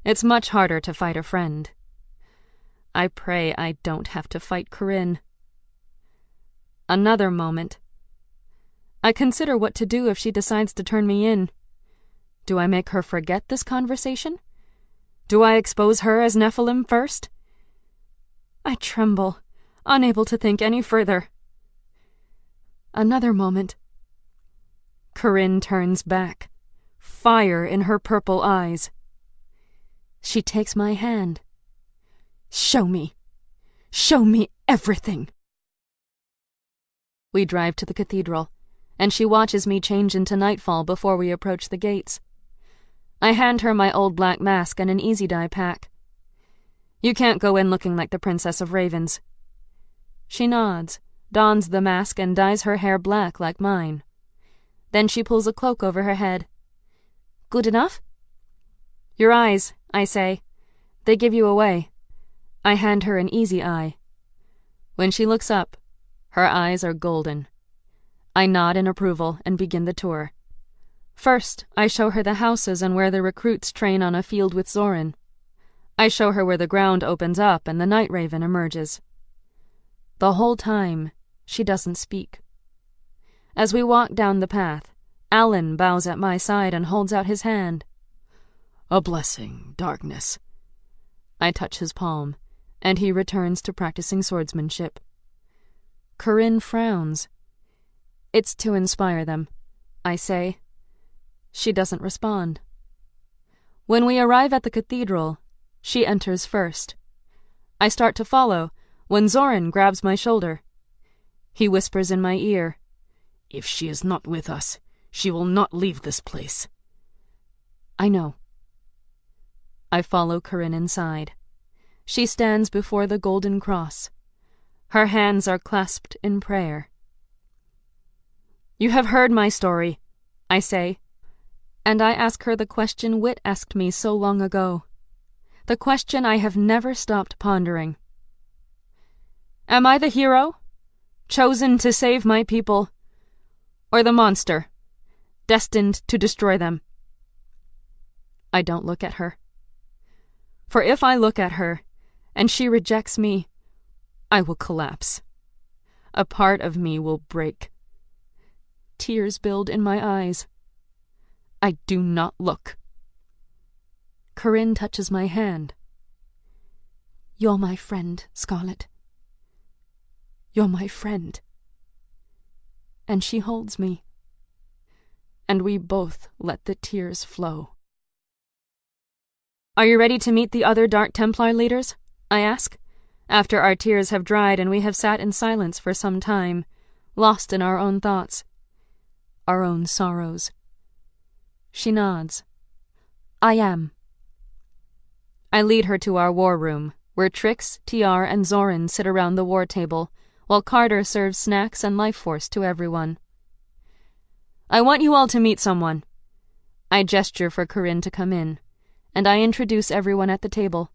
It's much harder to fight a friend. I pray I don't have to fight Corinne. Another moment. I consider what to do if she decides to turn me in. Do I make her forget this conversation? Do I expose her as Nephilim first? I tremble, unable to think any further. Another moment. Corinne turns back, fire in her purple eyes. She takes my hand. Show me. Show me everything. We drive to the cathedral, and she watches me change into Nightfall before we approach the gates. I hand her my old black mask and an easy dye pack. You can't go in looking like the Princess of Ravens. She nods, dons the mask, and dyes her hair black like mine. Then she pulls a cloak over her head. Good enough? Your eyes, I say. They give you away. I hand her an easy eye. When she looks up, her eyes are golden. I nod in approval and begin the tour. First, I show her the houses and where the recruits train on a field with Zoran. I show her where the ground opens up and the Night Raven emerges. The whole time, she doesn't speak. As we walk down the path, Alan bows at my side and holds out his hand. A blessing, darkness. I touch his palm, and he returns to practicing swordsmanship. Corinne frowns. It's to inspire them, I say. She doesn't respond. When we arrive at the cathedral, she enters first. I start to follow when Zoran grabs my shoulder. He whispers in my ear, If she is not with us, she will not leave this place. I know. I follow Corinne inside. She stands before the golden cross. Her hands are clasped in prayer. You have heard my story, I say, and I ask her the question Wit asked me so long ago. The question I have never stopped pondering. Am I the hero, chosen to save my people, or the monster, destined to destroy them? I don't look at her. For if I look at her, and she rejects me, I will collapse. A part of me will break. Tears build in my eyes. I do not look. Corinne touches my hand. You're my friend, Scarlet. You're my friend. And she holds me. And we both let the tears flow. Are you ready to meet the other Dark Templar leaders? I ask, after our tears have dried and we have sat in silence for some time, lost in our own thoughts, our own sorrows. She nods. I am. I lead her to our war room, where Trix, TR, and Zoran sit around the war table, while Carter serves snacks and life force to everyone. I want you all to meet someone. I gesture for Corinne to come in, and I introduce everyone at the table.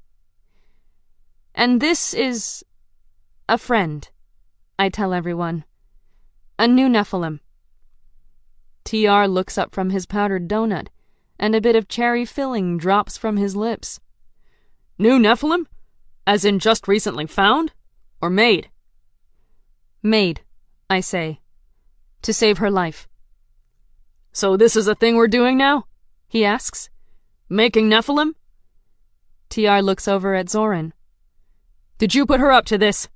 And this is a friend, I tell everyone. A new Nephilim. TR looks up from his powdered donut, and a bit of cherry filling drops from his lips. New Nephilim? As in just recently found? Or made? Made, I say, to save her life. So this is a thing we're doing now? He asks. Making Nephilim? TR looks over at Zoran. Did you put her up to this?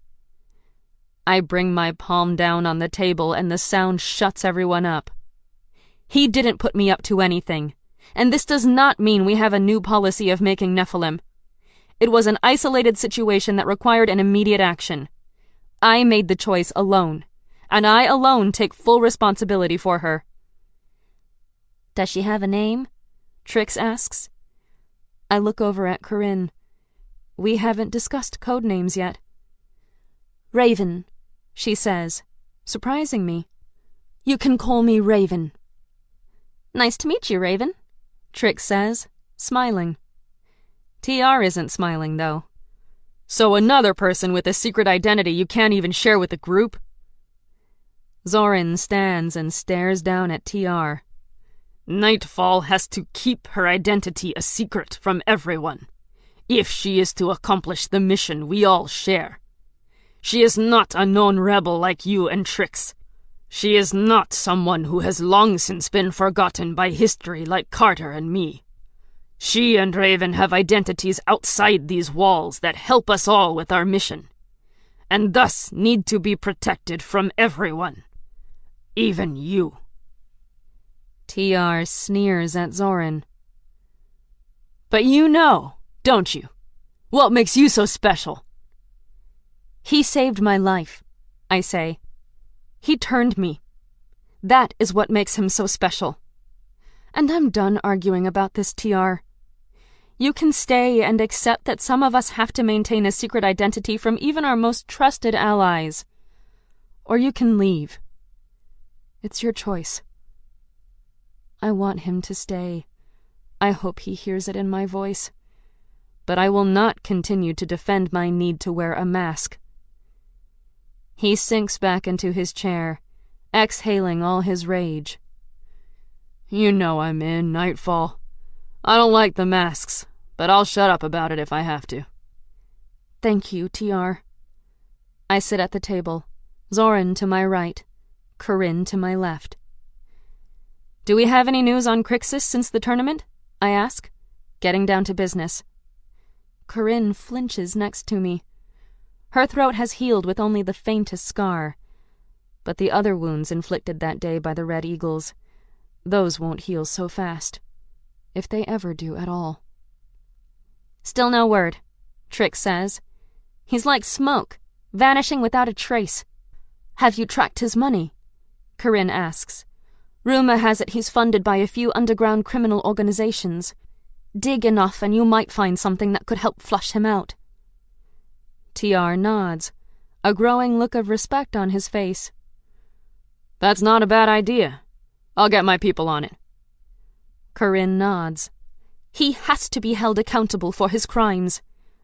I bring my palm down on the table and the sound shuts everyone up. He didn't put me up to anything, and this does not mean we have a new policy of making Nephilim. It was an isolated situation that required an immediate action. I made the choice alone, and I alone take full responsibility for her. Does she have a name? Trix asks. I look over at Corinne. We haven't discussed code names yet. Raven, she says, surprising me. You can call me Raven. Nice to meet you, Raven, Trix says, smiling. TR isn't smiling, though. So another person with a secret identity you can't even share with the group? Zoran stands and stares down at TR. Nightfall has to keep her identity a secret from everyone, if she is to accomplish the mission we all share. She is not a known rebel like you and Trix. She is not someone who has long since been forgotten by history like Carter and me. She and Raven have identities outside these walls that help us all with our mission, and thus need to be protected from everyone, even you. TR sneers at Zoran. But you know, don't you? What makes you so special? He saved my life, I say. He turned me. That is what makes him so special. And I'm done arguing about this, TR. You can stay and accept that some of us have to maintain a secret identity from even our most trusted allies. Or you can leave. It's your choice. I want him to stay. I hope he hears it in my voice. but I will not continue to defend my need to wear a mask. He sinks back into his chair, exhaling all his rage. You know I'm in, Nightfall. I don't like the masks, but I'll shut up about it if I have to. Thank you, TR. I sit at the table, Zoran to my right, Corinne to my left. Do we have any news on Crixus since the tournament? I ask, getting down to business. Corinne flinches next to me. Her throat has healed with only the faintest scar, but the other wounds inflicted that day by the Red Eagles, those won't heal so fast, if they ever do at all. Still no word, Trix says. He's like smoke, vanishing without a trace. Have you tracked his money? Corinne asks. Rumor has it he's funded by a few underground criminal organizations. Dig enough and you might find something that could help flush him out. TR nods, a growing look of respect on his face. That's not a bad idea. I'll get my people on it. Corinne nods. He has to be held accountable for his crimes,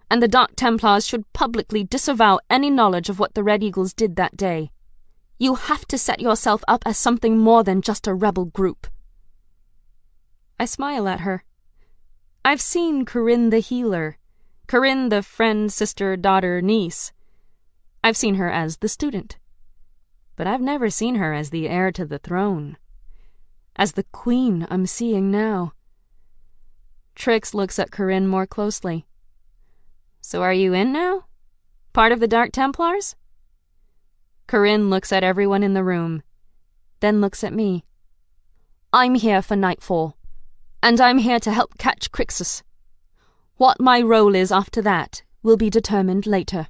and the Dark Templars should publicly disavow any knowledge of what the Red Eagles did that day. You have to set yourself up as something more than just a rebel group. I smile at her. I've seen Corinne the healer, Corinne the friend, sister, daughter, niece. I've seen her as the student. But I've never seen her as the heir to the throne. As the queen I'm seeing now. Trix looks at Corinne more closely. So are you in now? Part of the Dark Templars? Corinne looks at everyone in the room, then looks at me. I'm here for Nightfall, and I'm here to help catch Crixus. What my role is after that will be determined later.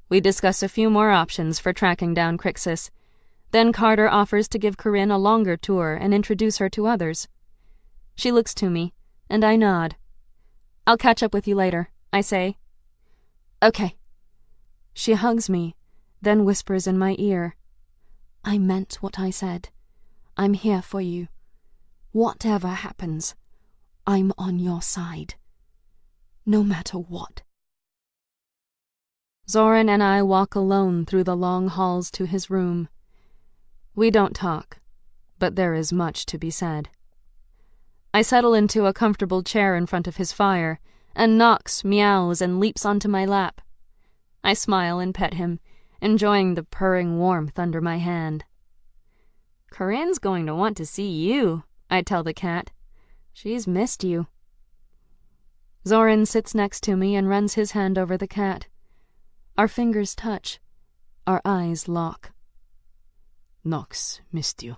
We discuss a few more options for tracking down Crixus. Then Carter offers to give Corinne a longer tour and introduce her to others. She looks to me, and I nod. I'll catch up with you later, I say. Okay. She hugs me, then whispers in my ear. I meant what I said. I'm here for you. Whatever happens, I'm on your side. No matter what. Zoran and I walk alone through the long halls to his room. We don't talk, but there is much to be said. I settle into a comfortable chair in front of his fire, and Nox meows and leaps onto my lap. I smile and pet him, enjoying the purring warmth under my hand. Corinne's going to want to see you, I tell the cat. She's missed you. Zoran sits next to me and runs his hand over the cat. Our fingers touch. Our eyes lock. Nox missed you,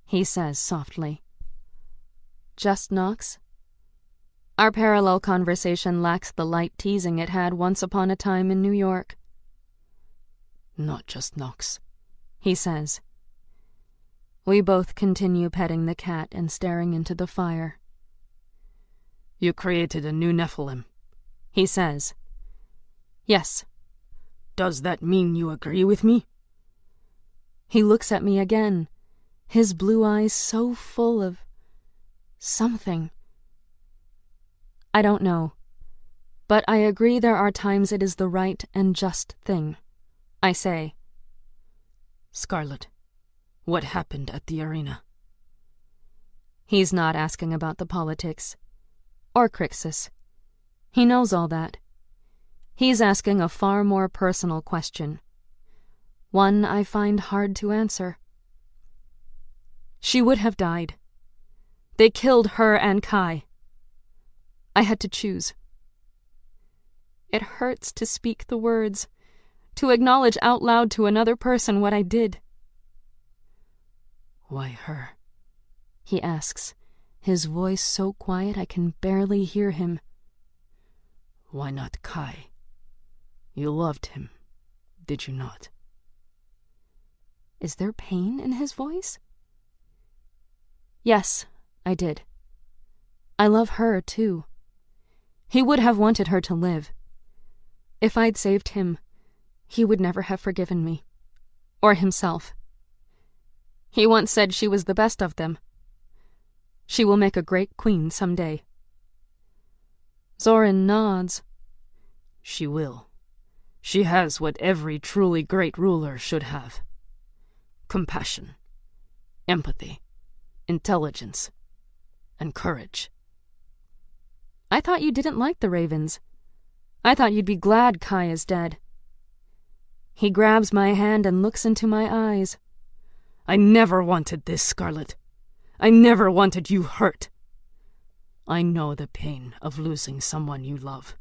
he says softly. Just Nox? Our parallel conversation lacks the light teasing it had once upon a time in New York. Not just Nox, he says. We both continue petting the cat and staring into the fire. You created a new Nephilim, he says. Yes. Does that mean you agree with me? He looks at me again, his blue eyes so full of something. I don't know, but I agree there are times it is the right and just thing. I say. Scarlet, what happened at the arena? He's not asking about the politics. Or Crixus. He knows all that. He's asking a far more personal question. One I find hard to answer. She would have died. They killed her and Kai. I had to choose. It hurts to speak the words, to acknowledge out loud to another person what I did. Why her? He asks, his voice so quiet I can barely hear him. Why not Kai? You loved him, did you not? Is there pain in his voice? Yes, I did. I love her, too. He would have wanted her to live. If I'd saved him, he would never have forgiven me. Or himself. He once said she was the best of them. She will make a great queen someday. Zoran nods. She will. She has what every truly great ruler should have. Compassion, empathy, intelligence, and courage. I thought you didn't like the Ravens. I thought you'd be glad Kai is dead. He grabs my hand and looks into my eyes. I never wanted this, Scarlet. I never wanted you hurt. I know the pain of losing someone you love,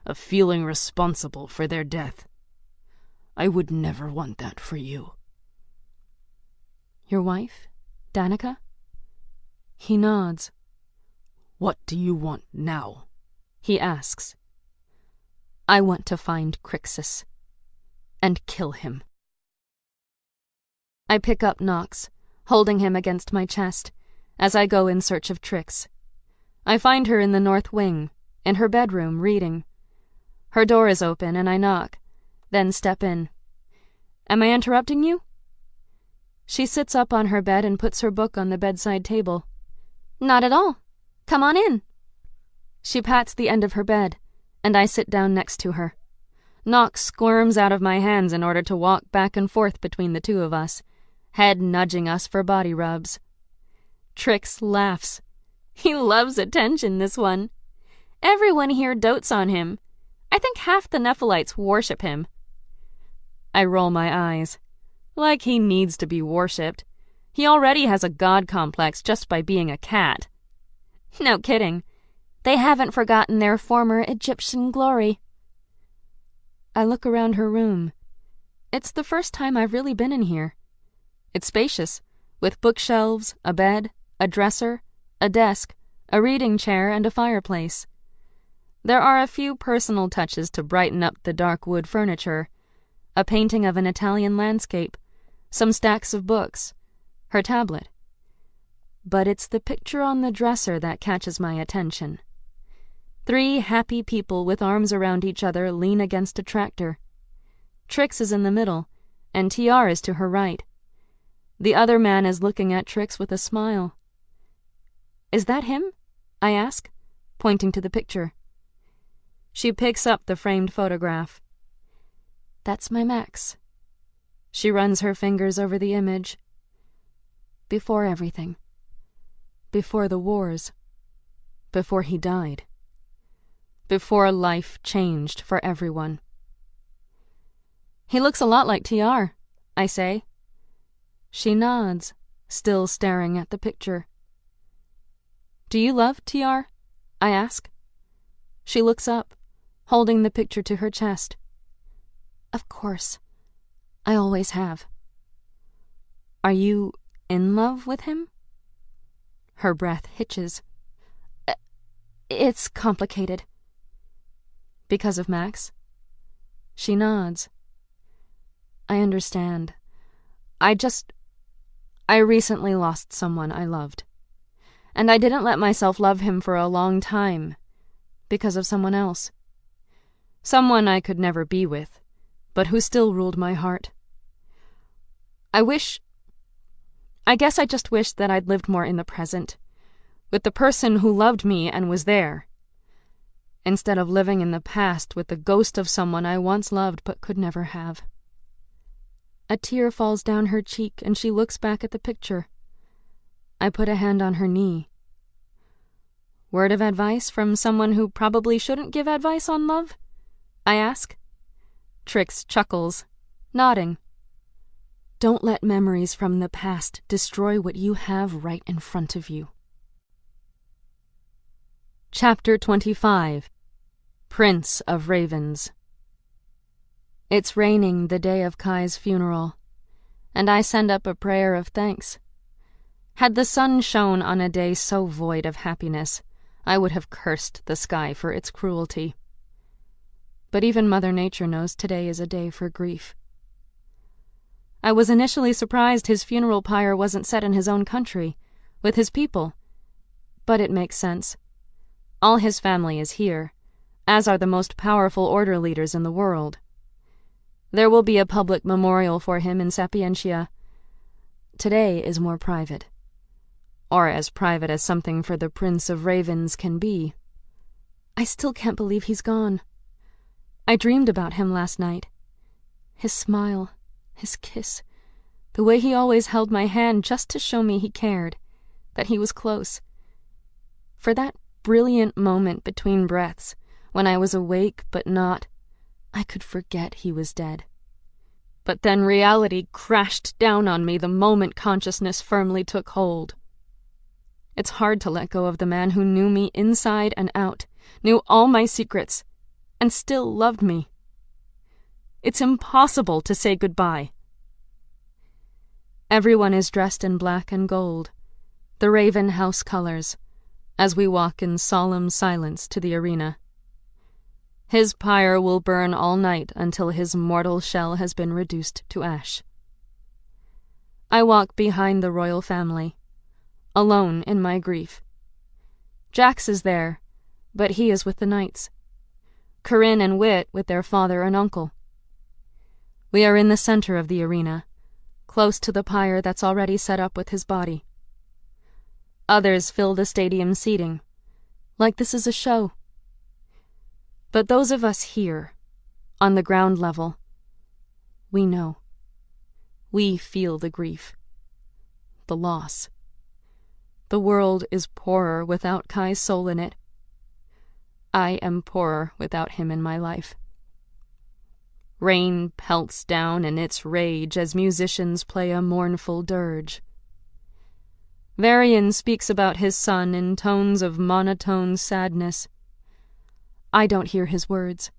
of feeling responsible for their death. I would never want that for you. Your wife, Danica? He nods. What do you want now? He asks. I want to find Crixus and kill him. I pick up Nox, holding him against my chest, as I go in search of Trix. I find her in the north wing, in her bedroom, reading. Her door is open and I knock, then step in. Am I interrupting you? She sits up on her bed and puts her book on the bedside table. Not at all. Come on in. She pats the end of her bed, and I sit down next to her. Nox squirms out of my hands in order to walk back and forth between the two of us, head nudging us for body rubs. Trix laughs. He loves attention, this one. Everyone here dotes on him. I think half the Nephilites worship him. I roll my eyes. Like he needs to be worshipped. He already has a god complex just by being a cat. No kidding. They haven't forgotten their former Egyptian glory. I look around her room. It's the first time I've really been in here. It's spacious, with bookshelves, a bed, a dresser, a desk, a reading chair, and a fireplace. There are a few personal touches to brighten up the dark wood furniture, a painting of an Italian landscape, some stacks of books, her tablet. But it's the picture on the dresser that catches my attention. 3 happy people with arms around each other lean against a tractor. Trix is in the middle, and TR is to her right. The other man is looking at Trix with a smile. Is that him? I ask, pointing to the picture. She picks up the framed photograph. That's my Max. She runs her fingers over the image. Before everything. Before the wars. Before he died. Before life changed for everyone. He looks a lot like TR, I say. She nods, still staring at the picture. Do you love TR? I ask. She looks up, holding the picture to her chest. Of course. I always have. Are you in love with him? Her breath hitches. It's complicated. Because of Max? She nods. I understand. I recently lost someone I loved. And I didn't let myself love him for a long time because of someone else. Someone I could never be with, but who still ruled my heart. I guess I just wish that I'd lived more in the present, with the person who loved me and was there, instead of living in the past with the ghost of someone I once loved but could never have. A tear falls down her cheek and she looks back at the picture. I put a hand on her knee. Word of advice from someone who probably shouldn't give advice on love? I ask. Trix chuckles, nodding. Don't let memories from the past destroy what you have right in front of you. Chapter 25. Prince of Ravens. It's raining the day of Kai's funeral, and I send up a prayer of thanks. Had the sun shone on a day so void of happiness, I would have cursed the sky for its cruelty. But even Mother Nature knows today is a day for grief. I was initially surprised his funeral pyre wasn't set in his own country, with his people. But it makes sense. All his family is here, as are the most powerful order leaders in the world. There will be a public memorial for him in Sapientia. Today is more private. Or as private as something for the Prince of Ravens can be. I still can't believe he's gone. I dreamed about him last night. His smile, his kiss, the way he always held my hand just to show me he cared, that he was close. For that brilliant moment between breaths, when I was awake but not, I could forget he was dead. But then reality crashed down on me the moment consciousness firmly took hold. It's hard to let go of the man who knew me inside and out, knew all my secrets, and still loved me. It's impossible to say goodbye. Everyone is dressed in black and gold, the Raven House colors, as we walk in solemn silence to the arena. His pyre will burn all night until his mortal shell has been reduced to ash. I walk behind the royal family, alone in my grief. Jax is there, but he is with the knights. Corinne and Whit with their father and uncle. We are in the center of the arena, close to the pyre that's already set up with his body. Others fill the stadium seating, like this is a show. But those of us here, on the ground level, we know. We feel the grief, the loss. The world is poorer without Kai's soul in it. I am poorer without him in my life. Rain pelts down in its rage as musicians play a mournful dirge. Varian speaks about his son in tones of monotone sadness. I don't hear his words.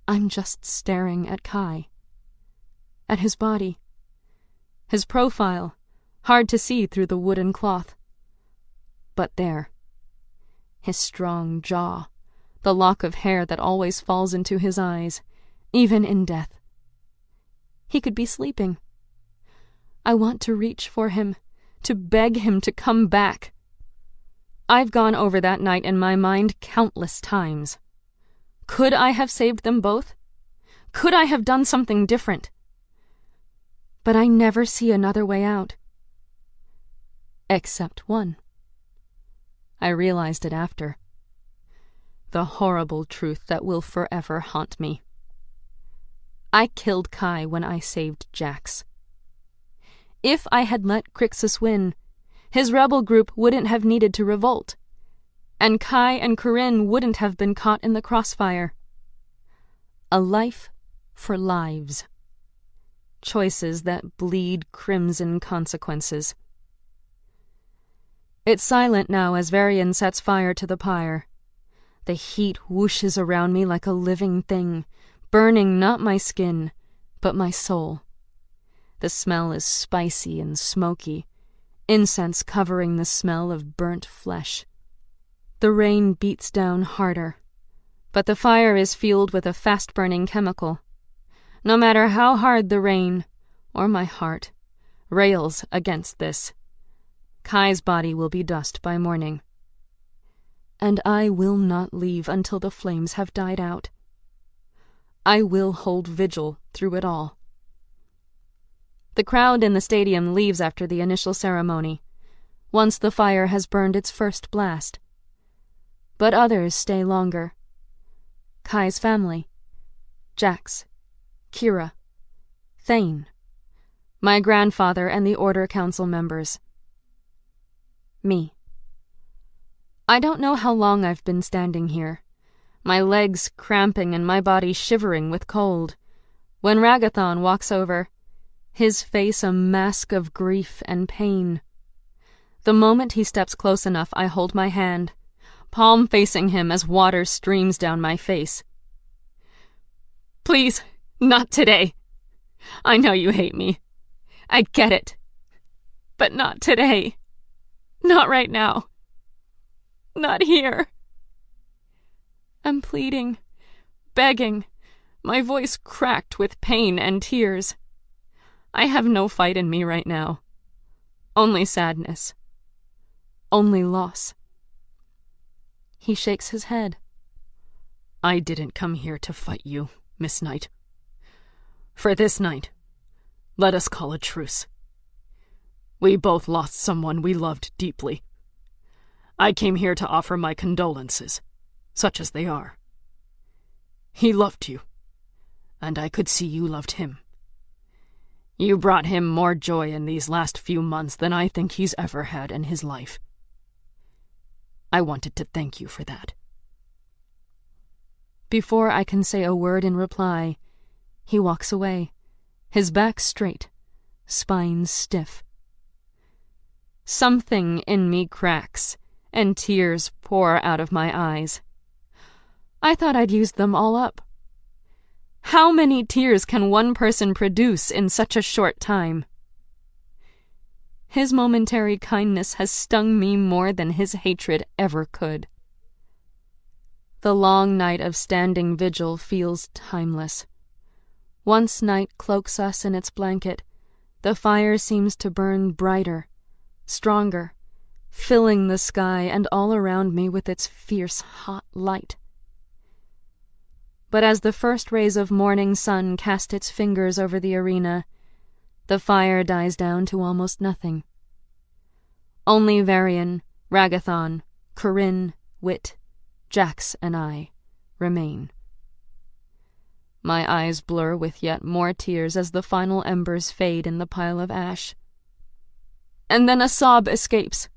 I'm just staring at Kai. At his body. His profile, hard to see through the wooden cloth. But there. His strong jaw, the lock of hair that always falls into his eyes, even in death. He could be sleeping. I want to reach for him, to beg him to come back. I've gone over that night in my mind countless times. Could I have saved them both? Could I have done something different? But I never see another way out. Except one. I realized it after. The horrible truth that will forever haunt me. I killed Kai when I saved Jax. If I had let Crixus win, his rebel group wouldn't have needed to revolt, and Kai and Corinne wouldn't have been caught in the crossfire. A life for lives. Choices that bleed crimson consequences. It's silent now as Varian sets fire to the pyre. The heat whooshes around me like a living thing, burning not my skin, but my soul. The smell is spicy and smoky, incense covering the smell of burnt flesh. The rain beats down harder, but the fire is fueled with a fast-burning chemical. No matter how hard the rain, or my heart, rails against this, Kai's body will be dust by morning. And I will not leave until the flames have died out. I will hold vigil through it all. The crowd in the stadium leaves after the initial ceremony, once the fire has burned its first blast. But others stay longer. Kai's family, Jax, Kira, Thane, my grandfather and the Order Council members. Me. I don't know how long I've been standing here, my legs cramping and my body shivering with cold, when Ragathon walks over, his face a mask of grief and pain. The moment he steps close enough, I hold my hand, palm facing him as water streams down my face. Please, not today. I know you hate me. I get it. But not today. Not right now. Not here. I'm pleading, begging, my voice cracked with pain and tears. I have no fight in me right now. Only sadness. Only loss. He shakes his head. I didn't come here to fight you, Miss Knight. For this night, let us call a truce. We both lost someone we loved deeply. I came here to offer my condolences, such as they are. He loved you, and I could see you loved him. You brought him more joy in these last few months than I think he's ever had in his life. I wanted to thank you for that." Before I can say a word in reply, he walks away, his back straight, spine stiff. Something in me cracks, and tears pour out of my eyes. I thought I'd used them all up. How many tears can one person produce in such a short time? His momentary kindness has stung me more than his hatred ever could. The long night of standing vigil feels timeless. Once night cloaks us in its blanket, the fire seems to burn brighter, stronger, filling the sky and all around me with its fierce, hot light. But as the first rays of morning sun cast its fingers over the arena, the fire dies down to almost nothing. Only Varian, Ragathon, Corinne, Wit, Jax, and I remain. My eyes blur with yet more tears as the final embers fade in the pile of ash. And then a sob escapes,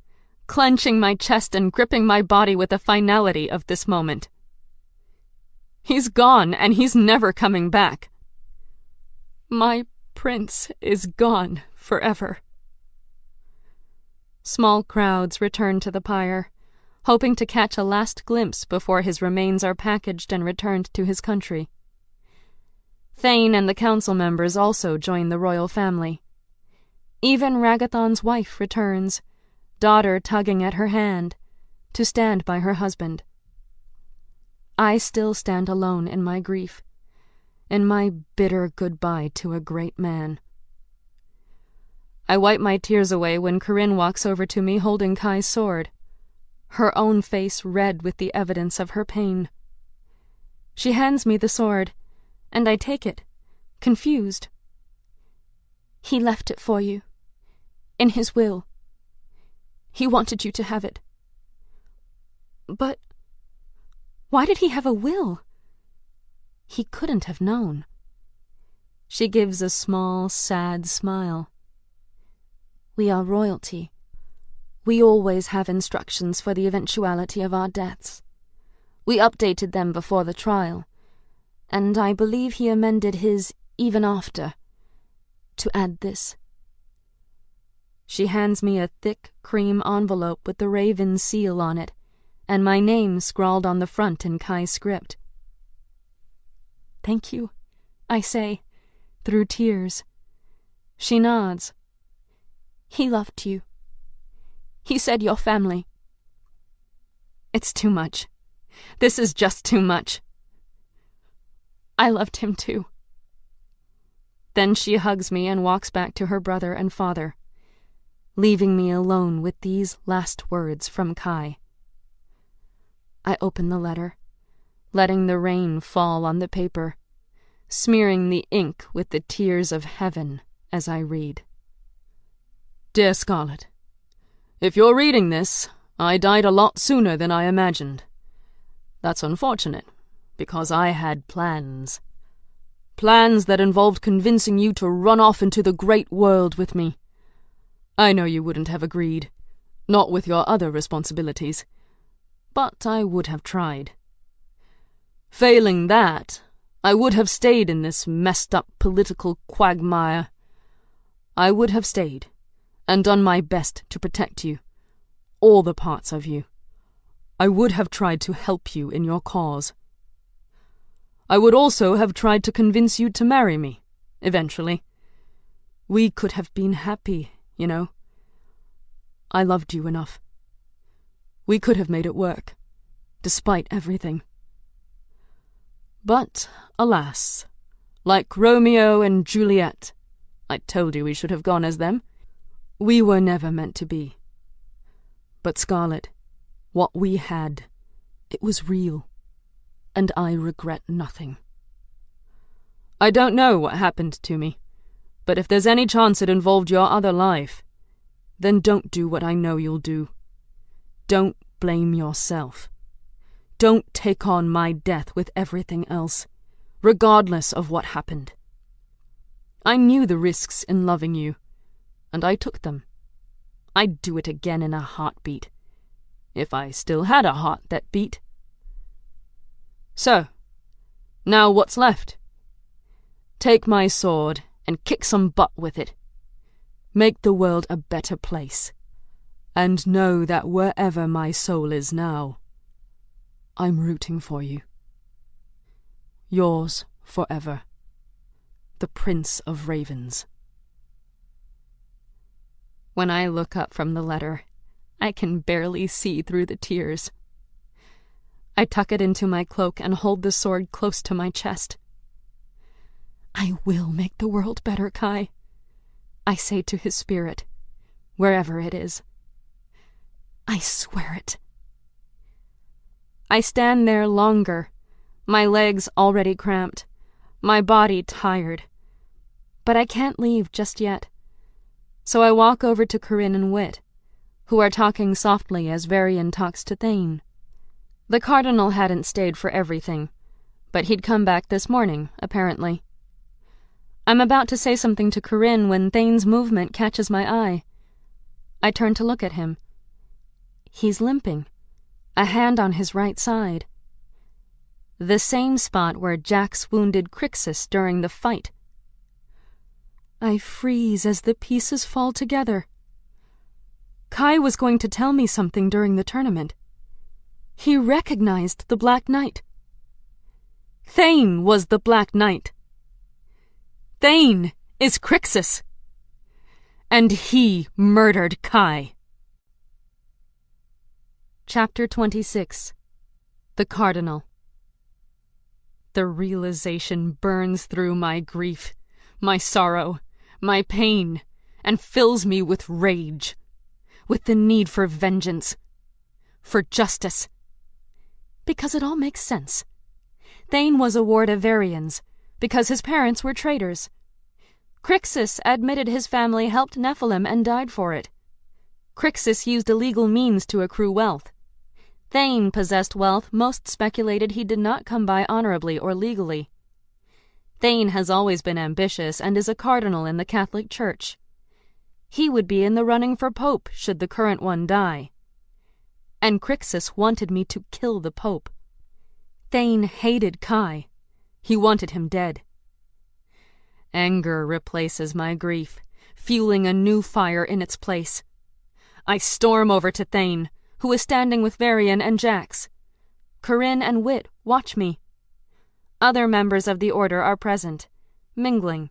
clenching my chest and gripping my body with the finality of this moment. He's gone, and he's never coming back. My prince is gone forever. Small crowds return to the pyre, hoping to catch a last glimpse before his remains are packaged and returned to his country. Thane and the council members also join the royal family. Even Ragathon's wife returns, daughter tugging at her hand, to stand by her husband. I still stand alone in my grief, in my bitter goodbye to a great man. I wipe my tears away when Corinne walks over to me holding Kai's sword, her own face red with the evidence of her pain. She hands me the sword, and I take it, confused. "He left it for you, in his will. He wanted you to have it." "But why did he have a will?" "He couldn't have known." She gives a small, sad smile. "We are royalty. We always have instructions for the eventuality of our deaths. We updated them before the trial, and I believe he amended his even after, to add this." She hands me a thick cream envelope with the raven seal on it, and my name scrawled on the front in Kai's script. "Thank you," I say, through tears. She nods. "He loved you. He said your family." It's too much. This is just too much. I loved him too. Then she hugs me and walks back to her brother and father, leaving me alone with these last words from Kai. I open the letter, letting the rain fall on the paper, smearing the ink with the tears of heaven as I read. Dear Scarlet, if you're reading this, I died a lot sooner than I imagined. That's unfortunate, because I had plans. Plans that involved convincing you to run off into the great world with me. I know you wouldn't have agreed, not with your other responsibilities, but I would have tried. Failing that, I would have stayed in this messed-up political quagmire. I would have stayed, and done my best to protect you, all the parts of you. I would have tried to help you in your cause. I would also have tried to convince you to marry me, eventually. We could have been happy, you know. I loved you enough. We could have made it work, despite everything. But, alas, like Romeo and Juliet, I told you we should have gone as them, we were never meant to be. But Scarlet, what we had, it was real, and I regret nothing. I don't know what happened to me, but if there's any chance it involved your other life, then don't do what I know you'll do. Don't blame yourself. don't take on my death with everything else, regardless of what happened. I knew the risks in loving you, and I took them. I'd do it again in a heartbeat, if I still had a heart that beat. So, now what's left? Take my sword and kick some butt with it. Make the world a better place. And know that wherever my soul is now, I'm rooting for you. Yours forever, the Prince of Ravens. When I look up from the letter, I can barely see through the tears. I tuck it into my cloak and hold the sword close to my chest. I will make the world better, Kai, I say to his spirit, wherever it is. I swear it. I stand there longer, my legs already cramped, my body tired. But I can't leave just yet. So I walk over to Corinne and Whit, who are talking softly as Varian talks to Thane. The Cardinal hadn't stayed for everything, but he'd come back this morning, apparently. I'm about to say something to Corinne when Thane's movement catches my eye. I turn to look at him. He's limping, a hand on his right side. The same spot where Jax wounded Crixus during the fight. I freeze as the pieces fall together. Kai was going to tell me something during the tournament. He recognized the Black Knight. Thane was the Black Knight. Thane is Crixus. And he murdered Kai. Chapter 26. The Cardinal. The realization burns through my grief, my sorrow, my pain, and fills me with rage, with the need for vengeance, for justice. Because it all makes sense. Thane was a ward of Varian's, because his parents were traitors. Crixus admitted his family helped Nephilim and died for it. Crixus used illegal means to accrue wealth. Thane possessed wealth most speculated he did not come by honorably or legally. Thane has always been ambitious and is a cardinal in the Catholic Church. He would be in the running for Pope should the current one die. And Crixus wanted me to kill the Pope. Thane hated Kai. He wanted him dead. Anger replaces my grief, fueling a new fire in its place. I storm over to Thane, who is standing with Varian and Jax. Corinne and Whit watch me. Other members of the Order are present, mingling.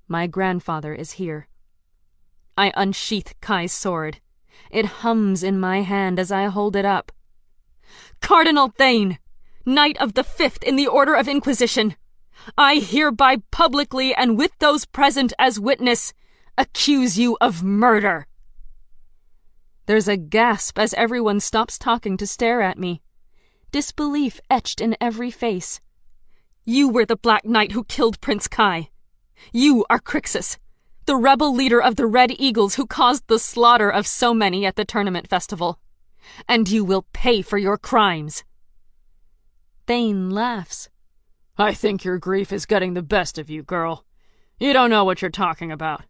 My grandfather is here. I unsheath Kai's sword. It hums in my hand as I hold it up. Cardinal Thane, Knight of the 5th in the Order of Inquisition, I hereby publicly and with those present as witness accuse you of murder. There's a gasp as everyone stops talking to stare at me. Disbelief etched in every face. You were the Black Knight who killed Prince Kai. You are Crixus, the rebel leader of the Red Eagles who caused the slaughter of so many at the tournament festival. And you will pay for your crimes. Thane laughs. I think your grief is getting the best of you, girl. You don't know what you're talking about.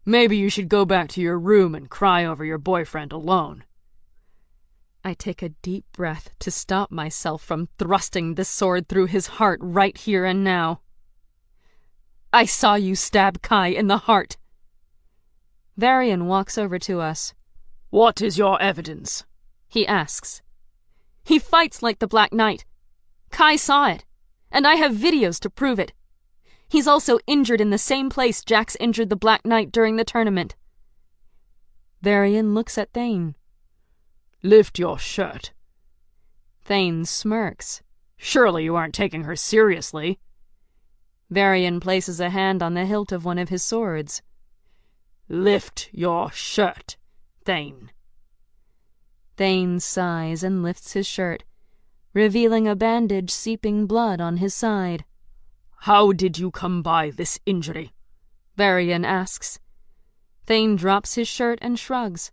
Maybe you should go back to your room and cry over your boyfriend alone. I take a deep breath to stop myself from thrusting the sword through his heart right here and now. I saw you stab Kai in the heart. Varian walks over to us. What is your evidence? He asks. He fights like the Black Knight. Kai saw it, and I have videos to prove it. He's also injured in the same place Jax injured the Black Knight during the tournament. Varian looks at Thane. Lift your shirt. Thane smirks. Surely you aren't taking her seriously. Varian places a hand on the hilt of one of his swords. Lift your shirt, Thane. Thane sighs and lifts his shirt, revealing a bandage seeping blood on his side. How did you come by this injury? Varian asks. Thane drops his shirt and shrugs.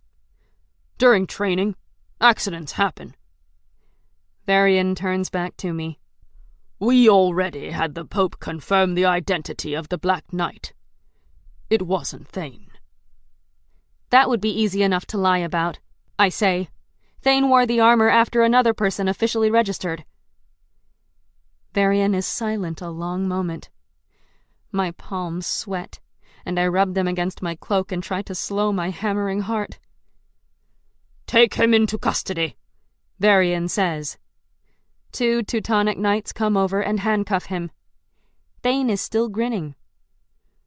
During training, accidents happen. Varian turns back to me. We already had the Pope confirm the identity of the Black Knight. It wasn't Thane. That would be easy enough to lie about, I say. Thane wore the armor after another person officially registered. Varian is silent a long moment. My palms sweat, and I rub them against my cloak and try to slow my hammering heart. Take him into custody, Varian says. 2 Teutonic knights come over and handcuff him. Thane is still grinning.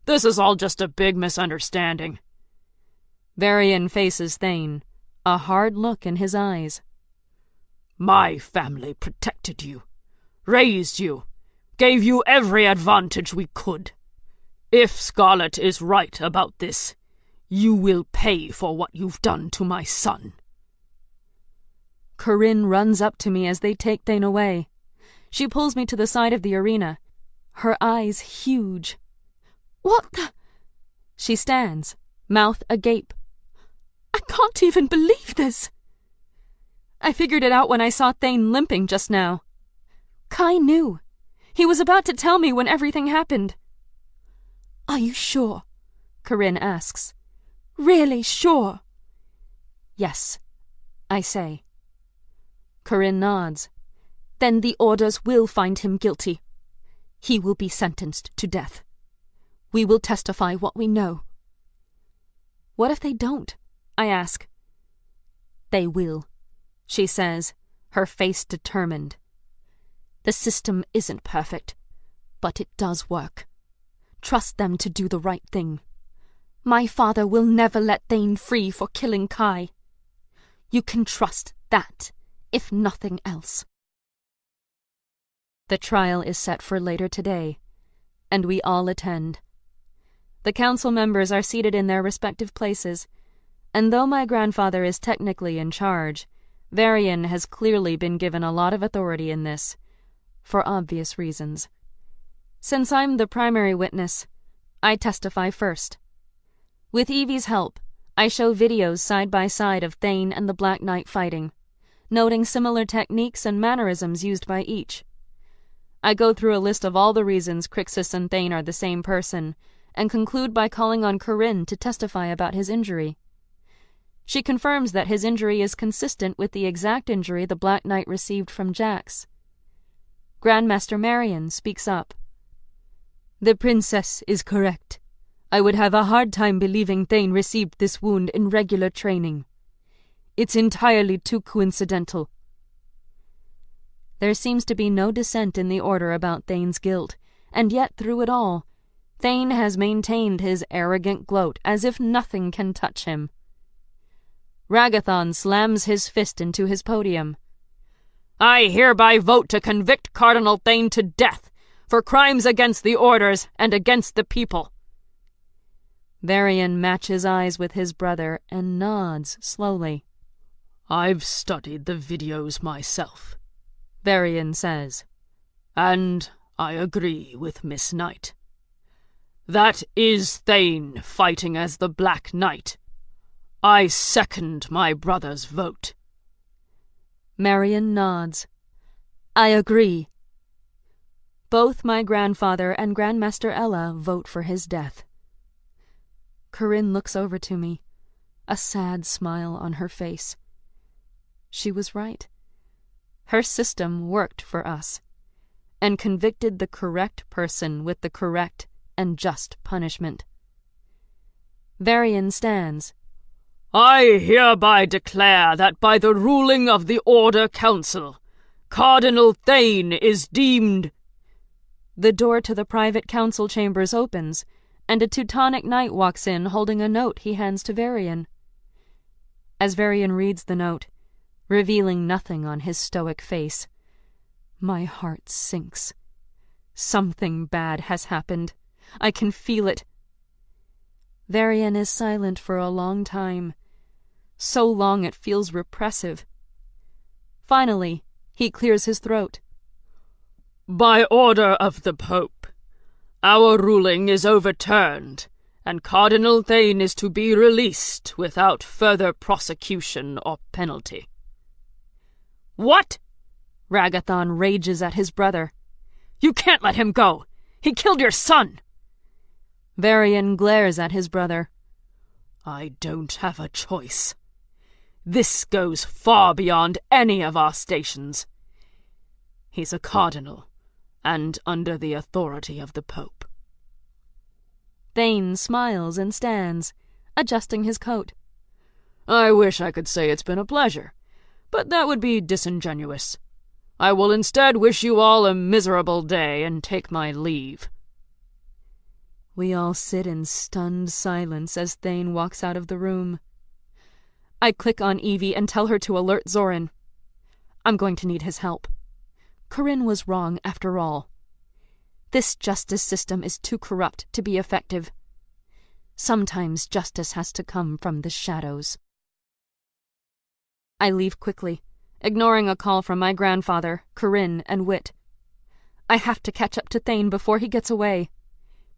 This is all just a big misunderstanding. Varian faces Thane, a hard look in his eyes. My family protected you, raised you, gave you every advantage we could. If Scarlet is right about this, you will pay for what you've done to my son. Corinne runs up to me as they take Thane away. She pulls me to the side of the arena, her eyes huge. What the? She stands, mouth agape. I can't even believe this. I figured it out when I saw Thane limping just now. Kai knew. He was about to tell me when everything happened. Are you sure? Corinne asks. Really sure? Yes, I say. Corinne nods. Then the orders will find him guilty. He will be sentenced to death. We will testify what we know. What if they don't? I ask. They will, she says, her face determined. The system isn't perfect, but it does work. Trust them to do the right thing. My father will never let Thane free for killing Kai. You can trust that, if nothing else. The trial is set for later today, and we all attend. The council members are seated in their respective places, and though my grandfather is technically in charge, Varian has clearly been given a lot of authority in this, for obvious reasons. Since I'm the primary witness, I testify first. With Evie's help, I show videos side by side of Thane and the Black Knight fighting, noting similar techniques and mannerisms used by each. I go through a list of all the reasons Crixus and Thane are the same person, and conclude by calling on Corinne to testify about his injury. She confirms that his injury is consistent with the exact injury the Black Knight received from Jax. Grandmaster Marion speaks up. The princess is correct. I would have a hard time believing Thane received this wound in regular training. It's entirely too coincidental. There seems to be no dissent in the order about Thane's guilt, and yet through it all, Thane has maintained his arrogant gloat as if nothing can touch him. Ragathon slams his fist into his podium. I hereby vote to convict Cardinal Thane to death for crimes against the orders and against the people. Varian matches eyes with his brother and nods slowly. I've studied the videos myself, Varian says. And I agree with Miss Knight. That is Thane fighting as the Black Knight. I second my brother's vote. Marion nods. I agree. Both my grandfather and Grandmaster Ella vote for his death. Corinne looks over to me, a sad smile on her face. She was right. Her system worked for us, and convicted the correct person with the correct and just punishment. Varian stands. I hereby declare that by the ruling of the Order Council, Cardinal Thane is deemed... The door to the private council chambers opens, and a Teutonic knight walks in holding a note he hands to Varian. As Varian reads the note, revealing nothing on his stoic face, my heart sinks. Something bad has happened. I can feel it. Varian is silent for a long time. So long it feels repressive. Finally, he clears his throat. By order of the Pope, our ruling is overturned, and Cardinal Thane is to be released without further prosecution or penalty. What? Ragathon rages at his brother. You can't let him go! He killed your son! Varian glares at his brother. I don't have a choice. This goes far beyond any of our stations. He's a cardinal, and under the authority of the Pope. Thane smiles and stands, adjusting his coat. I wish I could say it's been a pleasure, but that would be disingenuous. I will instead wish you all a miserable day and take my leave. We all sit in stunned silence as Thane walks out of the room. I click on Evie and tell her to alert Zoran. I'm going to need his help. Corinne was wrong after all. This justice system is too corrupt to be effective. Sometimes justice has to come from the shadows. I leave quickly, ignoring a call from my grandfather, Corinne, and Whit. I have to catch up to Thane before he gets away,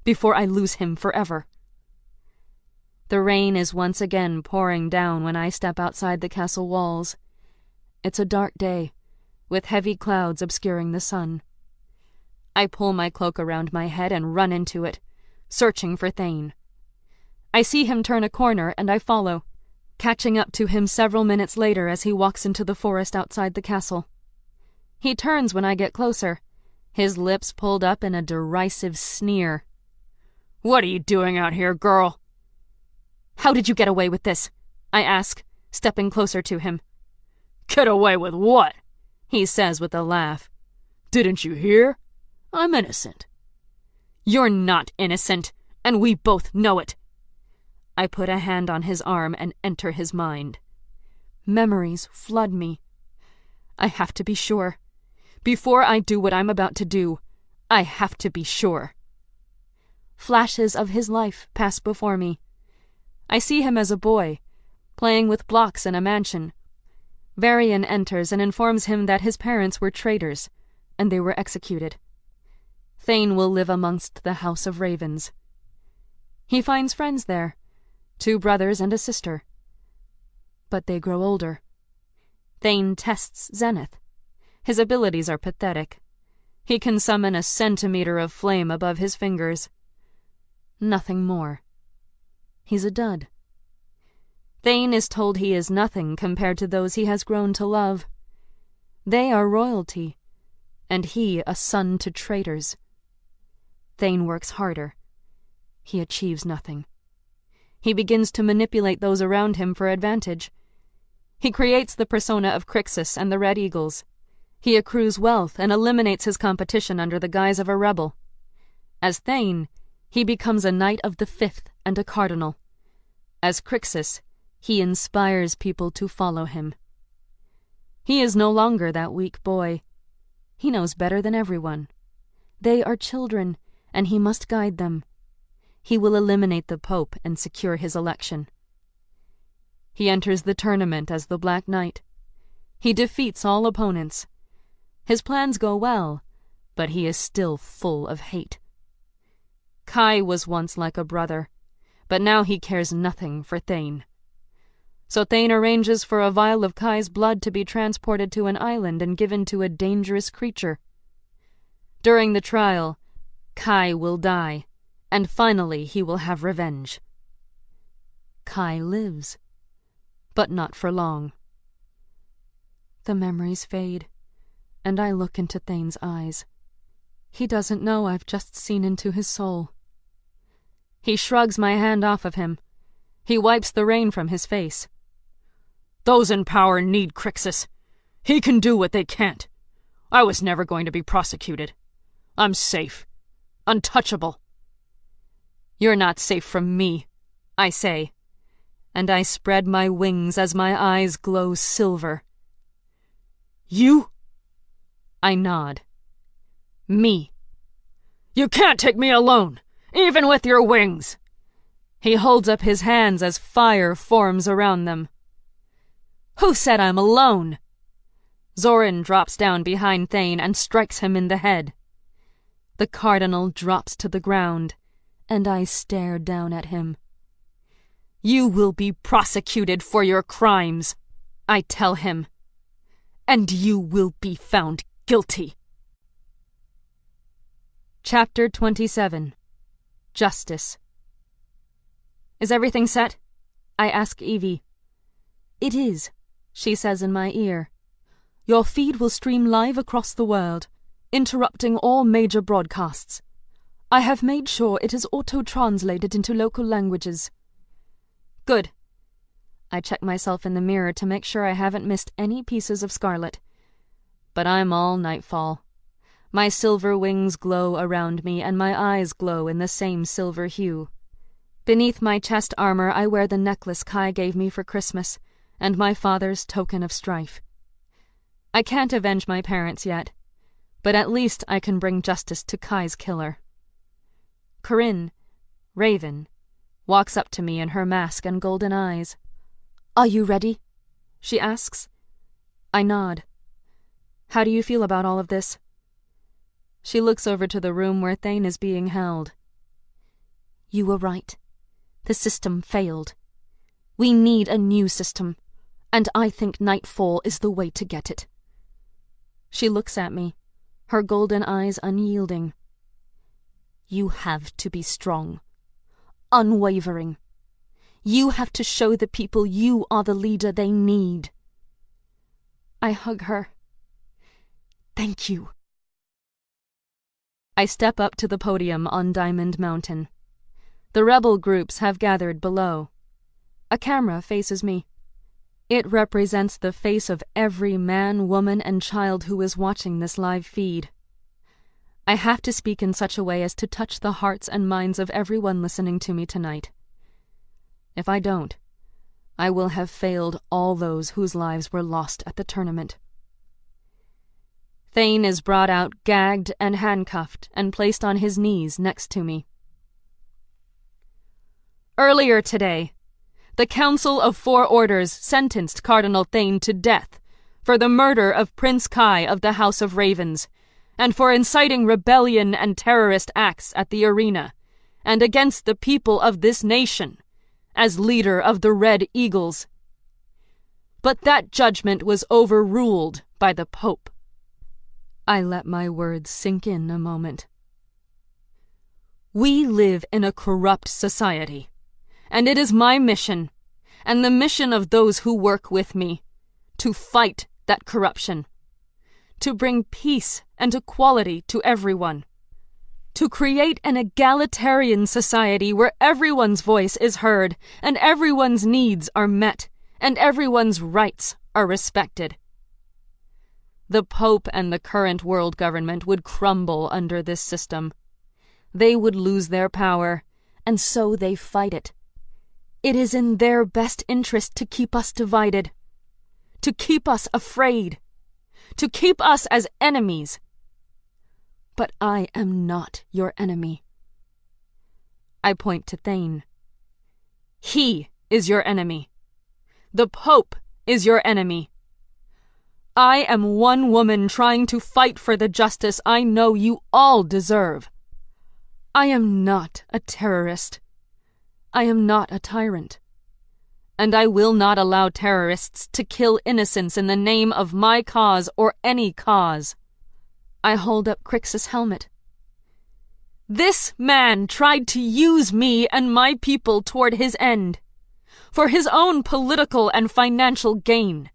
before I lose him forever. The rain is once again pouring down when I step outside the castle walls. It's a dark day, with heavy clouds obscuring the sun. I pull my cloak around my head and run into it, searching for Thane. I see him turn a corner and I follow, catching up to him several minutes later as he walks into the forest outside the castle. He turns when I get closer, his lips pulled up in a derisive sneer. What are you doing out here, girl? How did you get away with this? I ask, stepping closer to him. Get away with what? He says with a laugh. Didn't you hear? I'm innocent. You're not innocent, and we both know it. I put a hand on his arm and enter his mind. Memories flood me. I have to be sure. Before I do what I'm about to do, I have to be sure. Flashes of his life pass before me. I see him as a boy, playing with blocks in a mansion. Varian enters and informs him that his parents were traitors, and they were executed. Thane will live amongst the House of Ravens. He finds friends there, 2 brothers and a sister. But they grow older. Thane tests Zenith. His abilities are pathetic. He can summon a centimeter of flame above his fingers. Nothing more. He's a dud. Thane is told he is nothing compared to those he has grown to love. They are royalty, and he a son to traitors. Thane works harder. He achieves nothing. He begins to manipulate those around him for advantage. He creates the persona of Crixus and the Red Eagles. He accrues wealth and eliminates his competition under the guise of a rebel. As Thane, he becomes a knight of the 5th and a cardinal. As Crixus, he inspires people to follow him. He is no longer that weak boy. He knows better than everyone. They are children, and he must guide them. He will eliminate the Pope and secure his election. He enters the tournament as the Black Knight. He defeats all opponents. His plans go well, but he is still full of hate. Kai was once like a brother, but now he cares nothing for Thane. So Thane arranges for a vial of Kai's blood to be transported to an island and given to a dangerous creature. During the trial, Kai will die, and finally he will have revenge. Kai lives, but not for long. The memories fade, and I look into Thane's eyes. He doesn't know I've just seen into his soul. He shrugs my hand off of him. He wipes the rain from his face. Those in power need Crixus. He can do what they can't. I was never going to be prosecuted. I'm safe. Untouchable. You're not safe from me, I say, and I spread my wings as my eyes glow silver. You? I nod. Me. You can't take me alone, even with your wings. He holds up his hands as fire forms around them. Who said I'm alone? Zoran drops down behind Thane and strikes him in the head. The cardinal drops to the ground, and I stare down at him. You will be prosecuted for your crimes, I tell him. and you will be found guilty. Chapter 27. Justice. Is everything set? I ask Evie. It is, she says in my ear. Your feed will stream live across the world, interrupting all major broadcasts. I have made sure it is auto-translated into local languages. Good. I check myself in the mirror to make sure I haven't missed any pieces of scarlet. But I'm all Nightfall. My silver wings glow around me, and my eyes glow in the same silver hue. Beneath my chest armor I wear the necklace Kai gave me for Christmas, and my father's token of strife. I can't avenge my parents yet, but at least I can bring justice to Kai's killer. Corinne, Raven, walks up to me in her mask and golden eyes. Are you ready? She asks. I nod. How do you feel about all of this? She looks over to the room where Thane is being held. You were right. The system failed. We need a new system, and I think Nightfall is the way to get it. She looks at me, her golden eyes unyielding. You have to be strong, unwavering. You have to show the people you are the leader they need. I hug her. Thank you. I step up to the podium on Diamond Mountain. The rebel groups have gathered below. A camera faces me. It represents the face of every man, woman, and child who is watching this live feed. I have to speak in such a way as to touch the hearts and minds of everyone listening to me tonight. If I don't, I will have failed all those whose lives were lost at the tournament. Thane is brought out gagged and handcuffed and placed on his knees next to me. Earlier today, the Council of Four Orders sentenced Cardinal Thane to death for the murder of Prince Kai of the House of Ravens, and for inciting rebellion and terrorist acts at the arena, and against the people of this nation, as leader of the Red Eagles. But that judgment was overruled by the Pope. I let my words sink in a moment. We live in a corrupt society, and it is my mission, and the mission of those who work with me, to fight that corruption, to bring peace and equality to everyone, to create an egalitarian society where everyone's voice is heard, and everyone's needs are met, and everyone's rights are respected. The Pope and the current world government would crumble under this system. They would lose their power, and so they fight it. It is in their best interest to keep us divided, to keep us afraid, to keep us as enemies. But I am not your enemy. I point to Thane. He is your enemy. The Pope is your enemy. I am one woman trying to fight for the justice I know you all deserve. I am not a terrorist. I am not a tyrant. And I will not allow terrorists to kill innocents in the name of my cause or any cause. I hold up Crixus' helmet. This man tried to use me and my people toward his end, for his own political and financial gain.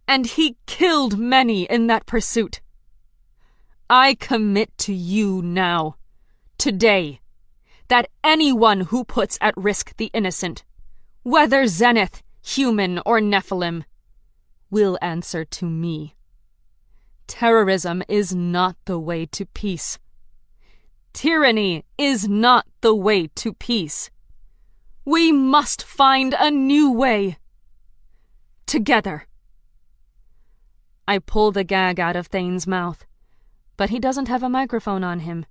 And he killed many in that pursuit. I commit to you now, today, that anyone who puts at risk the innocent, whether Zenith, human, or Nephilim, will answer to me. Terrorism is not the way to peace. Tyranny is not the way to peace. We must find a new way. Together. I pull the gag out of Thane's mouth, but he doesn't have a microphone on him,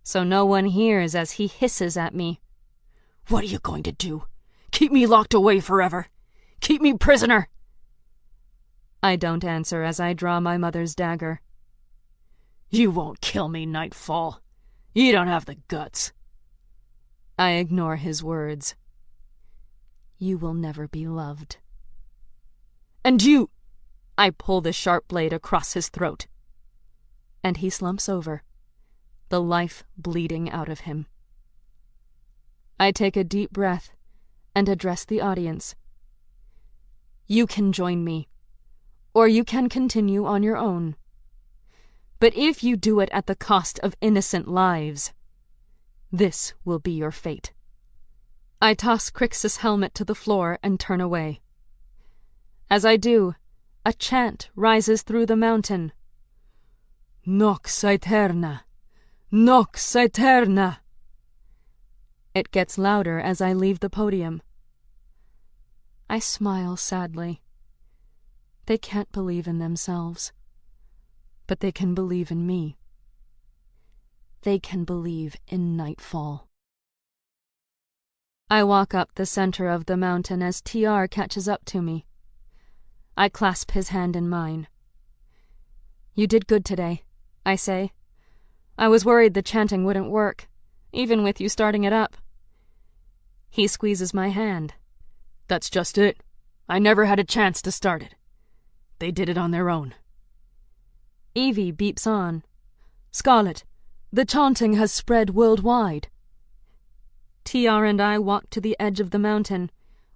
so no one hears as he hisses at me. What are you going to do? Keep me locked away forever? Keep me prisoner? I don't answer as I draw my mother's dagger. You won't kill me, Nightfall. You don't have the guts. I ignore his words. You will never be loved. And you... I pull the sharp blade across his throat. And he slumps over, the life bleeding out of him. I take a deep breath and address the audience. You can join me, or you can continue on your own. But if you do it at the cost of innocent lives, this will be your fate. I toss Crixus' helmet to the floor and turn away. As I do, a chant rises through the mountain. Nox aeterna! Nox aeterna! It gets louder as I leave the podium. I smile sadly. They can't believe in themselves, but they can believe in me. They can believe in Nightfall. I walk up the center of the mountain as TR catches up to me. I clasp his hand in mine. You did good today, I say. I was worried the chanting wouldn't work, even with you starting it up. He squeezes my hand. That's just it. I never had a chance to start it. They did it on their own. Evie beeps on. Scarlet, the chanting has spread worldwide. TR and I walk to the edge of the mountain,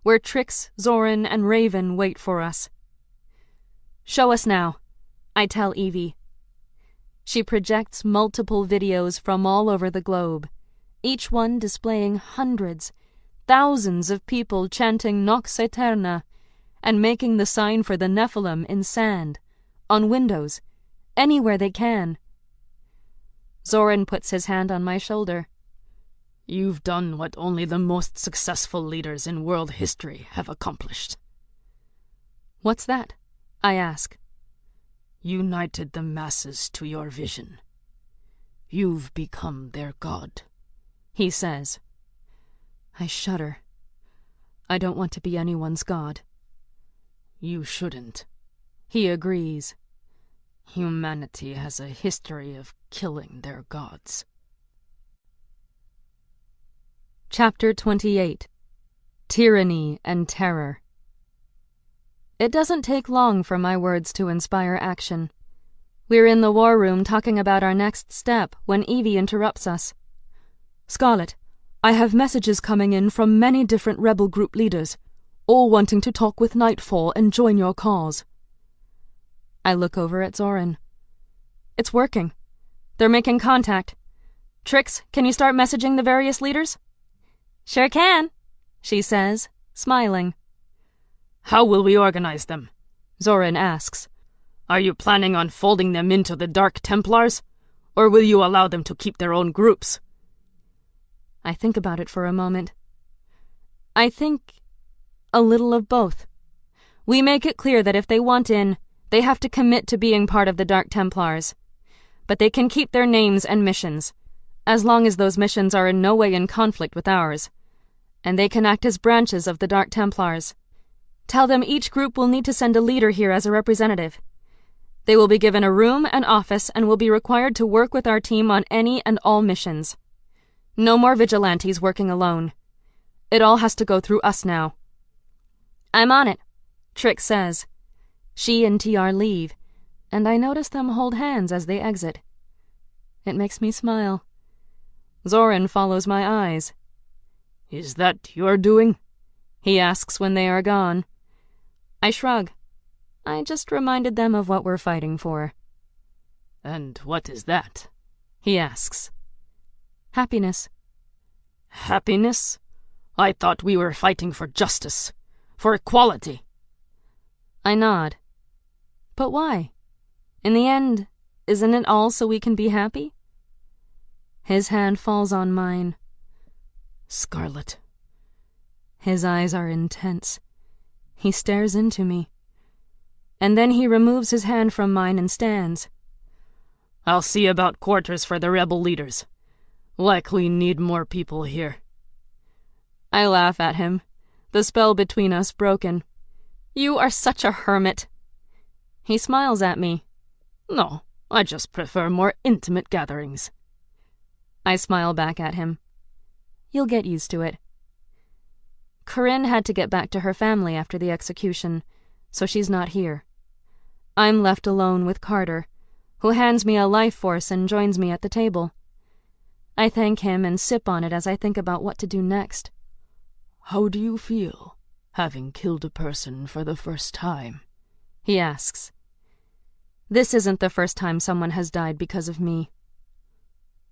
where Trix, Zoran, and Raven wait for us. Show us now, I tell Evie. She projects multiple videos from all over the globe, each one displaying hundreds, thousands of people chanting Nox Aeterna and making the sign for the Nephilim in sand, on windows, anywhere they can. Zoran puts his hand on my shoulder. You've done what only the most successful leaders in world history have accomplished. What's that? I ask. United the masses to your vision. You've become their god, he says. I shudder. I don't want to be anyone's god. You shouldn't. He agrees. Humanity has a history of killing their gods. Chapter 28. Tyranny and Terror. It doesn't take long for my words to inspire action. We're in the war room talking about our next step when Evie interrupts us. Scarlet, I have messages coming in from many different rebel group leaders, all wanting to talk with Nightfall and join your cause. I look over at Zoran. It's working. They're making contact. Trix, can you start messaging the various leaders? Sure can, she says, smiling. How will we organize them? Zoran asks. Are you planning on folding them into the Dark Templars, or will you allow them to keep their own groups? I think about it for a moment. I think a little of both. We make it clear that if they want in, they have to commit to being part of the Dark Templars. But they can keep their names and missions, as long as those missions are in no way in conflict with ours. And they can act as branches of the Dark Templars. Tell them each group will need to send a leader here as a representative. They will be given a room and office and will be required to work with our team on any and all missions. No more vigilantes working alone. It all has to go through us now. I'm on it, Trix says. She and TR leave, and I notice them hold hands as they exit. It makes me smile. Zoran follows my eyes. Is that your doing? He asks when they are gone. I shrug. I just reminded them of what we're fighting for. And what is that? He asks. Happiness. Happiness? I thought we were fighting for justice, for equality. I nod. But why? In the end, isn't it all so we can be happy? His hand falls on mine. Scarlet. His eyes are intense. He stares into me. And then he removes his hand from mine and stands. I'll see about quarters for the rebel leaders. Likely need more people here. I laugh at him, the spell between us broken. You are such a hermit. He smiles at me. No, I just prefer more intimate gatherings. I smile back at him. You'll get used to it. Corinne had to get back to her family after the execution, so she's not here. I'm left alone with Carter, who hands me a life force and joins me at the table. I thank him and sip on it as I think about what to do next. How do you feel, having killed a person for the first time? He asks. This isn't the first time someone has died because of me.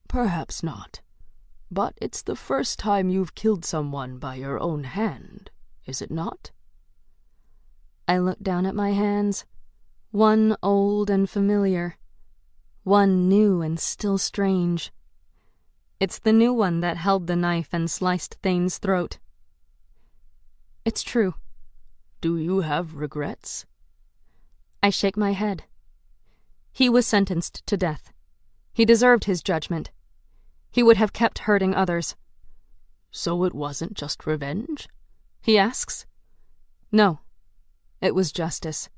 Perhaps not, but it's the first time you've killed someone by your own hand, is it not? I look down at my hands, one old and familiar, one new and still strange. It's the new one that held the knife and sliced Thane's throat. It's true. Do you have regrets? I shake my head. He was sentenced to death. He deserved his judgment. He would have kept hurting others. So it wasn't just revenge? He asks. No. It was justice.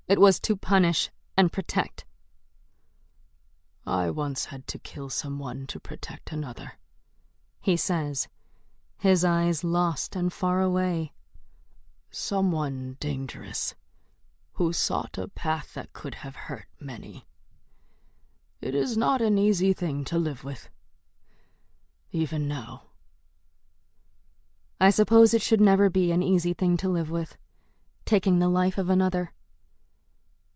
It was to punish and protect. I once had to kill someone to protect another, he says, his eyes lost and far away. Someone dangerous, who sought a path that could have hurt many. It is not an easy thing to live with, even now. I suppose it should never be an easy thing to live with, taking the life of another,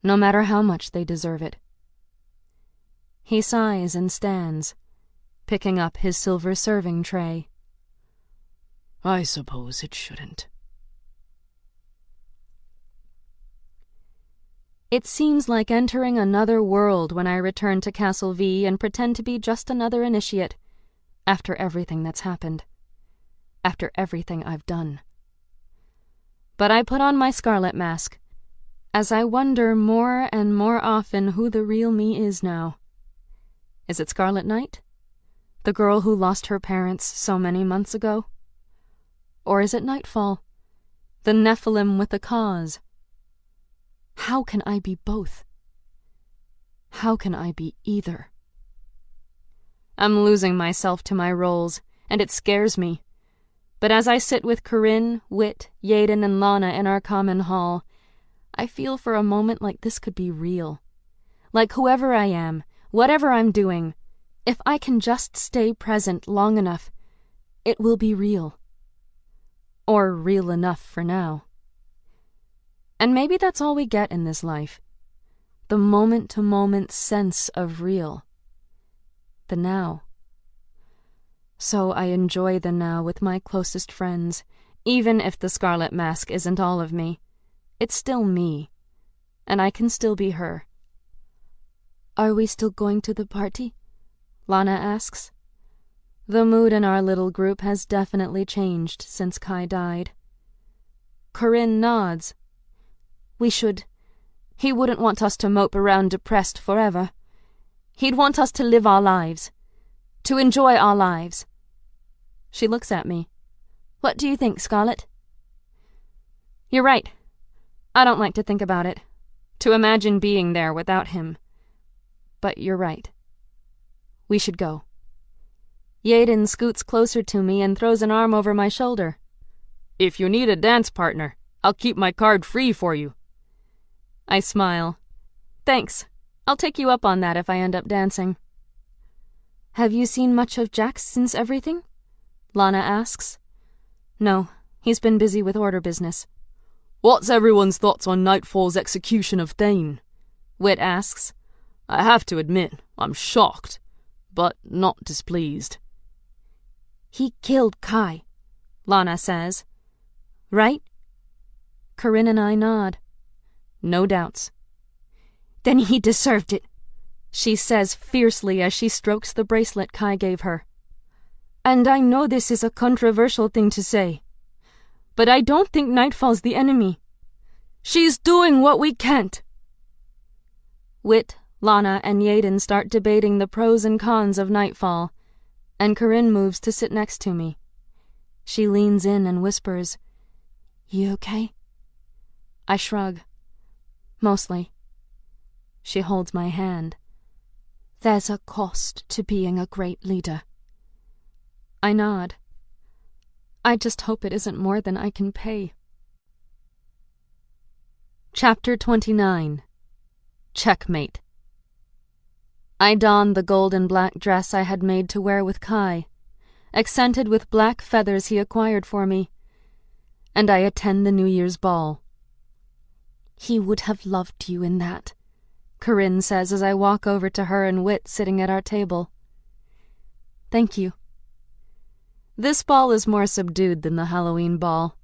no matter how much they deserve it. He sighs and stands, picking up his silver serving tray. I suppose it shouldn't. It seems like entering another world when I return to Castle V and pretend to be just another initiate, after everything that's happened, after everything I've done. But I put on my scarlet mask, as I wonder more and more often who the real me is now. Is it Scarlet Knight? The girl who lost her parents so many months ago? Or is it Nightfall? The Nephilim with a cause? How can I be both? How can I be either? I'm losing myself to my roles, and it scares me. But as I sit with Corinne, Wit, Yaden, and Lana in our common hall, I feel for a moment like this could be real. Like whoever I am, whatever I'm doing, if I can just stay present long enough, it will be real. Or real enough for now. And maybe that's all we get in this life. The moment-to-moment sense of real. The now. So I enjoy the now with my closest friends, even if the scarlet mask isn't all of me. It's still me, and I can still be her. Are we still going to the party? Lana asks. The mood in our little group has definitely changed since Kai died. Corinne nods. We should. He wouldn't want us to mope around depressed forever. He'd want us to live our lives. To enjoy our lives. She looks at me. What do you think, Scarlet? You're right. I don't like to think about it. To imagine being there without him. But you're right. We should go. Yaden scoots closer to me and throws an arm over my shoulder. If you need a dance partner, I'll keep my card free for you. I smile. Thanks. I'll take you up on that if I end up dancing. Have you seen much of Jax since everything? Lana asks. No, he's been busy with order business. What's everyone's thoughts on Nightfall's execution of Thane? Wit asks. I have to admit, I'm shocked, but not displeased. He killed Kai, Lana says. Right? Corinne and I nod. No doubts. Then he deserved it, she says fiercely as she strokes the bracelet Kai gave her. And I know this is a controversial thing to say, but I don't think Nightfall's the enemy. She's doing what we can't. Wit, Lana, and Yaden start debating the pros and cons of Nightfall, and Corinne moves to sit next to me. She leans in and whispers, You okay? I shrug. Mostly. She holds my hand. There's a cost to being a great leader. I nod. I just hope it isn't more than I can pay. Chapter 29. Checkmate. I don the gold and black dress I had made to wear with Kai, accented with black feathers he acquired for me, and I attend the New Year's ball. He would have loved you in that, Corinne says as I walk over to her and Wit sitting at our table. Thank you. This ball is more subdued than the Halloween ball.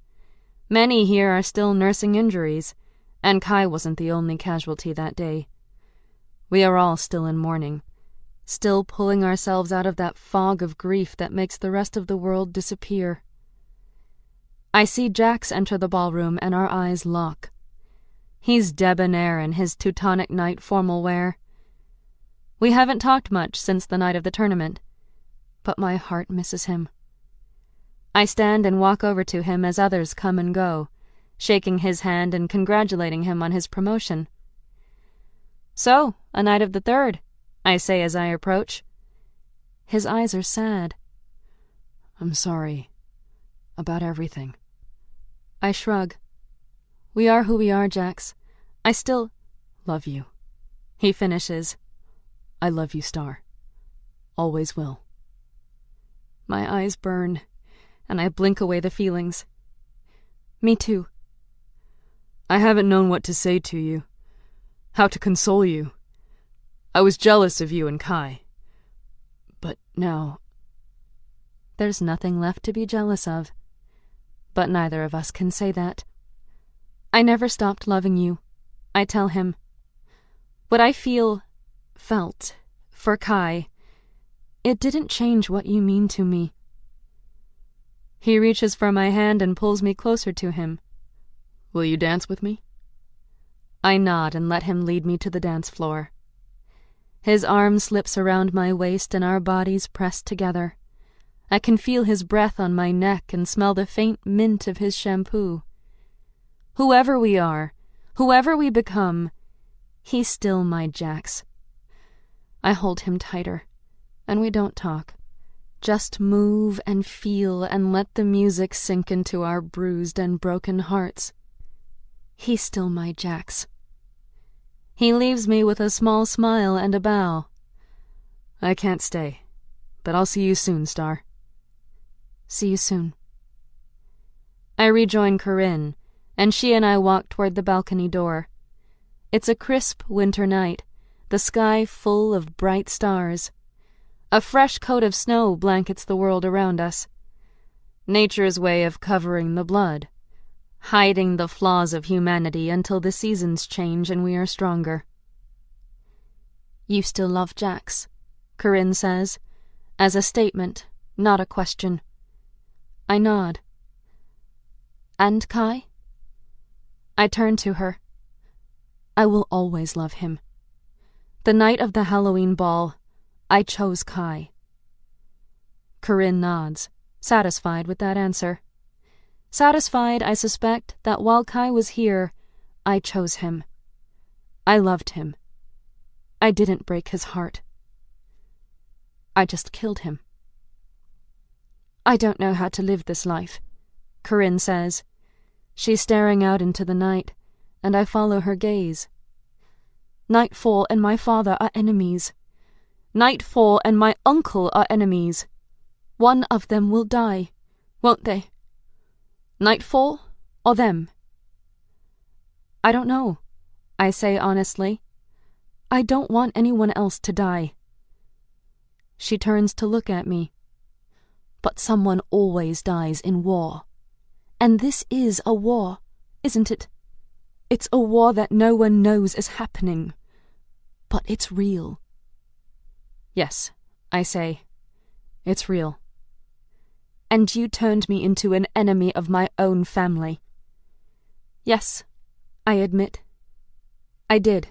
Many here are still nursing injuries, and Kai wasn't the only casualty that day. We are all still in mourning, still pulling ourselves out of that fog of grief that makes the rest of the world disappear. I see Jax enter the ballroom and our eyes lock. He's debonair in his Teutonic night formal wear. We haven't talked much since the night of the tournament, but my heart misses him. I stand and walk over to him as others come and go, shaking his hand and congratulating him on his promotion. So, a knight of the third, I say as I approach. His eyes are sad. I'm sorry. About everything. I shrug. We are who we are, Jax. I still love you. He finishes. I love you, Star. Always will. My eyes burn, and I blink away the feelings. Me too. I haven't known what to say to you. How to console you. I was jealous of you and Kai. But now... There's nothing left to be jealous of. But neither of us can say that. I never stopped loving you, I tell him. What I felt, for Kai, it didn't change what you mean to me. He reaches for my hand and pulls me closer to him. Will you dance with me? I nod and let him lead me to the dance floor. His arm slips around my waist and our bodies press together. I can feel his breath on my neck and smell the faint mint of his shampoo. Whoever we are, whoever we become, he's still my Jax. I hold him tighter, and we don't talk. Just move and feel and let the music sink into our bruised and broken hearts. He's still my Jax. He leaves me with a small smile and a bow. I can't stay, but I'll see you soon, Star. See you soon. I rejoin Corinne, and she and I walk toward the balcony door. It's a crisp winter night, the sky full of bright stars. A fresh coat of snow blankets the world around us. Nature's way of covering the blood, hiding the flaws of humanity until the seasons change and we are stronger. You still love Jax, Corinne says, as a statement, not a question. I nod. And Kai? I turn to her. I will always love him. The night of the Halloween ball, I chose Kai. Corinne nods, satisfied with that answer. Satisfied, I suspect, that while Kai was here, I chose him. I loved him. I didn't break his heart. I just killed him. I don't know how to live this life, Corinne says. She's staring out into the night, and I follow her gaze. Nightfall and my father are enemies. Nightfall and my uncle are enemies. One of them will die, won't they? Nightfall or them? I don't know, I say honestly. I don't want anyone else to die. She turns to look at me. But someone always dies in war. And this is a war, isn't it? It's a war that no one knows is happening. But it's real. Yes, I say. It's real. And you turned me into an enemy of my own family. Yes, I admit. I did.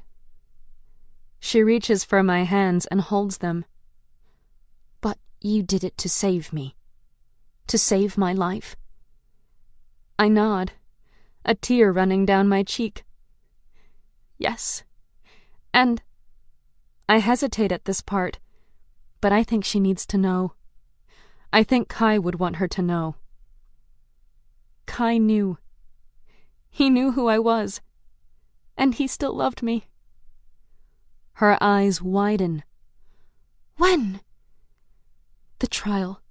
She reaches for my hands and holds them. But you did it to save me. To save my life. I nod, a tear running down my cheek. Yes, and I hesitate at this part, but I think she needs to know. I think Kai would want her to know. Kai knew. He knew who I was, and he still loved me. Her eyes widen. When? The trial.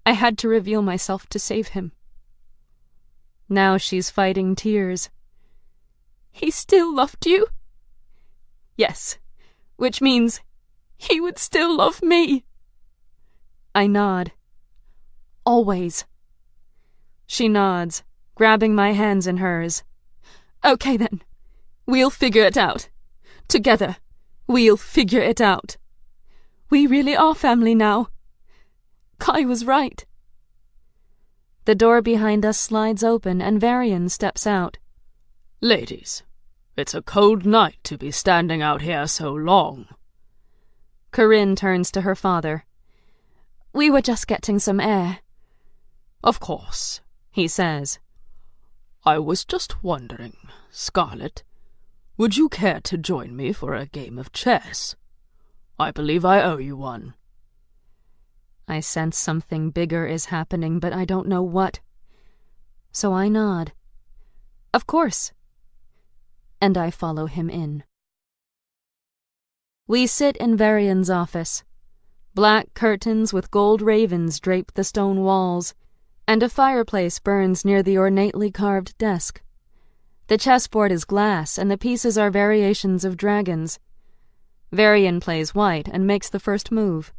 I had to reveal myself to save him. Now she's fighting tears. He still loved you? Yes, which means he would still love me. I nod. Always. She nods, grabbing my hands in hers. Okay then, we'll figure it out. Together, we'll figure it out. We really are family now. Kai was right. The door behind us slides open and Varian steps out. Ladies, it's a cold night to be standing out here so long. Corinne turns to her father. We were just getting some air. Of course, he says. I was just wondering, Scarlet, would you care to join me for a game of chess? I believe I owe you one. I sense something bigger is happening, but I don't know what. So I nod. Of course. And I follow him in. We sit in Varian's office. Black curtains with gold ravens drape the stone walls, and a fireplace burns near the ornately carved desk. The chessboard is glass, and the pieces are variations of dragons. Varian plays white and makes the first move.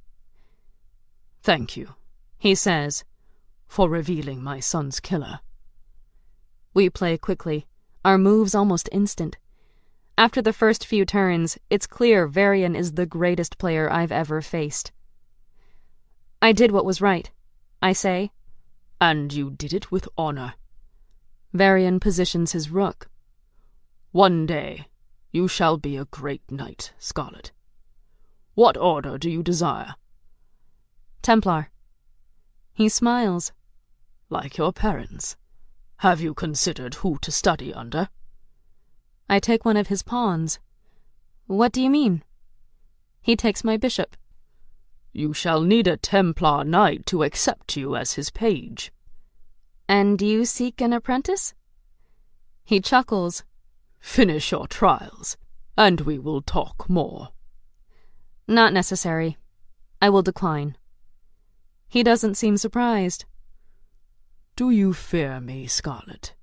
Thank you, he says, for revealing my son's killer. We play quickly, our moves almost instant. After the first few turns, it's clear Varian is the greatest player I've ever faced. I did what was right, I say. And you did it with honor. Varian positions his rook. One day, you shall be a great knight, Scarlet. What order do you desire? Templar. He smiles. Like your parents. Have you considered who to study under? I take one of his pawns. What do you mean? He takes my bishop. You shall need a Templar knight to accept you as his page. And you seek an apprentice? He chuckles. Finish your trials, and we will talk more. Not necessary. I will decline. He doesn't seem surprised. Do you fear me, Scarlet?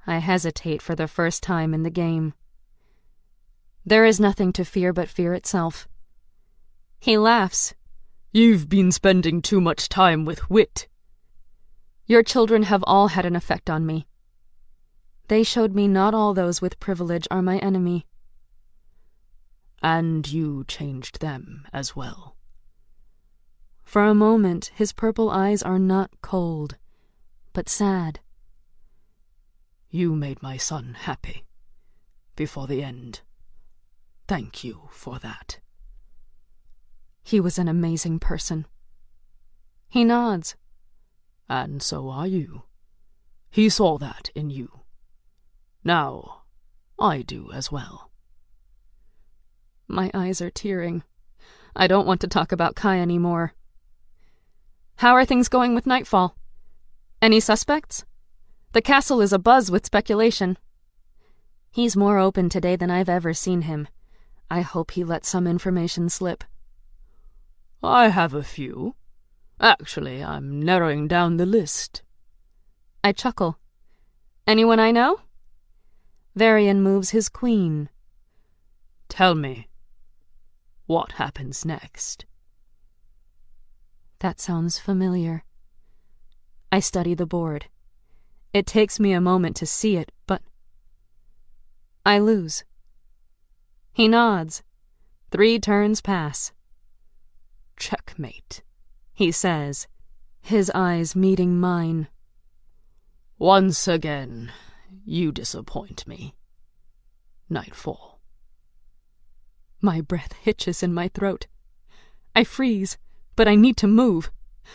I hesitate for the first time in the game. There is nothing to fear but fear itself. He laughs. You've been spending too much time with wit. Your children have all had an effect on me. They showed me not all those with privilege are my enemy. And you changed them as well. For a moment, his purple eyes are not cold, but sad. You made my son happy before the end. Thank you for that. He was an amazing person. He nods. And so are you. He saw that in you. Now, I do as well. My eyes are tearing. I don't want to talk about Kai anymore. How are things going with Nightfall? Any suspects? The castle is abuzz with speculation. He's more open today than I've ever seen him. I hope he let some information slip. I have a few. Actually, I'm narrowing down the list. I chuckle. Anyone I know? Varian moves his queen. Tell me, what happens next? That sounds familiar. I study the board. It takes me a moment to see it, but I lose. He nods. 3 turns pass. Checkmate, he says, his eyes meeting mine. Once again, you disappoint me. Nightfall. My breath hitches in my throat. I freeze, but I need to move.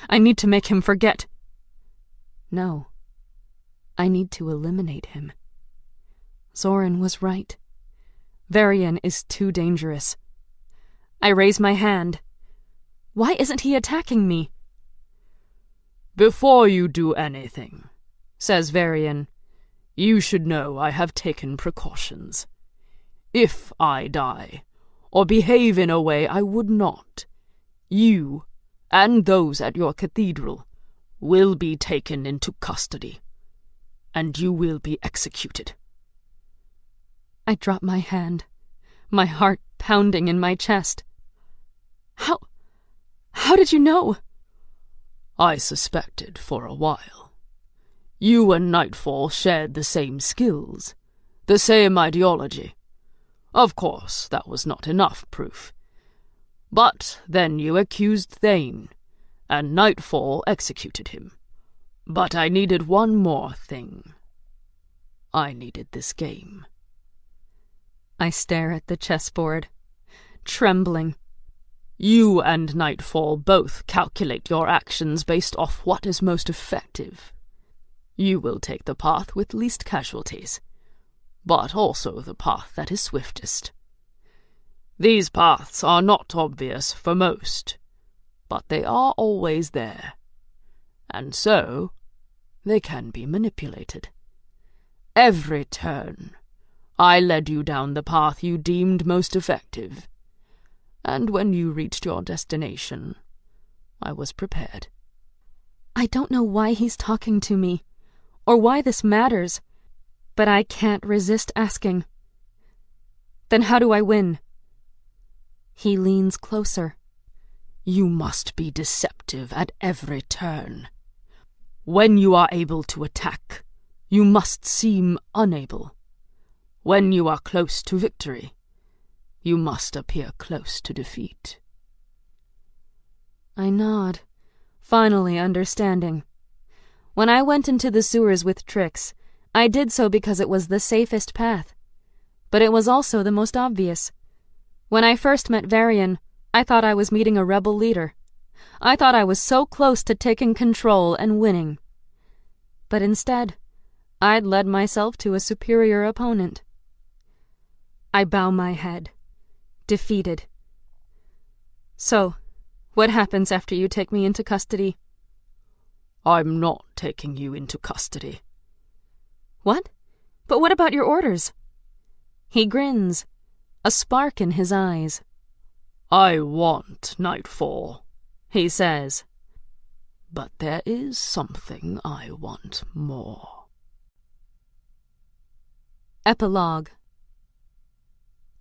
I need to make him forget. No. I need to eliminate him. Zoran was right. Varian is too dangerous. I raise my hand. Why isn't he attacking me? Before you do anything, says Varian, you should know I have taken precautions. If I die, or behave in a way I would not, you, and those at your cathedral, will be taken into custody, and you will be executed. I drop my hand, my heart pounding in my chest. How did you know? I suspected for a while. You and Nightfall shared the same skills, the same ideology. Of course, that was not enough proof. But then you accused Thane, and Nightfall executed him. But I needed one more thing. I needed this game. I stare at the chessboard, trembling. You and Nightfall both calculate your actions based off what is most effective. You will take the path with least casualties, but also the path that is swiftest. These paths are not obvious for most, but they are always there, and so they can be manipulated. Every turn, I led you down the path you deemed most effective, and when you reached your destination, I was prepared. I don't know why he's talking to me, or why this matters, but I can't resist asking. Then how do I win? He leans closer. You must be deceptive at every turn. When you are able to attack, you must seem unable. When you are close to victory, you must appear close to defeat. I nod, finally understanding. When I went into the sewers with Trix, I did so because it was the safest path. But it was also the most obvious. When I first met Varian, I thought I was meeting a rebel leader. I thought I was so close to taking control and winning. But instead, I'd led myself to a superior opponent. I bow my head, defeated. So, what happens after you take me into custody? I'm not taking you into custody. What? But what about your orders? He grins, a spark in his eyes. I want Nightfall, he says. But there is something I want more. Epilogue.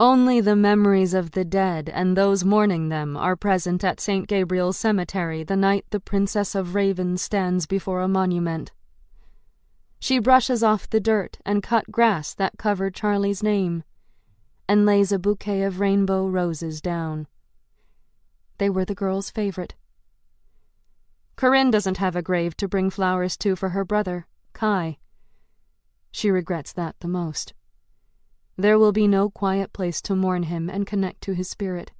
Only the memories of the dead and those mourning them are present at St. Gabriel's Cemetery the night the Princess of Raven stands before a monument. She brushes off the dirt and cut grass that covered Charlie's name, and lays a bouquet of rainbow roses down. They were the girl's favorite. Corinne doesn't have a grave to bring flowers to for her brother, Kai. She regrets that the most. There will be no quiet place to mourn him and connect to his spirit.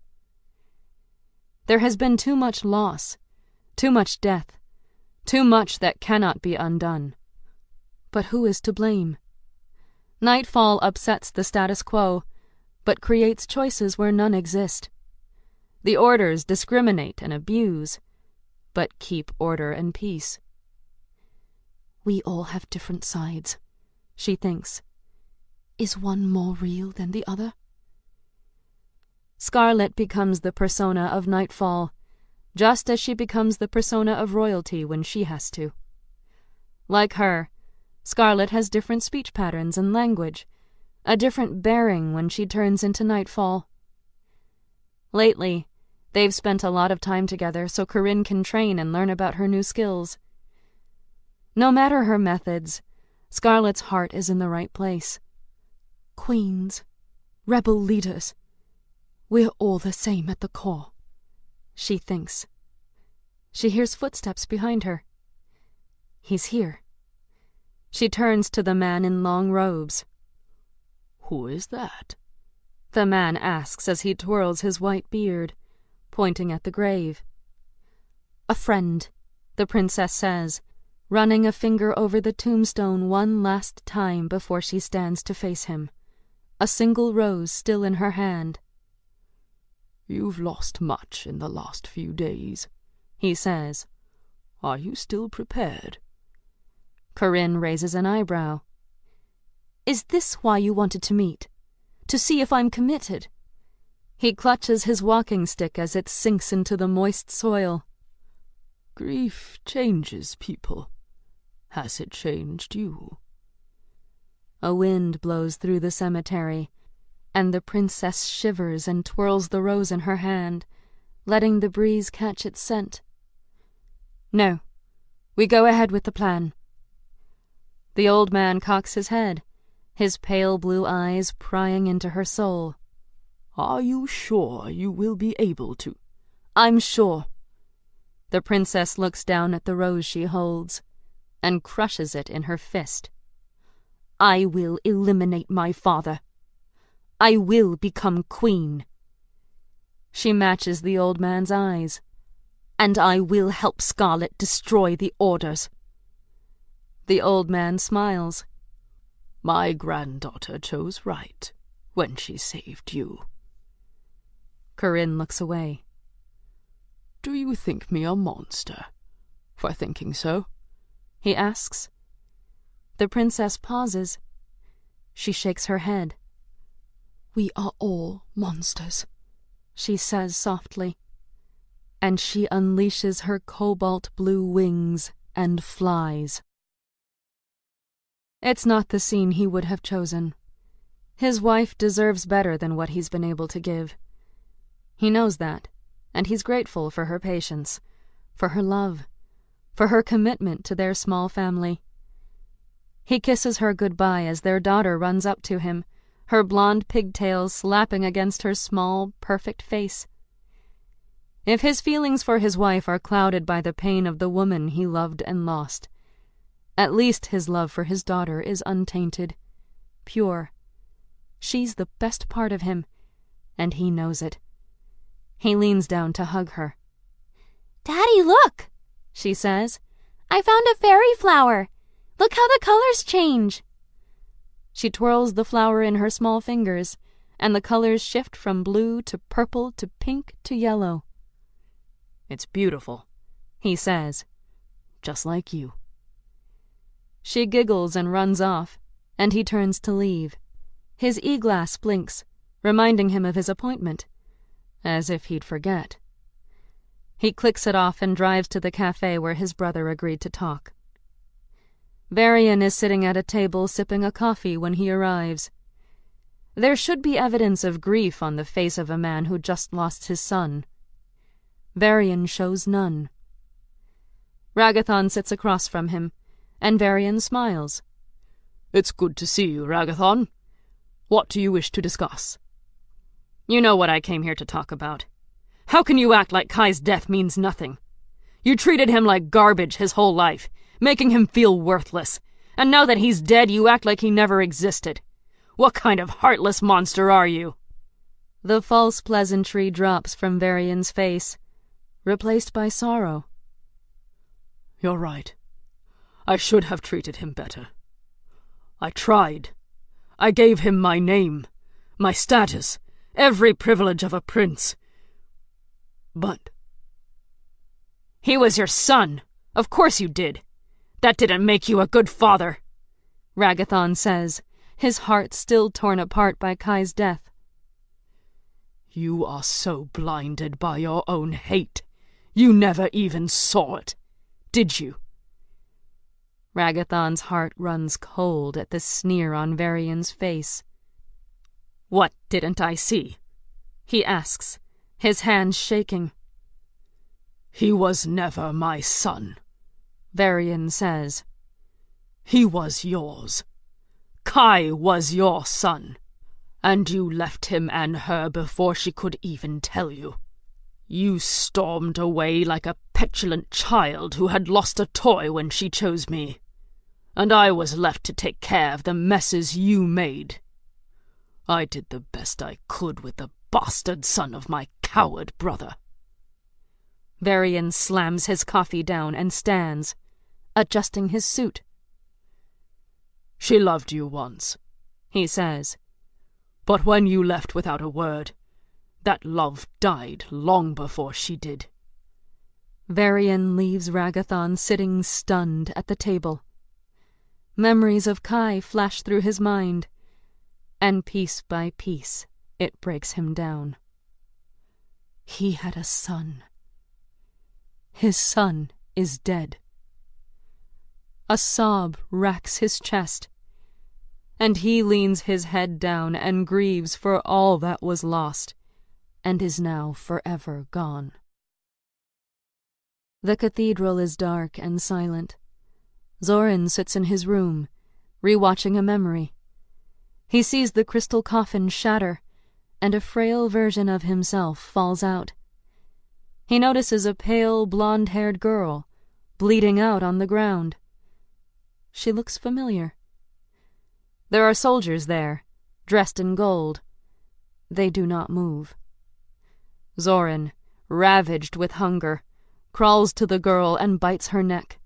There has been too much loss, too much death, too much that cannot be undone. But who is to blame? Nightfall upsets the status quo, but creates choices where none exist. The orders discriminate and abuse, but keep order and peace. We all have different sides, she thinks. Is one more real than the other? Scarlet becomes the persona of Nightfall, just as she becomes the persona of royalty when she has to. Like her, Scarlet has different speech patterns and language, a different bearing when she turns into Nightfall. Lately, they've spent a lot of time together so Corinne can train and learn about her new skills. No matter her methods, Scarlet's heart is in the right place. Queens, rebel leaders, we're all the same at the core, she thinks. She hears footsteps behind her. He's here. She turns to the man in long robes. Who is that? The man asks as he twirls his white beard, pointing at the grave. A friend, the princess says, running a finger over the tombstone one last time before she stands to face him, a single rose still in her hand. You've lost much in the last few days, he says. Are you still prepared? Corinne raises an eyebrow. Is this why you wanted to meet? to see if I'm committed. He clutches his walking stick as it sinks into the moist soil. Grief changes people. Has it changed you? A wind blows through the cemetery, and the princess shivers and twirls the rose in her hand, letting the breeze catch its scent. No, we go ahead with the plan. The old man cocks his head, his pale blue eyes prying into her soul. Are you sure you will be able to? I'm sure. The princess looks down at the rose she holds and crushes it in her fist. I will eliminate my father. I will become queen. She matches the old man's eyes. And I will help Scarlet destroy the orders. The old man smiles. My granddaughter chose right when she saved you. Corinne looks away. Do you think me a monster for thinking so? He asks. The princess pauses. She shakes her head. We are all monsters, she says softly. And she unleashes her cobalt blue wings and flies. It's not the scene he would have chosen. His wife deserves better than what he's been able to give. He knows that, and he's grateful for her patience, for her love, for her commitment to their small family. He kisses her goodbye as their daughter runs up to him, her blonde pigtails slapping against her small, perfect face. If his feelings for his wife are clouded by the pain of the woman he loved and lost, at least his love for his daughter is untainted, pure. She's the best part of him, and he knows it. He leans down to hug her. Daddy, look, she says. I found a fairy flower. Look how the colors change. She twirls the flower in her small fingers, and the colors shift from blue to purple to pink to yellow. It's beautiful, he says, just like you. She giggles and runs off, and he turns to leave. His e-glass blinks, reminding him of his appointment, as if he'd forget. He clicks it off and drives to the cafe where his brother agreed to talk. Varian is sitting at a table sipping a coffee when he arrives. There should be evidence of grief on the face of a man who just lost his son. Varian shows none. Ragathon sits across from him, and Varian smiles. It's good to see you, Ragathon. What do you wish to discuss? You know what I came here to talk about. How can you act like Kai's death means nothing? You treated him like garbage his whole life, making him feel worthless, and now that he's dead you act like he never existed. What kind of heartless monster are you? The false pleasantry drops from Varian's face, replaced by sorrow. You're right. I should have treated him better. I tried. I gave him my name, my status, every privilege of a prince. But he was your son. Of course you did. That didn't make you a good father, Ragathon says, his heart still torn apart by Kai's death. You are so blinded by your own hate. You never even saw it, did you? Ragathon's heart runs cold at the sneer on Varian's face. What didn't I see? He asks, his hands shaking. He was never my son, Varian says. He was yours. Kai was your son, and you left him and her before she could even tell you. You stormed away like a petulant child who had lost a toy when she chose me, and I was left to take care of the messes you made. I did the best I could with the bastard son of my coward brother. Varian slams his coffee down and stands, adjusting his suit. She loved you once, he says, but when you left without a word, that love died long before she did. Varian leaves Ragathon sitting stunned at the table. Memories of Kai flash through his mind. and piece by piece it breaks him down. He had a son. His son is dead. A sob racks his chest, and he leans his head down and grieves for all that was lost and is now forever gone. The cathedral is dark and silent. Zorin sits in his room, rewatching a memory. He sees the crystal coffin shatter, and a frail version of himself falls out. He notices a pale, blonde-haired girl, bleeding out on the ground. She looks familiar. There are soldiers there, dressed in gold. They do not move. Zorin, ravaged with hunger, crawls to the girl and bites her neck.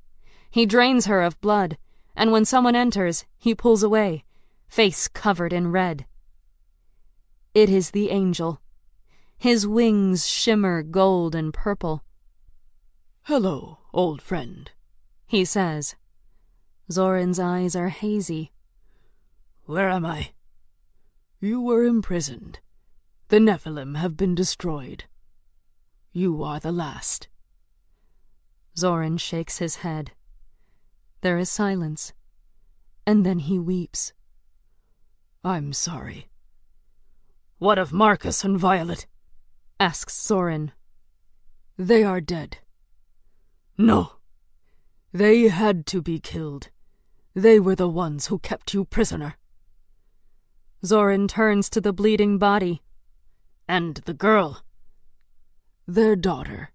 He drains her of blood, and when someone enters, he pulls away, face covered in red. It is the angel. His wings shimmer gold and purple. "Hello, old friend," he says. Zorin's eyes are hazy. "Where am I?" "You were imprisoned. The Nephilim have been destroyed. You are the last." Zorin shakes his head. There is silence, and then he weeps. "I'm sorry." "What of Marcus and Violet?" asks Zorin. "They are dead." "No. They had to be killed. They were the ones who kept you prisoner." Zorin turns to the bleeding body. "And the girl?" "Their daughter."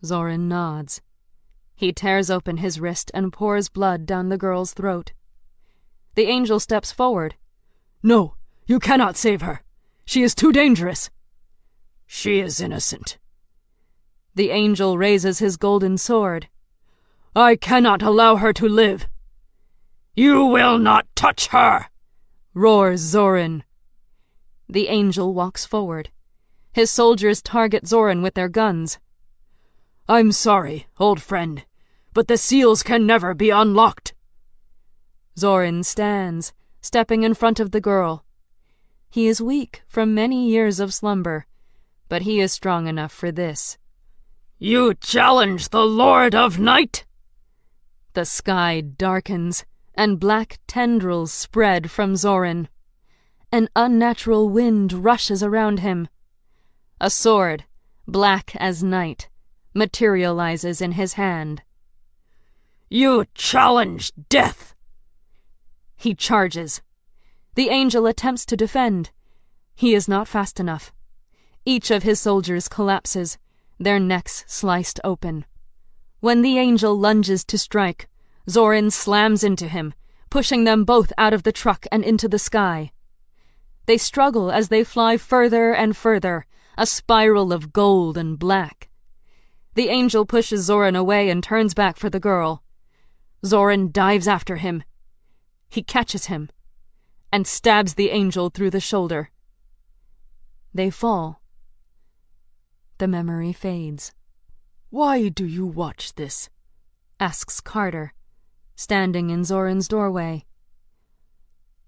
Zorin nods. He tears open his wrist and pours blood down the girl's throat. The angel steps forward. "No, you cannot save her. She is too dangerous." "She is innocent." The angel raises his golden sword. "I cannot allow her to live." "You will not touch her!" roars Zorin. The angel walks forward. His soldiers target Zorin with their guns. "I'm sorry, old friend, but the seals can never be unlocked." Zorin stands, stepping in front of the girl. He is weak from many years of slumber, but he is strong enough for this. "You challenge the Lord of Night?" The sky darkens, and black tendrils spread from Zorin. An unnatural wind rushes around him. A sword, black as night, materializes in his hand. "You challenge death!" He charges. The angel attempts to defend. He is not fast enough. Each of his soldiers collapses, their necks sliced open. When the angel lunges to strike, Zorin slams into him, pushing them both out of the truck and into the sky. They struggle as they fly further and further, a spiral of gold and black. The angel pushes Zorin away and turns back for the girl. Zorin dives after him. He catches him and stabs the angel through the shoulder. They fall. The memory fades. "Why do you watch this?" asks Carter, standing in Zorin's doorway.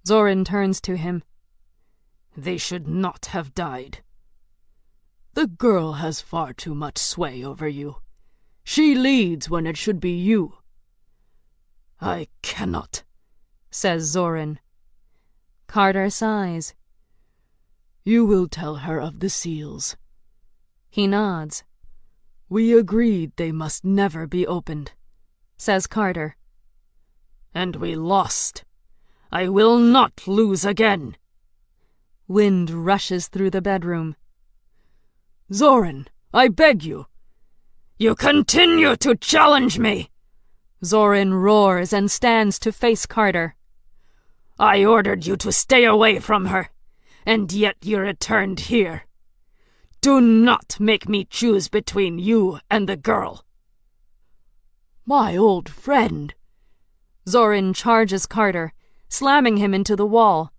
Zorin turns to him. "They should not have died." "The girl has far too much sway over you. She leads when it should be you." "I cannot," says Zorin. Carter sighs. "You will tell her of the seals." He nods. "We agreed they must never be opened," says Carter. "And we lost. I will not lose again." Wind rushes through the bedroom. "Zorin, I beg you." "You continue to challenge me!" Zorin roars and stands to face Carter. "I ordered you to stay away from her, and yet you returned here. Do not make me choose between you and the girl." "My old friend." Zorin charges Carter, slamming him into the wall,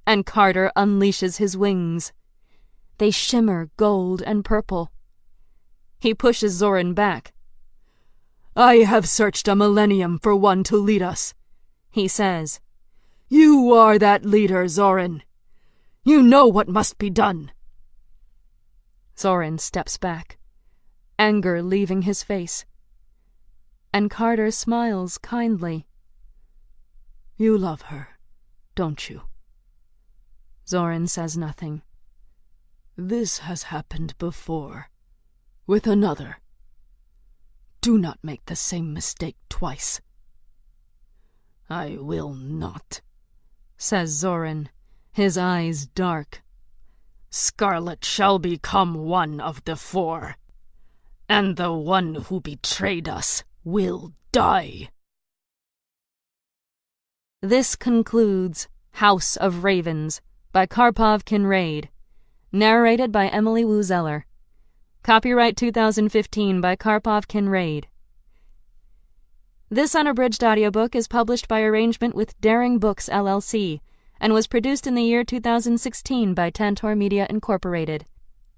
and Carter unleashes his wings. They shimmer gold and purple. He pushes Zorin back. "I have searched a millennium for one to lead us," he says. You are that leader, Zoran. You know what must be done. Zoran steps back, anger leaving his face. And Carter smiles kindly. You love her, don't you? Zoran says nothing. This has happened before, with another. Do not make the same mistake twice. I will not, says Zoran, his eyes dark. Scarlet shall become one of the four, and the one who betrayed us will die. This concludes House of Ravens by Karpov Kinraid, narrated by Emily Wu Zeller. Copyright 2015 by Karpov Kinraid. This unabridged audiobook is published by arrangement with Daring Books, LLC, and was produced in the year 2016 by Tantor Media Incorporated,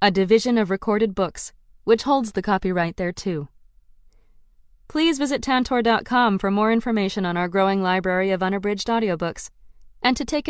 a division of Recorded Books, which holds the copyright thereto. Please visit Tantor.com for more information on our growing library of unabridged audiobooks, and to take